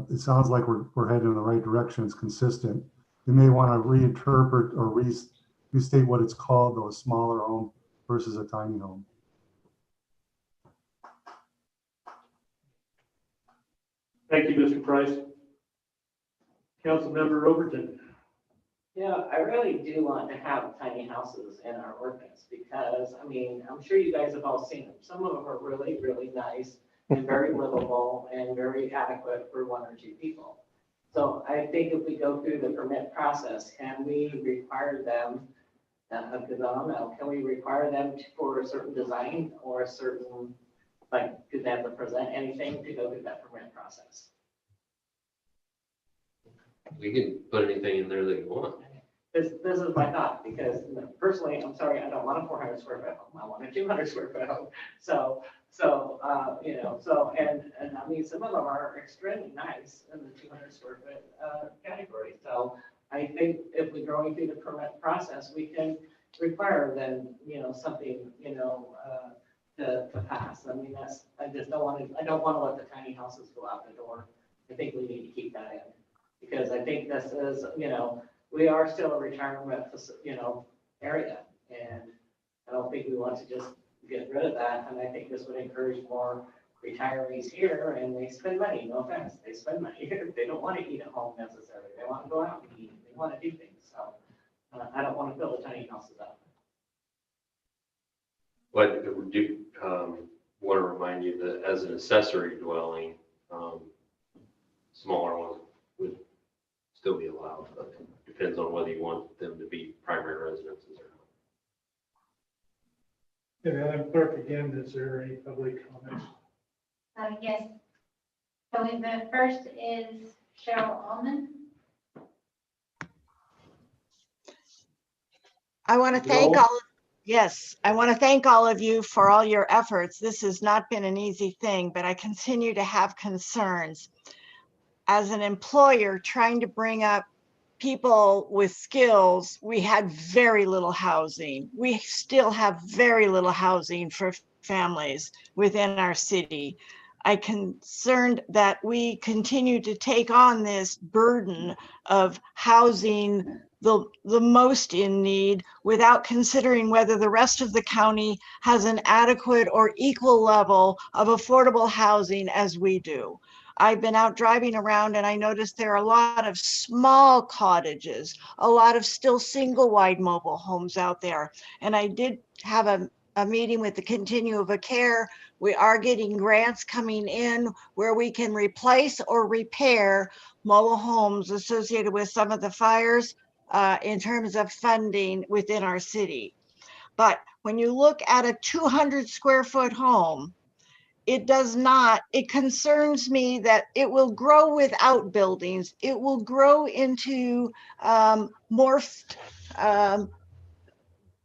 [SPEAKER 7] it sounds like we're heading in the right direction. It's consistent. You may want to reinterpret or restate what it's called, though, a smaller home versus a tiny home.
[SPEAKER 1] Thank you, Mr. Price. Councilmember Overton.
[SPEAKER 18] Yeah, I really do want to have tiny houses in our ordinance because, I mean, I'm sure you guys have all seen them. Some of them are really, really nice. and very livable and very adequate for 1 or 2 people. So I think if we go through the permit process, can we require them, because I don't know, can we require them for a certain design or a certain, like, do they have to present anything to go through that permit process?
[SPEAKER 8] We can put anything in there that you want.
[SPEAKER 18] This is my thought, because personally, I'm sorry, I don't want a 400 square foot home. I want a 200 square foot home. So, you know, and I mean, some of them are extremely nice in the 200 square foot category. So I think if we're going through the permit process, we can require then, you know, something, you know, to pass. I mean, I just don't want to, I don't want to let the tiny houses go out the door. I think we need to keep that in, because I think this is, you know, we are still a retirement, you know, area, and I don't think we want to just get rid of that. And I think this would encourage more retirees here, and they spend money. No offense, they spend money. They don't want to eat at home necessarily. They want to go out and eat. They want to do things. So I don't want to fill the tiny houses up.
[SPEAKER 8] But we do want to remind you that as an accessory dwelling, smaller ones would still be allowed, but it depends on whether you want them to be primary residences or not.
[SPEAKER 1] Okay, Madam Clerk, again, is there any public comments?
[SPEAKER 2] Yes. So the first is Cheryl Allman.
[SPEAKER 19] I want to thank all, yes, I want to thank all of you for all your efforts. This has not been an easy thing, but I continue to have concerns. As an employer trying to bring up people with skills, we had very little housing. We still have very little housing for families within our city. I'm concerned that we continue to take on this burden of housing the most in need without considering whether the rest of the county has an adequate or equal level of affordable housing as we do. I've been out driving around and I noticed there are a lot of small cottages, a lot of still single wide mobile homes out there. And I did have a meeting with the Continuum of Care. We are getting grants coming in where we can replace or repair mobile homes associated with some of the fires in terms of funding within our city. But when you look at a 200 square foot home, it does not, it concerns me that it will grow without buildings. It will grow into morphed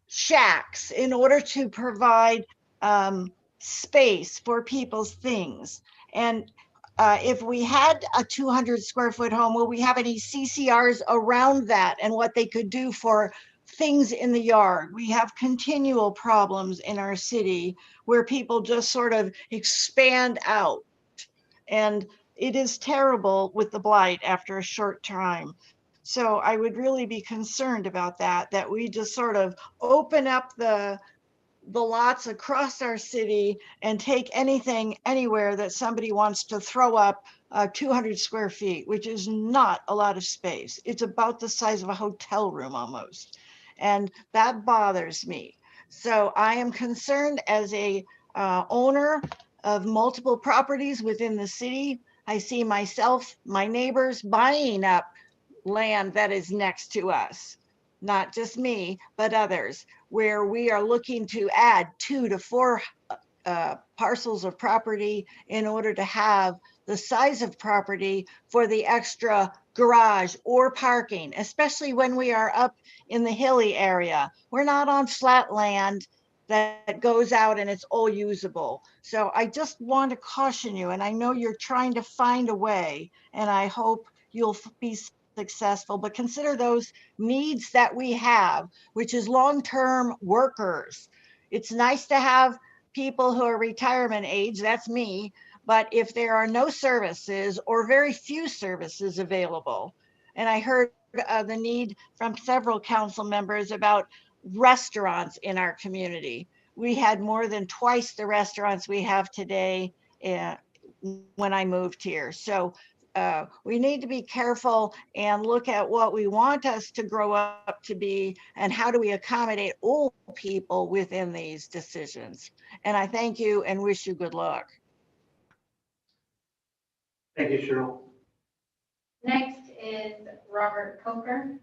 [SPEAKER 19] shacks in order to provide space for people's things. And if we had a 200 square foot home, will we have any CCRs around that and what they could do for things in the yard? We have continual problems in our city where people just sort of expand out. And it is terrible with the blight after a short time. So I would really be concerned about that we just sort of open up the lots across our city and take anything anywhere that somebody wants to throw up 200 square feet, which is not a lot of space. It's about the size of a hotel room almost. And that bothers me. So I am concerned as a owner of multiple properties within the city. I see myself, my neighbors buying up land that is next to us, not just me, but others, where we are looking to add 2 to 4 parcels of property in order to have the size of property for the extra garage or parking, especially when we are up in the hilly area. We're not on flat land that goes out and it's all usable. So I just want to caution you, and I know you're trying to find a way, and I hope you'll be successful, but consider those needs that we have, which is long-term workers. It's nice to have people who are retirement age, that's me, but if there are no services or very few services available, and I heard the need from several council members about restaurants in our community. We had more than twice the restaurants we have today when I moved here. So we need to be careful and look at what we want us to grow up to be and how do we accommodate all people within these decisions. And I thank you and wish you good luck.
[SPEAKER 1] Thank you, Cheryl.
[SPEAKER 2] Next is Robert Coker.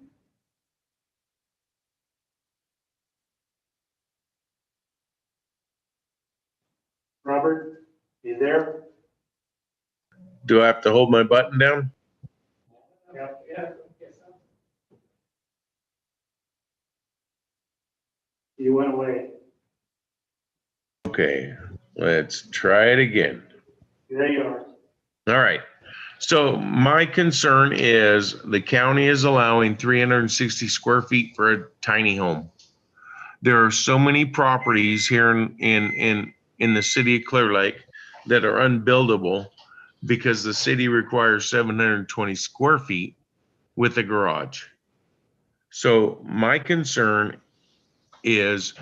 [SPEAKER 1] Robert, you there?
[SPEAKER 3] Do I have to hold my button down?
[SPEAKER 1] Yep. Yeah. You went away.
[SPEAKER 3] Okay, let's try it again.
[SPEAKER 1] There you are.
[SPEAKER 3] All right. So my concern is the county is allowing 360 square feet for a tiny home. There are so many properties here in the city of Clearlake that are unbuildable because the city requires 720 square feet with a garage. So my concern is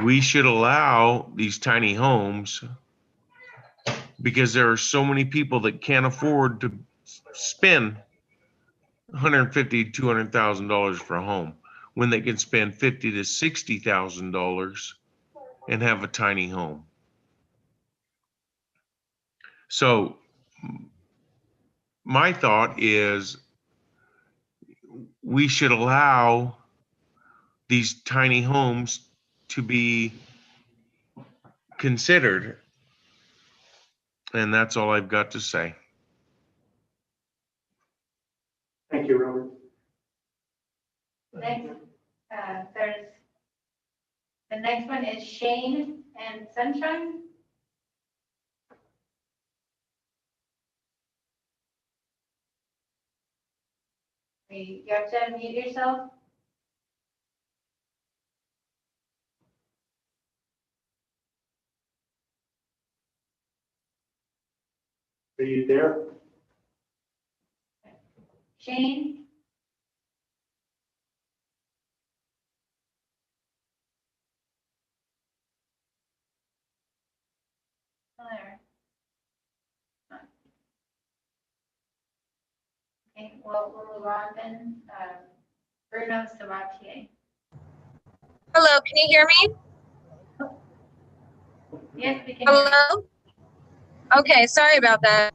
[SPEAKER 3] we should allow these tiny homes because there are so many people that can't afford to spend $150,000 to $200,000 for a home when they can spend $50,000 to $60,000 and have a tiny home. So my thought is we should allow these tiny homes to be considered. And that's all I've got to say.
[SPEAKER 1] Thank you, Robert.
[SPEAKER 2] Next, the next one is Shane and Sunshine. You have to unmute yourself.
[SPEAKER 1] Are you there?
[SPEAKER 2] Shane? There. Okay, well, we'll move on then. Bruno Sabatier.
[SPEAKER 22] Hello, can you hear me?
[SPEAKER 2] Yes, we can.
[SPEAKER 22] Hello? Okay, sorry about that.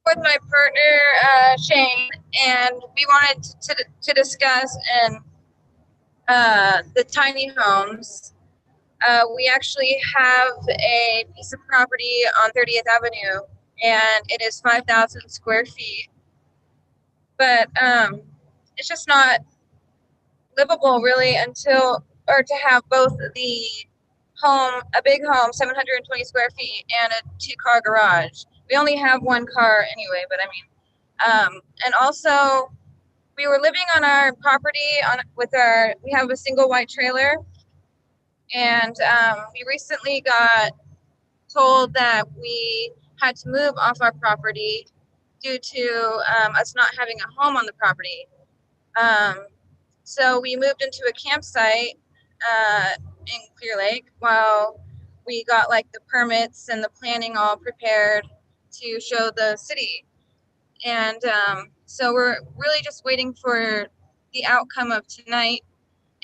[SPEAKER 22] With my partner, Shane, and we wanted to discuss the tiny homes. We actually have a piece of property on 30th Avenue, and it is 5,000 square feet. But it's just not livable really to have both the home, a big home, 720 square feet, and a 2-car garage. We only have 1 car anyway, but I mean, and also we were living on our property we have a single white trailer, and we recently got told that we had to move off our property due to us not having a home on the property. So we moved into a campsite in Clearlake while we got like the permits and the planning all prepared to show the city. And so we're really just waiting for the outcome of tonight.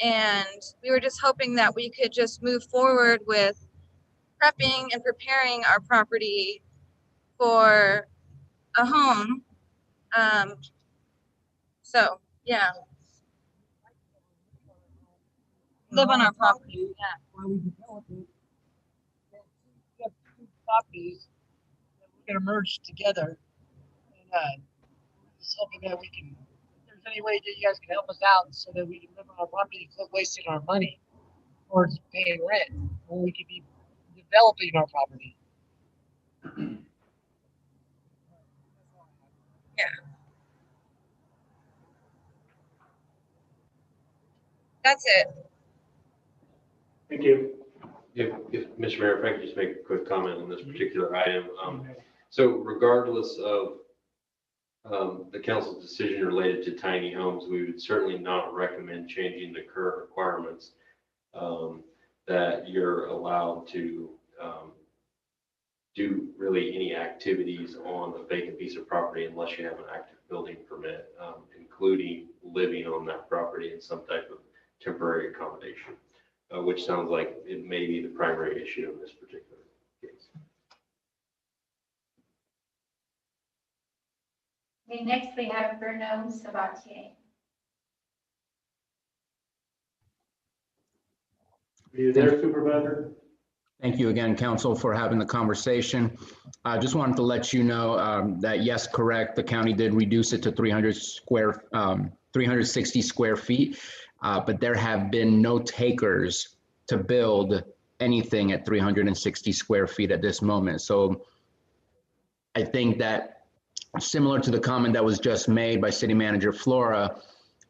[SPEAKER 22] And we were just hoping that we could just move forward with prepping and preparing our property for a home. So yeah. Live on our property. Yeah.
[SPEAKER 23] While we develop it, we have 2 properties that we're going to merge together. And just hoping that we can, if there's any way that you guys can help us out so that we can live on our property and quit wasting our money towards paying rent when we could be developing our property.
[SPEAKER 22] Yeah. That's it.
[SPEAKER 1] Thank you.
[SPEAKER 8] If Mr. Mayor, if I could just make a quick comment on this particular item. So regardless of the council's decision related to tiny homes, we would certainly not recommend changing the current requirements that you're allowed to do really any activities on a vacant piece of property unless you have an active building permit, including living on that property in some type of temporary accommodation, which sounds like it may be the primary issue in this particular case.
[SPEAKER 2] Okay, next we have Bruno Sabatier.
[SPEAKER 1] Are you there, Supervisor?
[SPEAKER 17] Thank you again, Council, for having the conversation. I just wanted to let you know that yes, correct, the county did reduce it to 360 square feet, but there have been no takers to build anything at 360 square feet at this moment. So I think that similar to the comment that was just made by City Manager Flora,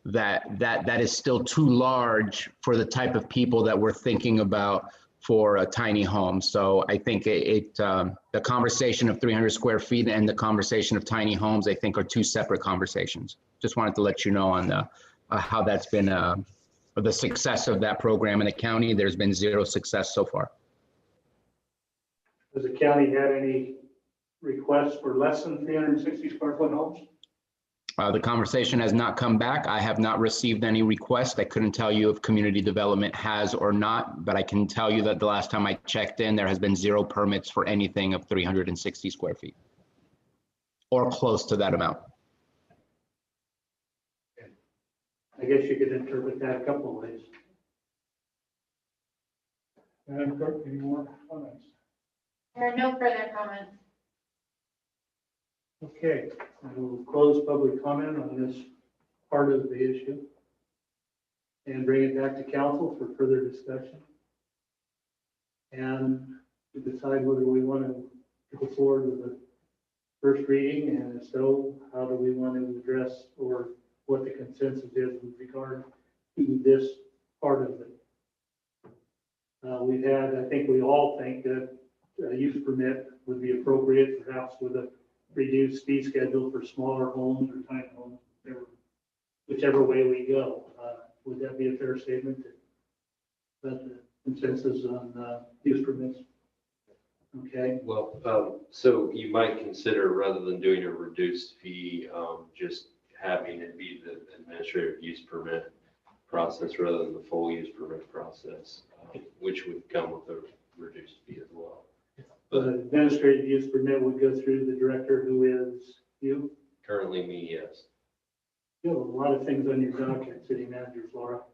[SPEAKER 17] that is still too large for the type of people that we're thinking about for a tiny home. So I think the conversation of 300 square feet and the conversation of tiny homes, I think, are two separate conversations. Just wanted to let you know on how that's been the success of that program in the county. There's been zero success so far.
[SPEAKER 1] Has the county had any requests for less than 360 square foot homes?
[SPEAKER 17] The conversation has not come back. I have not received any request. I couldn't tell you if community development has or not, but I can tell you that the last time I checked in, there has been zero permits for anything of 360 square feet or close to that amount.
[SPEAKER 1] I guess you could interpret that a couple of ways. Madam Clerk, any more comments?
[SPEAKER 2] There are no further comments.
[SPEAKER 1] Okay, I will close public comment on this part of the issue and bring it back to council for further discussion. And to decide whether we want to go forward with the first reading, and if so, how do we want to address or what the consensus is with regard to this part of it. I think we all think that a use permit would be appropriate, perhaps with a reduced fee schedule for smaller homes or tiny homes, whichever way we go. Would that be a fair statement? That the consensus on use permits? Okay.
[SPEAKER 8] Well, so you might consider, rather than doing a reduced fee, just having it be the administrative use permit process rather than the full use permit process, which would come with a reduced fee as well.
[SPEAKER 1] The administrative use permit would go through the director, who is you?
[SPEAKER 8] Currently me, yes.
[SPEAKER 1] You have a lot of things on your docket, City Manager Flora.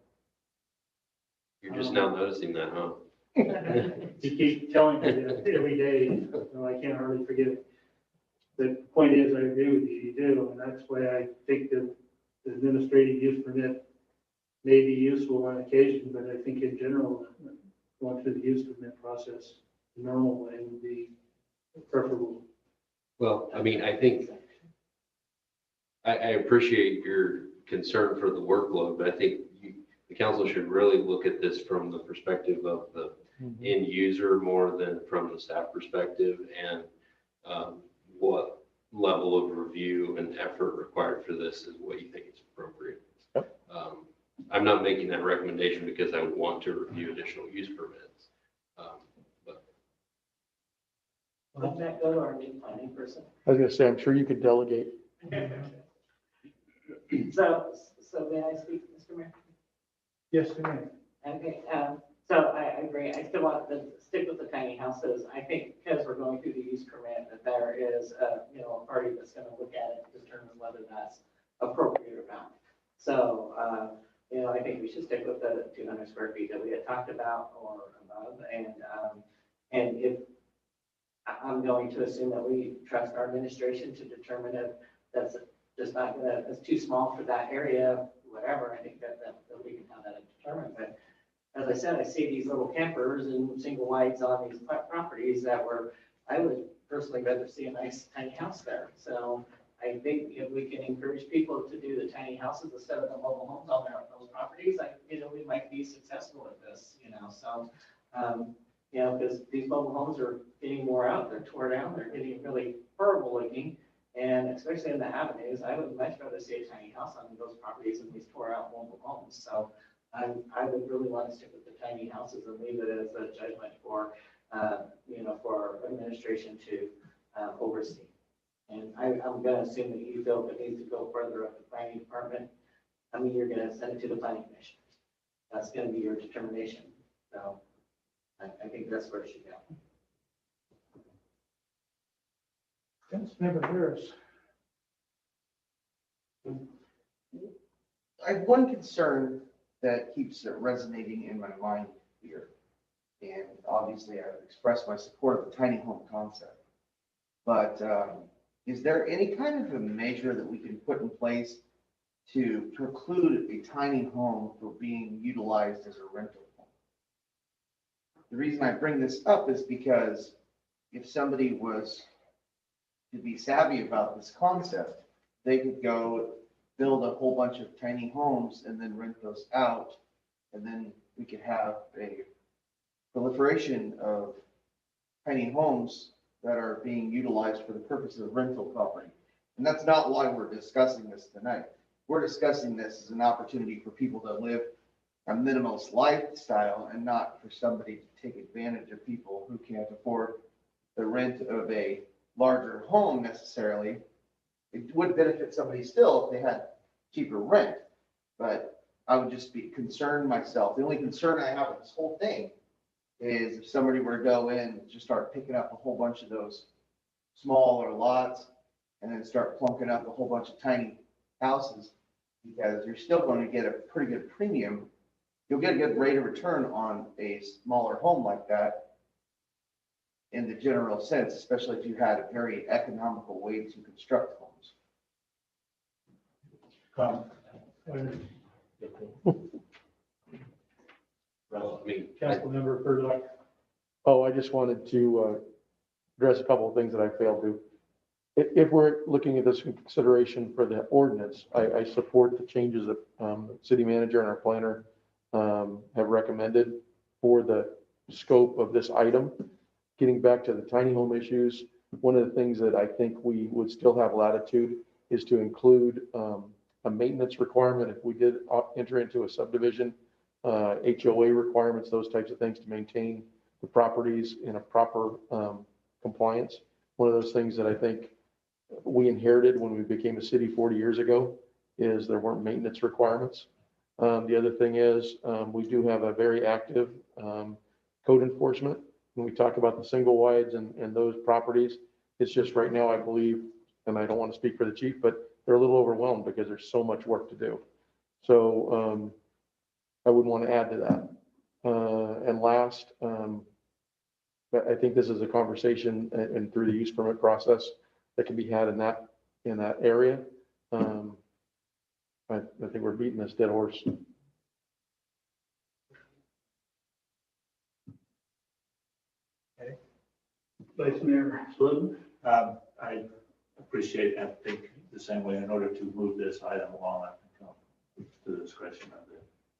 [SPEAKER 8] You're just now noticing that, huh?
[SPEAKER 1] You keep telling me that every day, so I can't hardly forget it. The point is, I agree with you, you do, and that's why I think that the administrative use permit may be useful on occasion, but I think in general, going through the use permit process the normal way would be preferable.
[SPEAKER 8] Well, I mean, I think I appreciate your concern for the workload, but I think the council should really look at this from the perspective of the end user more than from the staff perspective, and what level of review and effort required for this is what you think is appropriate.
[SPEAKER 5] Yep.
[SPEAKER 8] I'm not making that recommendation because I want to review additional use permits.
[SPEAKER 18] Wouldn't that go to our new planning person?
[SPEAKER 5] I was gonna say, I'm sure you could delegate.
[SPEAKER 18] So may I speak, Mr. Mayor?
[SPEAKER 1] Yes, ma'am.
[SPEAKER 18] Okay, so I agree. I still want to stick with the tiny houses. I think because we're going through the use permit, that there is a party that's going to look at it and determine whether that's appropriate or not. So, I think we should stick with the 200 square feet that we had talked about or above. And if I'm going to assume that we trust our administration to determine if that's just not gonna, it's too small for that area, whatever. I think that we can have that determined. But as I said, I see these little campers and single wides on these properties that I would personally rather see a nice tiny house there. So I think if we can encourage people to do the tiny houses instead of the mobile homes on those properties, we might be successful at this, so, because these mobile homes are getting more out, they're tore down, they're getting really horrible looking. And especially in the avenues, I would much rather see a tiny house on those properties than these tore out mobile homes. So I would really want to stick with the tiny houses and leave it as a judgment for, for administration to oversee. And I'm going to assume that you feel it needs to go further up the planning department. You're going to send it to the planning commissioners. That's going to be your determination. So I think that's where it should go.
[SPEAKER 1] Councilmember Harris.
[SPEAKER 14] I have one concern that keeps resonating in my mind here. And obviously I've expressed my support of the tiny home concept. But is there any kind of a measure that we can put in place to preclude a tiny home from being utilized as a rental home? The reason I bring this up is because if somebody was to be savvy about this concept, they could go build a whole bunch of tiny homes and then rent those out. And then we could have a proliferation of tiny homes that are being utilized for the purpose of rental property. And that's not why we're discussing this tonight. We're discussing this as an opportunity for people to live a minimalist lifestyle and not for somebody to take advantage of people who can't afford the rent of a larger home necessarily. It would benefit somebody still if they had cheaper rent, but I would just be concerned myself. The only concern I have with this whole thing is if somebody were to go in and just start picking up a whole bunch of those smaller lots and then start plunking up a whole bunch of tiny houses, because you're still going to get a pretty good premium. You'll get a good rate of return on a smaller home like that in the general sense, especially if you had a very economical way to construct homes.
[SPEAKER 1] Councilmember Purdock.
[SPEAKER 5] Oh, I just wanted to address a couple of things that I failed to. If we're looking at this in consideration for the ordinance, I support the changes that the city manager and our planner have recommended for the scope of this item. Getting back to the tiny home issues, one of the things that I think we would still have latitude is to include a maintenance requirement if we did enter into a subdivision, HOA requirements, those types of things to maintain the properties in a proper compliance. One of those things that I think we inherited when we became a city 40 years ago is there weren't maintenance requirements. The other thing is we do have a very active code enforcement when we talk about the single wides and those properties. It's just right now, I believe, and I don't want to speak for the chief, but they're a little overwhelmed because there's so much work to do. So I wouldn't want to add to that. And last, but I think this is a conversation and through the use permit process that can be had in that area. I think we're beating this dead horse.
[SPEAKER 1] Okay. Vice Mayor Slivin.
[SPEAKER 6] I appreciate and think the same way. In order to move this item along, I think to the discretion of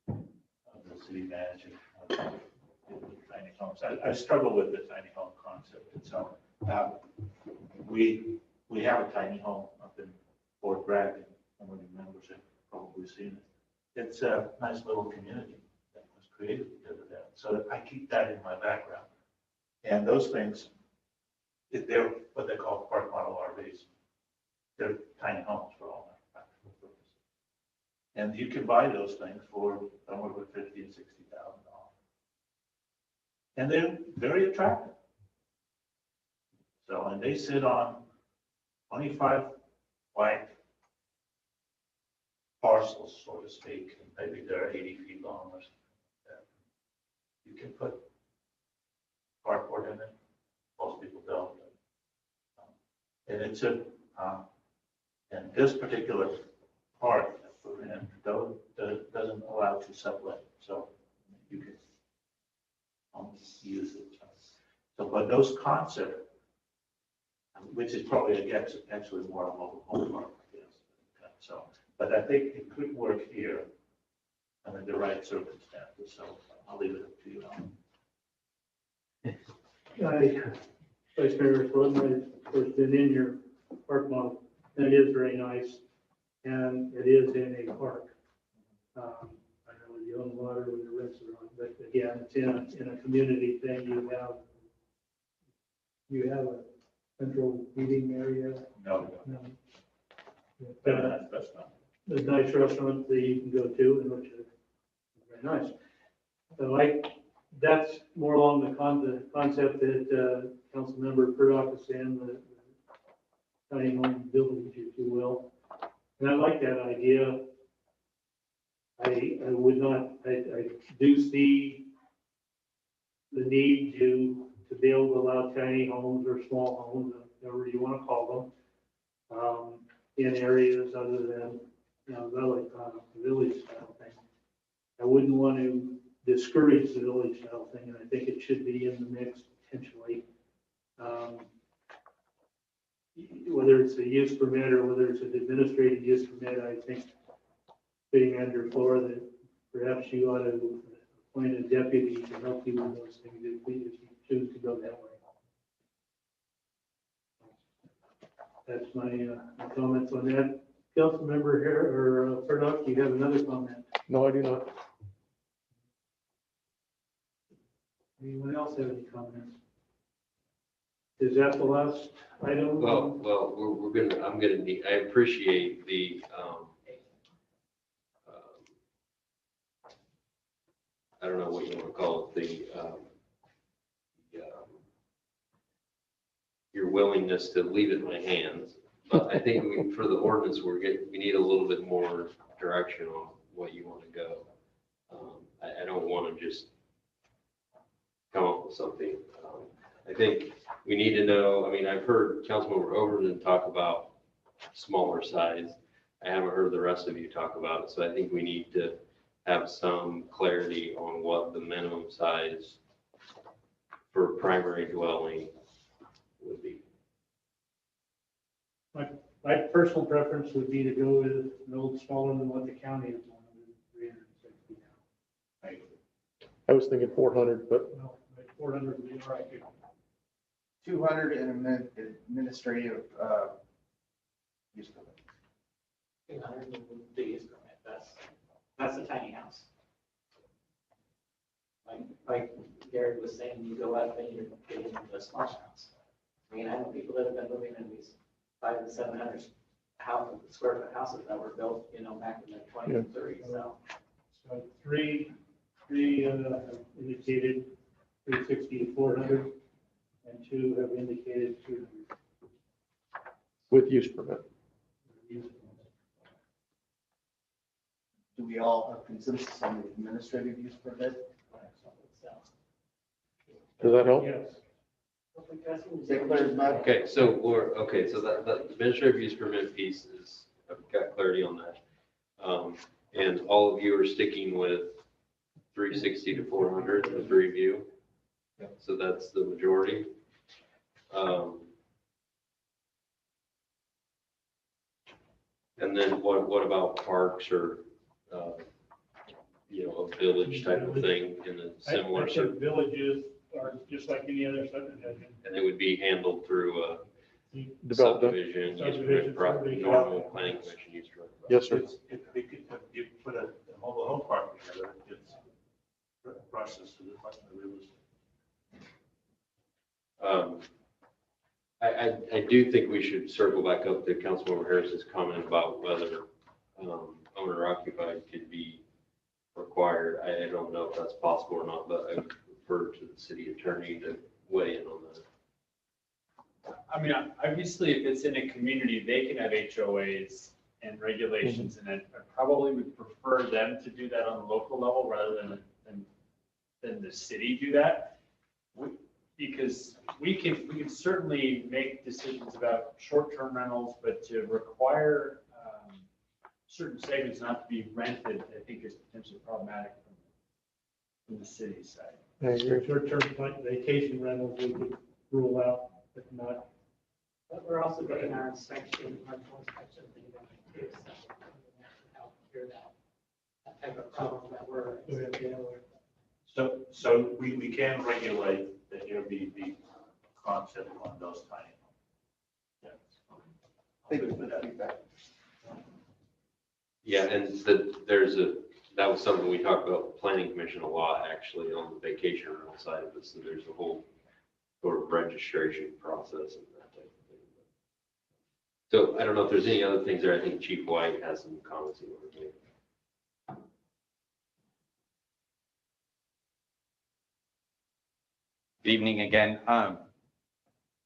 [SPEAKER 6] the city manager. Tiny homes. I struggle with the tiny home concept itself. We have a tiny home up in Fort Bragg, and some of the members have probably seen it. It's a nice little community that was created because of that. So I keep that in my background. And those things, they're what they call park model RVs. They're tiny homes for all practical purposes. And you can buy those things for somewhere between $50,000 and $60,000. And they're very attractive. So, and they sit on 25 white parcels, so to speak, and maybe they're 80 feet long or something like that. You can put cardboard in it. Most people don't. And it's a, and this particular part that we're in doesn't allow to sublet. So you can use it. So, but those concepts, which is probably actually more a mobile home park, I guess. So, but I think it could work here under the right circumstances. So I'll leave it up to you.
[SPEAKER 1] Vice Mayor Slivin, of course, been in your park model, and it is very nice, and it is in a park. I know you own water when the rents are on, but again, it's in a community thing. You have a central meeting area.
[SPEAKER 6] No.
[SPEAKER 1] That's not. There's a nice restaurant that you can go to, and which is very nice. So that's more along the concept that Councilmember Purdock is saying, the tiny home village, if you will. And I like that idea. I would not, I do see the need to be able to allow tiny homes or small homes, whatever you want to call them, in areas other than, village style thing. I wouldn't want to discourage the village style thing, and I think it should be in the mix potentially. Whether it's a use permit or whether it's an administrative use permit, I think sitting under Flora that perhaps you ought to appoint a deputy to help you with those things if you choose to go that way. That's my comments on that. Councilmember here, or Purdock, do you have another comment?
[SPEAKER 5] No, I do not.
[SPEAKER 1] Anyone else have any comments? Is that the last item?
[SPEAKER 8] Well, I'm gonna need, I appreciate the, I don't know what you want to call it, your willingness to leave it in my hands. But I think for the ordinance, we need a little bit more direction on what you want to go. I don't want to just come up with something. I think we need to know, I mean, I've heard Councilmember Overton talk about smaller size. I haven't heard the rest of you talk about it. So I think we need to have some clarity on what the minimum size for primary dwelling would be.
[SPEAKER 1] My personal preference would be to go with an old smaller than what the county is on, 360 now.
[SPEAKER 5] I was thinking 400, but
[SPEAKER 1] No, 400 would be all right.
[SPEAKER 12] 200 in an administrative use permit.
[SPEAKER 18] 200 the use permit. That's a tiny house. Like Gary was saying, you go up and you're getting into a small house. I mean, I know people that have been living in these 500 to 700 square foot houses that were built, back in the 20s and 30s.
[SPEAKER 1] So three indicated 360 to 400, and two have indicated 200.
[SPEAKER 5] with use permit.
[SPEAKER 12] Do we all have consensus on the administrative use permit?
[SPEAKER 5] Does that help?
[SPEAKER 1] Yes.
[SPEAKER 12] Is that clear as mud?
[SPEAKER 8] Okay, so that administrative use permit piece is, I've got clarity on that. And all of you are sticking with 360 to 400, the three of you. So that's the majority. And then what about parks or, a village type of thing in a similar
[SPEAKER 1] I think villages are just like any other subdivision.
[SPEAKER 8] and it would be handled through a
[SPEAKER 5] Development.
[SPEAKER 8] subdivision, use permit, normal planning commission use permit.
[SPEAKER 5] Yes, sir.
[SPEAKER 6] If you put a mobile home park together, it's a process to the real estate.
[SPEAKER 8] I do think we should circle back up to Councilmember Harris's comment about whether owner occupied could be required. I don't know if that's possible or not, but I would refer to the city attorney to weigh in on that.
[SPEAKER 4] I mean, obviously, if it's in a community, they can have HOAs and regulations, and I probably would prefer them to do that on the local level rather than the city do that. Because we can certainly make decisions about short-term rentals, but to require certain segments not to be rented, I think is potentially problematic from the city side.
[SPEAKER 5] I agree.
[SPEAKER 1] Short-term vacation rentals we could rule out, if not.
[SPEAKER 18] But we're also getting our inspection, rental inspection thing going too, so help clear that type of problem that we're dealing with.
[SPEAKER 6] So we can regulate the Airbnb concept on those tiny homes.
[SPEAKER 12] Thank you for that feedback.
[SPEAKER 8] Yeah, and that was something we talked about the planning commission a lot, actually, on the vacation rental side of it. So there's a whole sort of registration process and that type of thing. So I don't know if there's any other things there. I think Chief White has some comments he wanted to make.
[SPEAKER 9] Good evening again.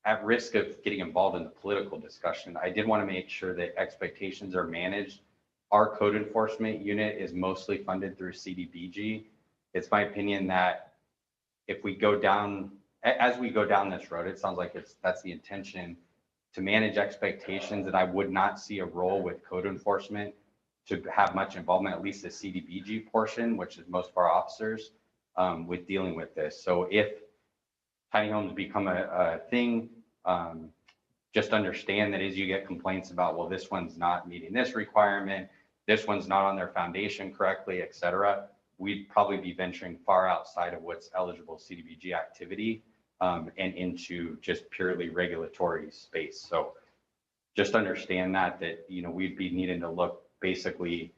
[SPEAKER 9] at risk of getting involved in the political discussion, I did want to make sure that expectations are managed. Our code enforcement unit is mostly funded through CDBG. It's my opinion that if we go down, as we go down this road, it sounds like that's the intention, to manage expectations, that I would not see a role with code enforcement to have much involvement, at least the CDBG portion, which is most of our officers, with dealing with this. So if tiny homes become a thing, just understand that as you get complaints about, well, this one's not meeting this requirement, this one's not on their foundation correctly, et cetera, we'd probably be venturing far outside of what's eligible CDBG activity, and into just purely regulatory space. So just understand that, you know, we'd be needing to look basically,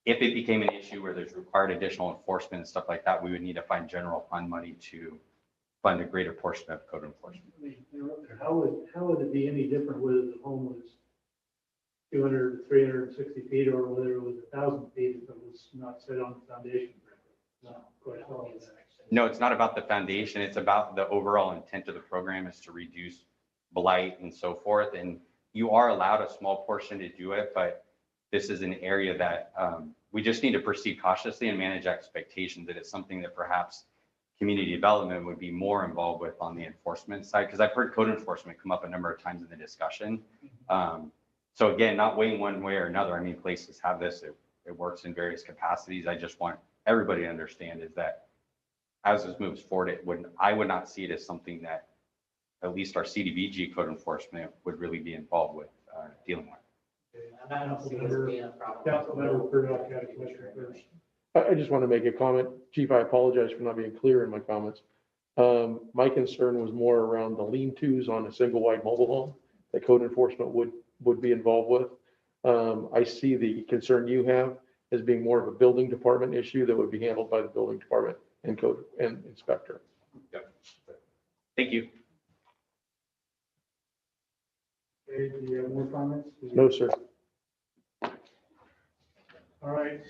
[SPEAKER 9] if it became an issue where there's required additional enforcement and stuff like that, we would need to find general fund money to fund a greater portion of code enforcement.
[SPEAKER 1] I mean, how would it be any different whether the home was 200, 360 feet, or whether it was 1,000 feet if it was not set on the foundation? No, quite all of that.
[SPEAKER 9] No, it's not about the foundation. It's about the overall intent of the program is to reduce blight and so forth. And you are allowed a small portion to do it, but this is an area that we just need to proceed cautiously and manage expectations, that it's something that perhaps community development would be more involved with on the enforcement side, because I've heard code enforcement come up a number of times in the discussion. So again, not weighing one way or another. I mean, places have this, it works in various capacities. I just want everybody to understand is that as this moves forward, I would not see it as something that at least our CDBG code enforcement would really be involved with dealing with.
[SPEAKER 18] I don't see this being a problem.
[SPEAKER 1] Councilmember Burdock had a question first.
[SPEAKER 5] I just want to make a comment. Chief, I apologize for not being clear in my comments. My concern was more around the lean-tos on a single wide mobile home that code enforcement would be involved with. I see the concern you have as being more of a building department issue that would be handled by the building department and code and inspector.
[SPEAKER 9] Yep. Thank you.
[SPEAKER 1] Okay, do you have more comments?
[SPEAKER 5] No, sir.
[SPEAKER 1] All right.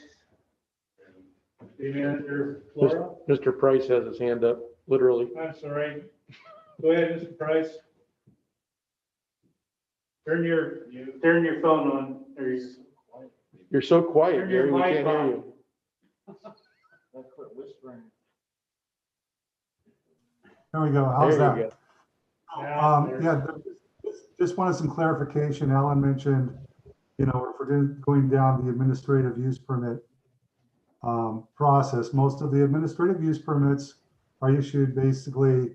[SPEAKER 1] City Manager Flora?
[SPEAKER 5] Mr. Price has his hand up, literally.
[SPEAKER 1] I'm sorry. Go ahead, Mr. Price. Turn your phone on.
[SPEAKER 5] You're so quiet,
[SPEAKER 1] Turn your
[SPEAKER 5] Gary, we
[SPEAKER 1] mic
[SPEAKER 5] can't hear
[SPEAKER 1] on.
[SPEAKER 5] you.
[SPEAKER 1] Let's quit whispering.
[SPEAKER 7] There we go. How's
[SPEAKER 5] There you
[SPEAKER 7] that? Yeah, just wanted some clarification. Alan mentioned, you know, if we're going down the administrative use permit process, most of the administrative use permits are issued basically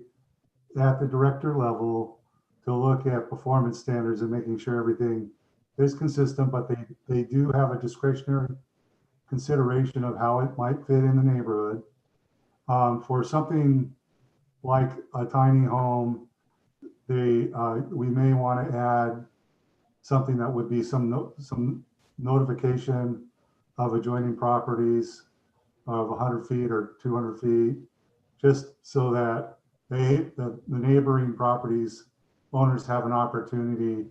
[SPEAKER 7] at the director level to look at performance standards and making sure everything is consistent, but they do have a discretionary consideration of how it might fit in the neighborhood. For something like a tiny home, we may want to add something that would be some notification of adjoining properties of 100 feet or 200 feet, just so that the neighboring properties owners have an opportunity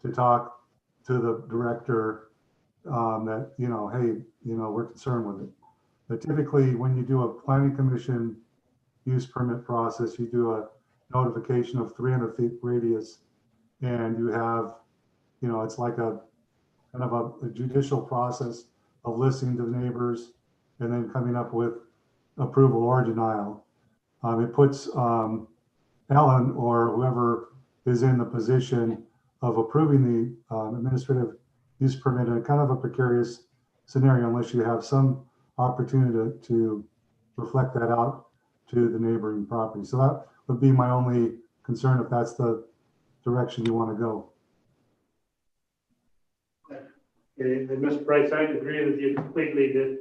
[SPEAKER 7] to talk to the director that, you know, hey, you know, we're concerned with it. But typically, when you do a planning commission use permit process, you do a notification of 300 feet radius, and you have, you know, it's like a kind of a judicial process of listening to the neighbors and then coming up with approval or denial. It puts Ellen or whoever is in the position of approving the administrative use permit in a kind of a precarious scenario unless you have some opportunity to reflect that out to the neighboring property. So that would be my only concern if that's the direction you want to go.
[SPEAKER 1] Okay, and Mr. Price, I agree with you completely that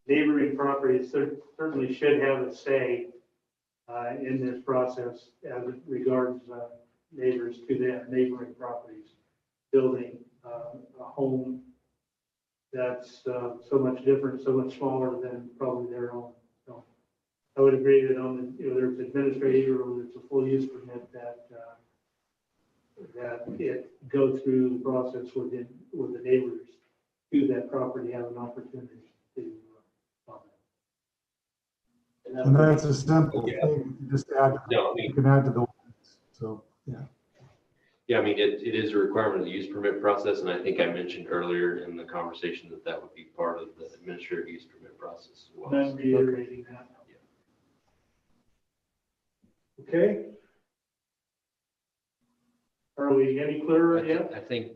[SPEAKER 1] neighboring properties certainly should have a say in this process as it regards neighbors to their neighboring properties. Building a home that's so much different, so much smaller than probably their own. So I would agree that on the, whether it's administrative or whether it's a full use permit, that it go through the process with the neighbors to that property have an opportunity to comment.
[SPEAKER 7] And that's a simple thing. You just add, you can add to the ordinance. So
[SPEAKER 8] Yeah, I mean, it is a requirement of the use permit process, and I think I mentioned earlier in the conversation that that would be part of the administrative use permit process as well.
[SPEAKER 1] I'm reiterating that. Okay. Are we any clearer yet?
[SPEAKER 8] I think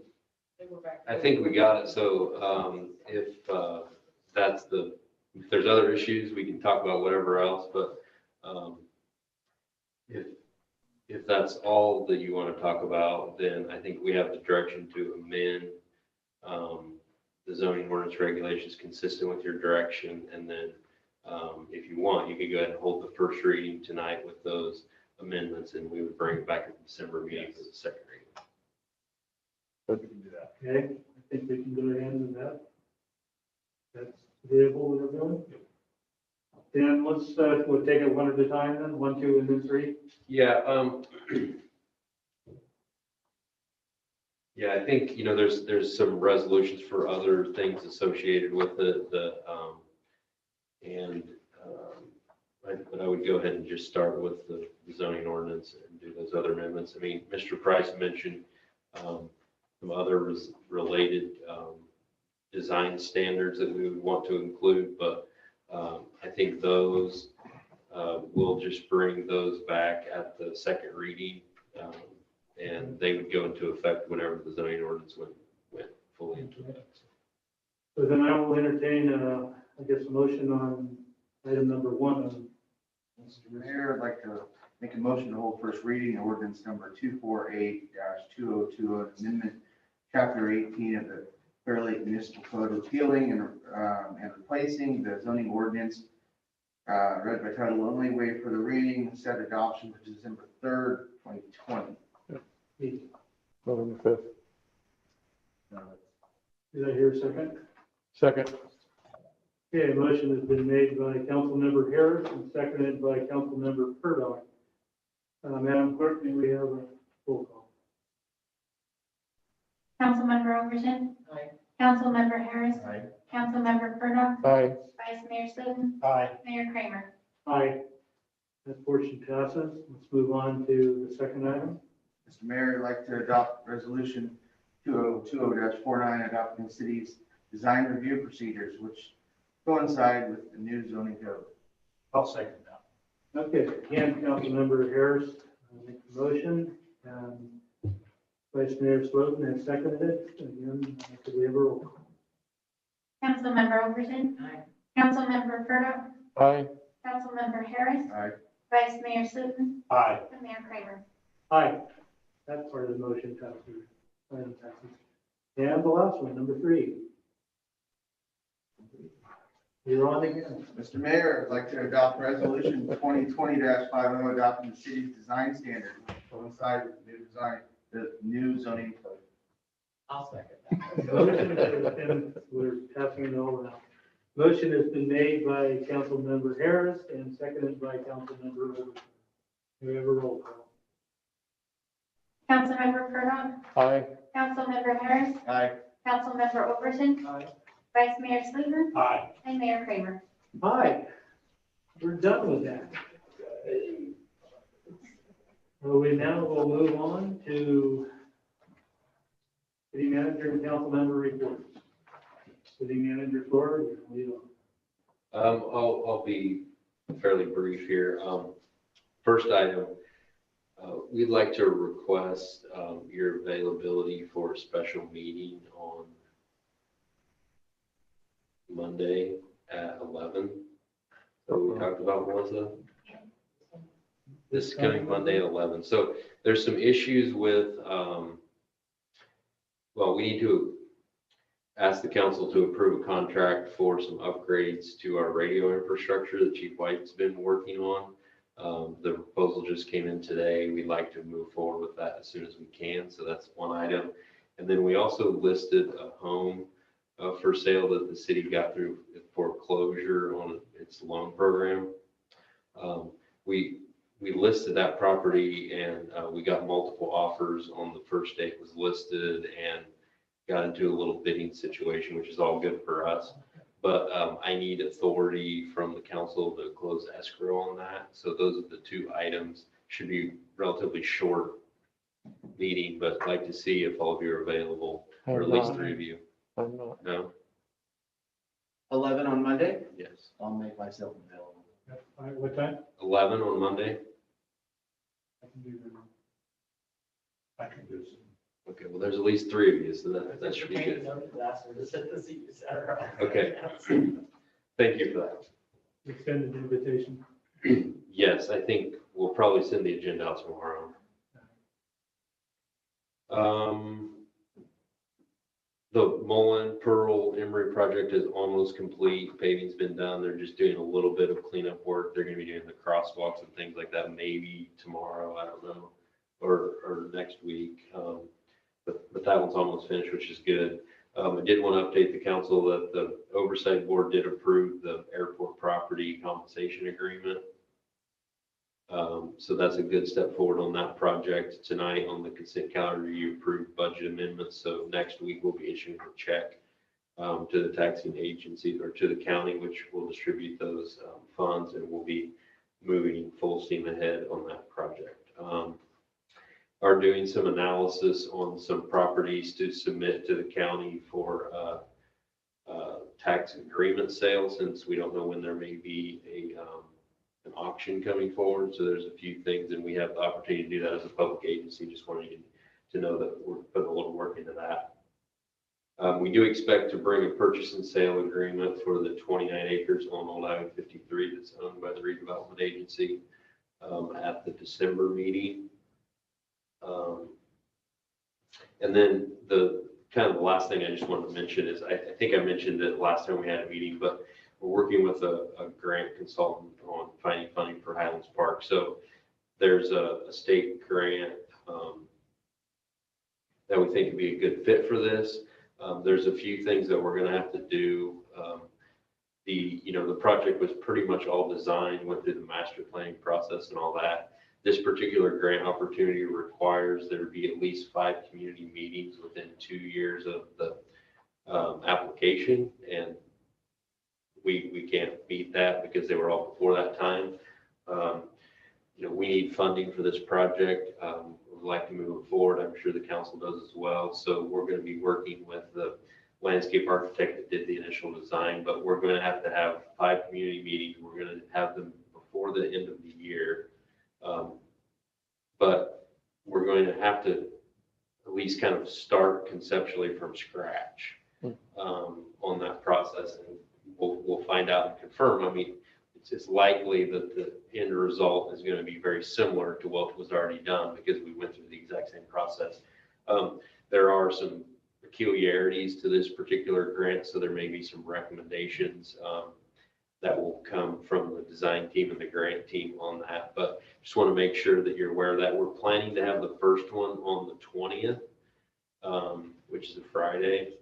[SPEAKER 8] we got it. So if if there's other issues, we can talk about whatever else, but if that's all that you want to talk about, then I think we have the direction to amend the zoning ordinance regulations consistent with your direction. And then if you want, you could go ahead and hold the first reading tonight with those amendments, and we would bring it back at the December meeting for the second reading.
[SPEAKER 1] We can do that. Okay, I think we can go ahead and do that. That's agreeable with everyone? Then let's, we'll take it one at a time then, 1, 2, and then 3.
[SPEAKER 8] Yeah. Yeah, I think, there's some resolutions for other things associated with it, but I would go ahead and just start with the zoning ordinance and do those other amendments. I mean, Mr. Price mentioned some other related design standards that we would want to include, but I think those, we'll just bring those back at the second reading, and they would go into effect whenever the zoning ordinance went fully into effect.
[SPEAKER 1] So then I will entertain, I guess, a motion on item number 1.
[SPEAKER 12] Mr. Mayor, I'd like to make a motion to hold first reading of ordinance number 248-2020, amendment chapter 18 of the Clearlake Municipal Code, repealing and replacing the zoning ordinance, read by title only, waive for the reading, set adoption for December 3rd, 2020.
[SPEAKER 5] November 5th.
[SPEAKER 1] Did I hear a second?
[SPEAKER 5] Second.
[SPEAKER 1] Okay, a motion has been made by Councilmember Harris and seconded by Councilmember Purdock. Madam Clerk, may we have a roll call?
[SPEAKER 2] Councilmember Overton.
[SPEAKER 18] Aye.
[SPEAKER 2] Councilmember Harris.
[SPEAKER 12] Aye.
[SPEAKER 2] Councilmember Purdock.
[SPEAKER 5] Aye.
[SPEAKER 2] Vice Mayor Slivin.
[SPEAKER 18] Aye.
[SPEAKER 2] Mayor Kramer.
[SPEAKER 1] Aye. That portion passes. Let's move on to the second item.
[SPEAKER 12] Mr. Mayor, I'd like to adopt resolution 2020-49, adopting the city's design review procedures, which coincide with the new zoning code.
[SPEAKER 1] I'll second that. Okay, again, Councilmember Harris make the motion, and Vice Mayor Slocum has seconded it. Again, could we have a roll call?
[SPEAKER 2] Councilmember Overton.
[SPEAKER 18] Aye.
[SPEAKER 2] Councilmember Purdock.
[SPEAKER 5] Aye.
[SPEAKER 2] Councilmember Harris.
[SPEAKER 12] Aye.
[SPEAKER 2] Vice Mayor Slivin.
[SPEAKER 1] Aye.
[SPEAKER 2] And Mayor Kramer.
[SPEAKER 1] Aye. That part of the motion passes. Item passes. And the last one, number 3. You're on again.
[SPEAKER 12] Mr. Mayor, I'd like to adopt resolution 2020-50, adopting the city's design standard, which coincide with the new zoning code.
[SPEAKER 18] I'll second that.
[SPEAKER 1] Motion has been, we're passing it all around. Motion has been made by Councilmember Harris and seconded by Councilmember Overton. Do we have a roll call?
[SPEAKER 2] Councilmember Purdock.
[SPEAKER 5] Aye.
[SPEAKER 2] Councilmember Harris.
[SPEAKER 12] Aye.
[SPEAKER 2] Councilmember Overton.
[SPEAKER 18] Aye.
[SPEAKER 2] Vice Mayor Slivin.
[SPEAKER 1] Aye.
[SPEAKER 2] And Mayor Kramer.
[SPEAKER 1] Aye. We're done with that. So we now will move on to city manager and council member reports. City manager Flora, you can lead on.
[SPEAKER 8] I'll be fairly brief here. First item, we'd like to request your availability for a special meeting on Monday at 11. So we talked about, Melissa? This coming Monday at 11. So there's some issues with, we need to ask the council to approve a contract for some upgrades to our radio infrastructure that Chief White's been working on. The proposal just came in today. We'd like to move forward with that as soon as we can. So that's one item. And then we also listed a home for sale that the city got through foreclosure on its loan program. We listed that property and we got multiple offers on the first day it was listed and got into a little bidding situation, which is all good for us. But I need authority from the council to close escrow on that. So those are the two items. Should be relatively short meeting, but I'd like to see if all of you are available, or at
[SPEAKER 5] I'm
[SPEAKER 8] least
[SPEAKER 5] not.
[SPEAKER 8] 3 of you.
[SPEAKER 5] I'm not.
[SPEAKER 8] No?
[SPEAKER 12] 11 on Monday?
[SPEAKER 8] Yes.
[SPEAKER 12] I'll make myself available.
[SPEAKER 1] All right, what time?
[SPEAKER 8] 11 on Monday?
[SPEAKER 1] I can do that. I can do some.
[SPEAKER 8] Okay, well, there's at least 3 of you, so that should be good. Okay. Thank you for that.
[SPEAKER 1] Extended invitation.
[SPEAKER 8] Yes, I think we'll probably send the agenda out tomorrow. The Mullen Pearl Emery project is almost complete. Paving's been done. They're just doing a little bit of cleanup work. They're gonna be doing the crosswalks and things like that, maybe tomorrow, I don't know, or next week. But that one's almost finished, which is good. I did want to update the council that the oversight board did approve the airport property compensation agreement. So that's a good step forward on that project. Tonight on the consent calendar, you approved budget amendments. So next week we'll be issuing a check to the taxing agency or to the county, which will distribute those funds, and we'll be moving full steam ahead on that project. Are doing some analysis on some properties to submit to the county for tax agreement sale, since we don't know when there may be an auction coming forward. So there's a few things, and we have the opportunity to do that as a public agency. Just wanted you to know that we're putting a little work into that. We do expect to bring a purchase and sale agreement for the 29 acres on Old Highway 53 that's owned by the redevelopment agency at the December meeting. And then the kind of the last thing I just wanted to mention is I think I mentioned it last time we had a meeting, but we're working with a grant consultant on finding funding for Highlands Park. So there's a state grant that we think would be a good fit for this. There's a few things that we're going to have to do. The project was pretty much all designed, went through the master planning process and all that. This particular grant opportunity requires there be at least 5 community meetings within 2 years of the application, and we can't meet that because they were all before that time. We need funding for this project. We'd like to move it forward. I'm sure the council does as well. So we're going to be working with the landscape architect that did the initial design, but we're going to have 5 community meetings. We're going to have them before the end of the year. But we're going to have to at least kind of start conceptually from scratch on that process, and we'll find out and confirm. I mean, it's likely that the end result is going to be very similar to what was already done because we went through the exact same process. There are some peculiarities to this particular grant, so there may be some recommendations that will come from the design team and the grant team on that. But just want to make sure that you're aware of that. We're planning to have the first one on the 20th, which is a Friday.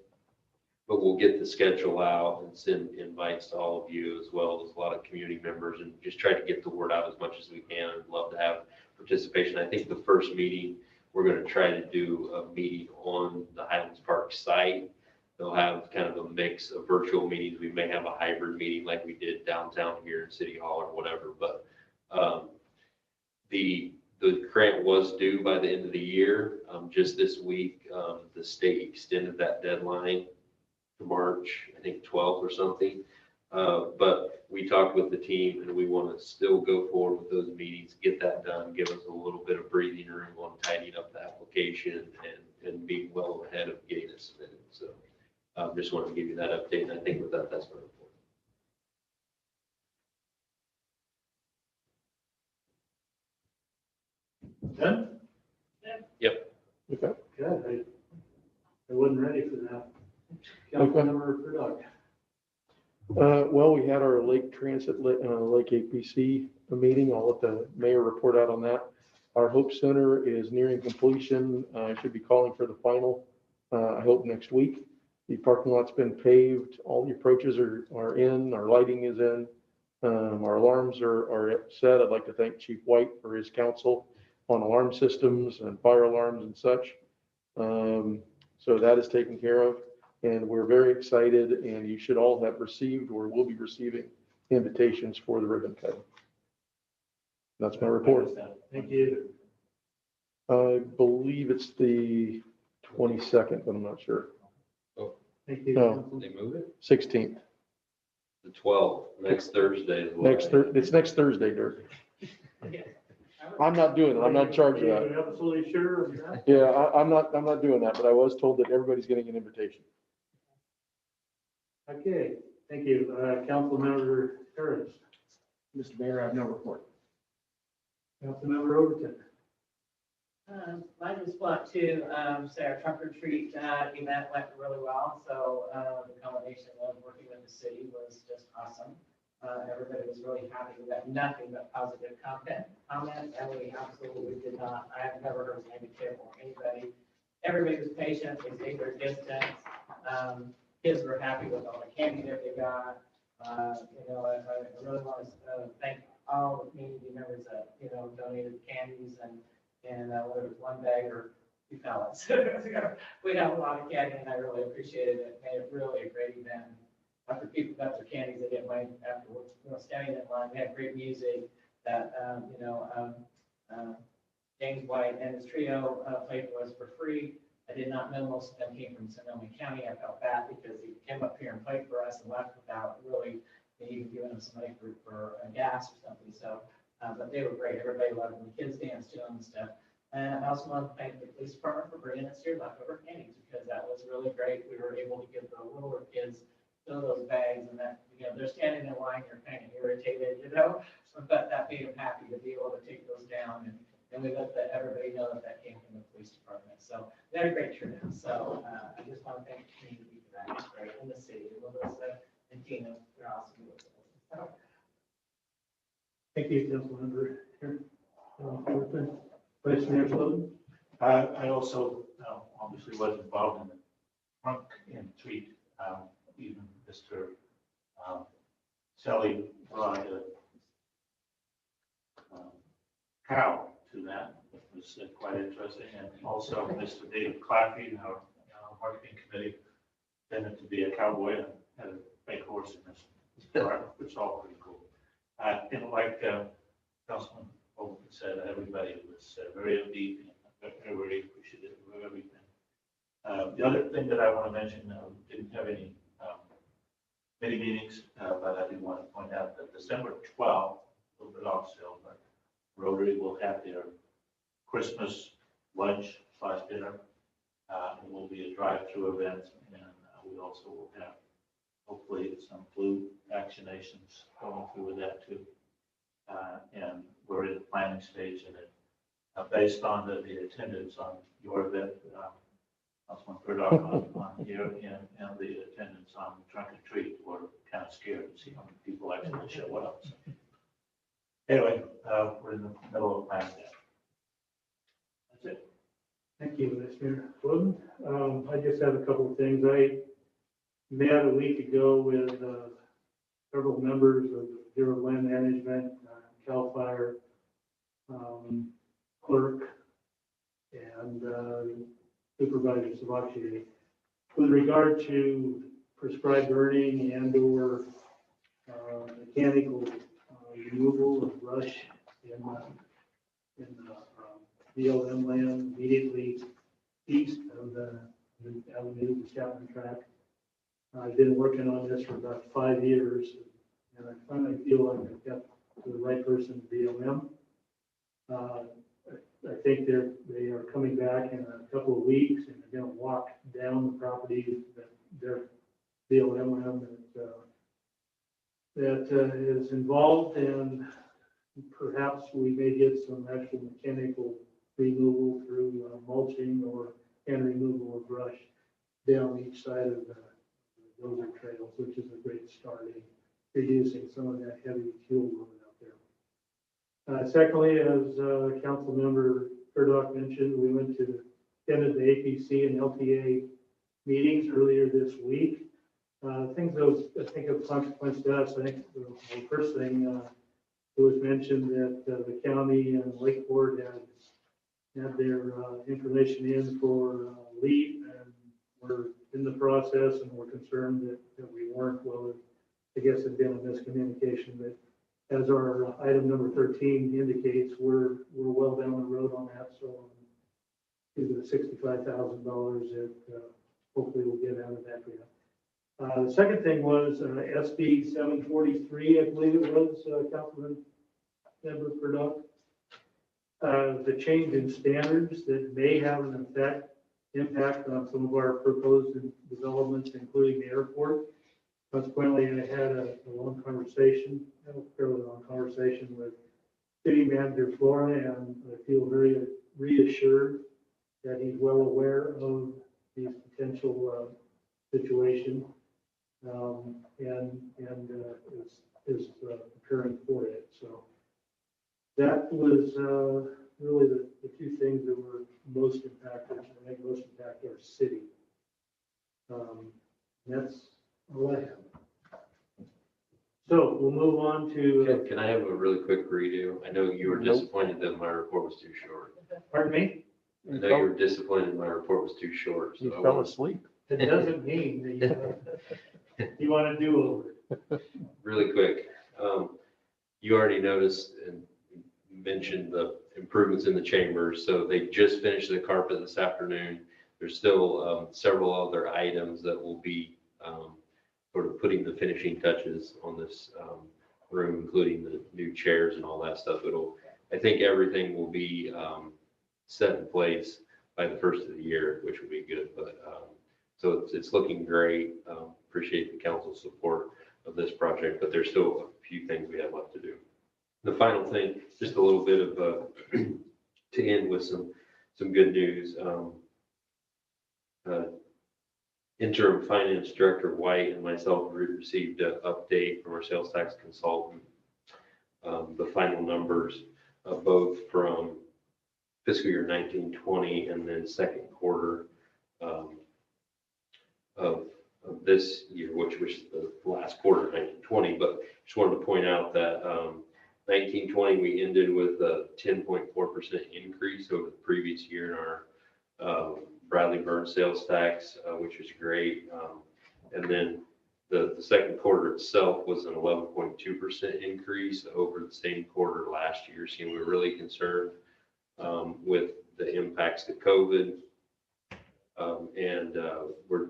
[SPEAKER 8] But we'll get the schedule out and send invites to all of you, as well as a lot of community members, and just try to get the word out as much as we can. I'd love to have participation. I think the first meeting, we're going to try to do a meeting on the Highlands Park site. They'll have kind of a mix of virtual meetings. We may have a hybrid meeting like we did downtown here in City Hall or whatever. But the grant was due by the end of the year. Just this week, the state extended that deadline to March, I think 12th or something. But we talked with the team, and we want to still go forward with those meetings, get that done, give us a little bit of breathing room on tidying up the application and being well ahead of getting it submitted. So just wanted to give you that update. And I think with that, that's my report.
[SPEAKER 1] Done?
[SPEAKER 8] Yep.
[SPEAKER 5] Okay.
[SPEAKER 1] Good. I wasn't ready for that.
[SPEAKER 5] Okay.
[SPEAKER 1] Councilmember Murdoch.
[SPEAKER 5] Well, we had our Lake Transit, Lake APC meeting. I'll let the mayor report out on that. Our Hope Center is nearing completion. I should be calling for the final, I hope next week. The parking lot's been paved. All the approaches are in. Our lighting is in. Our alarms are set. I'd like to thank Chief White for his counsel on alarm systems and fire alarms and such. So that is taken care of. And we're very excited, and you should all have received or will be receiving invitations for the ribbon cutting. That's my report.
[SPEAKER 1] Thank you.
[SPEAKER 5] I believe it's the 22nd, but I'm not sure.
[SPEAKER 8] Oh,
[SPEAKER 1] Thank you.
[SPEAKER 5] No.
[SPEAKER 1] Council.
[SPEAKER 8] they move it?
[SPEAKER 5] 16th.
[SPEAKER 8] The 12th, next Thursday. is what
[SPEAKER 5] It's next Thursday, Dirk. I'm not doing it. I'm not in charge of that.
[SPEAKER 1] Are you absolutely sure of that?
[SPEAKER 5] Yeah, I'm not doing that, but I was told that everybody's getting an invitation.
[SPEAKER 1] Okay, thank you. Councilmember Harris,
[SPEAKER 11] Mr. Mayor, I have no report.
[SPEAKER 1] Councilmember Overton.
[SPEAKER 18] I just want to say our trunk or treat event went really well. So the combination of working with the city was just awesome. Everybody was really happy. We got nothing but positive comments, and we absolutely did not. I have never heard negative from anybody. Everybody was patient. They stayed their distance. Kids were happy with all the candy that they got. I really want to thank all the community members that donated candies and whether it was one bag or 2 pallets. We had a lot of candy, and I really appreciated it. Made it really a great event. After people got their candies, they didn't mind afterwards. Standing in line, we had great music that James White and his trio played for us for free. I did not know most of them came from Sonoma County. I felt bad because he came up here and played for us and left without really even giving them some money for gas or something. So, but they were great. Everybody loved them. The kids danced to them and stuff. And I also want to thank the police department for bringing us here leftover candies because that was really great. We were able to give the littler kids fill those bags and that, they're standing in line, you're kind of irritated, but that made them happy to be able to take those down. And we let everybody know that came from the police department. So we had a great turnout. So I just want to thank the community for that. It's great. And the city, Melissa and Tina, they're awesome. So,
[SPEAKER 1] Thank you, Councilmember Overton. Vice Mayor Slotin.
[SPEAKER 6] I also obviously was involved in the trunk and treat. Even Mr. Selly brought a cow to that. It was quite interesting. And also Mr. David Claffey, our marketing committee, tended to be a cowboy and had a fake horse in his car, which is all pretty cool. And like Councilman Overton said, everybody was very upbeat and very appreciative of everything. The other thing that I want to mention, didn't have any committee meetings, but I do want to point out that December 12th, a little bit off sale, but Rotary will have their Christmas lunch / dinner. It will be a drive-through event, and we also will have hopefully some flu vaccinations going through with that too. And we're in the planning stage in it. Based on the attendance on your event, Councilman Burdock on here and the attendance on Trunk and Treat, we're kind of scared to see how many people actually show up. So, anyway, we're in the middle of planning that. That's it.
[SPEAKER 1] Thank you, Vice Mayor Slotin. I just have a couple of things. I met a week ago with several members of the Bureau of Land Management, CAL FIRE, clerk, and supervisor Savachier. With regard to prescribed burning and or mechanical removal of brush in BLM land immediately east of the Avenue, the Chapman track. I've been working on this for about 5 years, and I finally feel like I've got the right person to BLM. I think they are coming back in a couple of weeks, and they're going to walk down the property that their BLM land that is involved, and perhaps we may get some actual mechanical removal through mulching and removal of brush down each side of the dozer trails, which is a great start in reducing some of that heavy fuel load out there. Secondly, as Council Member Burdock mentioned, we went to attended the APC and LTA meetings earlier this week. Things that was, I think, of consequence to us. I think the first thing it was mentioned that the county and Lake Board had their information in for LEAP, and we're in the process, and we're concerned that we weren't. Well, I guess it's been a miscommunication, but as our item number 13 indicates, we're well down the road on that. So to the $65,000 that hopefully we'll get out of that grant. The second thing was SB 743, I believe it was, Councilman Member Purdue. The change in standards that may have an impact on some of our proposed developments, including the airport. Consequently, I had a fairly long conversation with City Manager Flora, and I feel very reassured that he's well aware of these potential situations and is preparing for it. So that was really the two things that were most impacted, I think most impact our city. That's all I have. So we'll move on to.
[SPEAKER 8] Can I have a really quick redo? I know you were disappointed that my report was too short.
[SPEAKER 1] Pardon me?
[SPEAKER 8] I know you were disappointed my report was too short. So
[SPEAKER 5] You fell asleep.
[SPEAKER 1] It doesn't mean that you want to do over.
[SPEAKER 8] Really quick, you already noticed and mentioned the improvements in the chambers. So they just finished the carpet this afternoon. There's still several other items that will be sort of putting the finishing touches on this room, including the new chairs and all that stuff. I think everything will be set in place by the first of the year, which will be good. But so it's looking great. Appreciate the council's support of this project, but there's still a few things we have left to do. The final thing, just a little bit of to end with some good news. Interim Finance Director White and myself received an update from our sales tax consultant. The final numbers, both from fiscal year 1920 and then second quarter of this year, which was the last quarter of 1920. But just wanted to point out that 1920 we ended with a 10.4% increase over the previous year in our Bradley Burns sales tax, which is great. And then the second quarter itself was an 11.2% increase over the same quarter last year. So we're really concerned with the impacts to COVID. And we're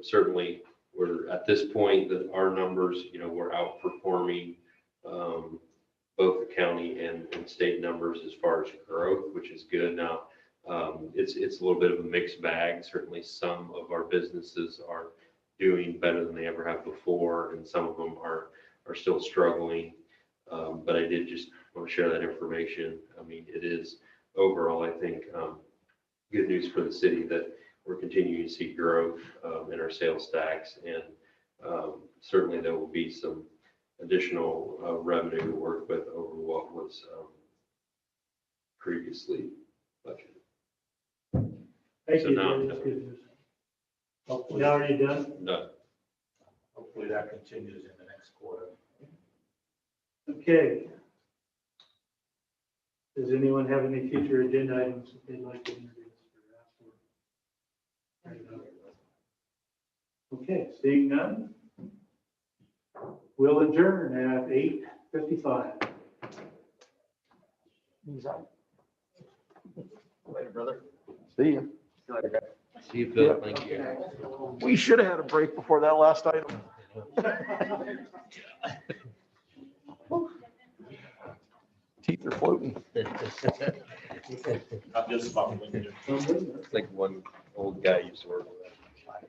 [SPEAKER 8] at this point that our numbers, we're outperforming both the county and state numbers as far as growth, which is good. Now, it's a little bit of a mixed bag. Certainly some of our businesses are doing better than they ever have before, and some of them are still struggling. But I did just want to share that information. I mean, it is overall, I think, good news for the city that we're continuing to see growth in our sales tax, and certainly there will be some additional revenue to work with over what was previously budgeted.
[SPEAKER 1] Thank
[SPEAKER 8] So
[SPEAKER 1] you.
[SPEAKER 8] now I'm
[SPEAKER 1] That's
[SPEAKER 8] done.
[SPEAKER 1] good news. You already done?
[SPEAKER 8] Done.
[SPEAKER 6] Hopefully that continues in the next quarter.
[SPEAKER 1] Okay. Does anyone have any future agenda items that they'd like to introduce or ask for? Okay, seeing none, we'll adjourn at 8:55.
[SPEAKER 5] Later, brother. See you.
[SPEAKER 8] See you later, guys. See you, Phil. Thank you.
[SPEAKER 5] We should have had a break before that last item. Teeth are floating.
[SPEAKER 6] Not just about.
[SPEAKER 8] It's like one old guy used to work with.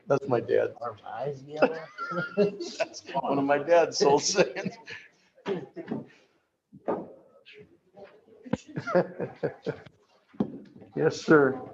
[SPEAKER 5] That's my dad.
[SPEAKER 18] Are my eyes yellow?
[SPEAKER 5] That's one of my dad's old sayings. Yes, sir.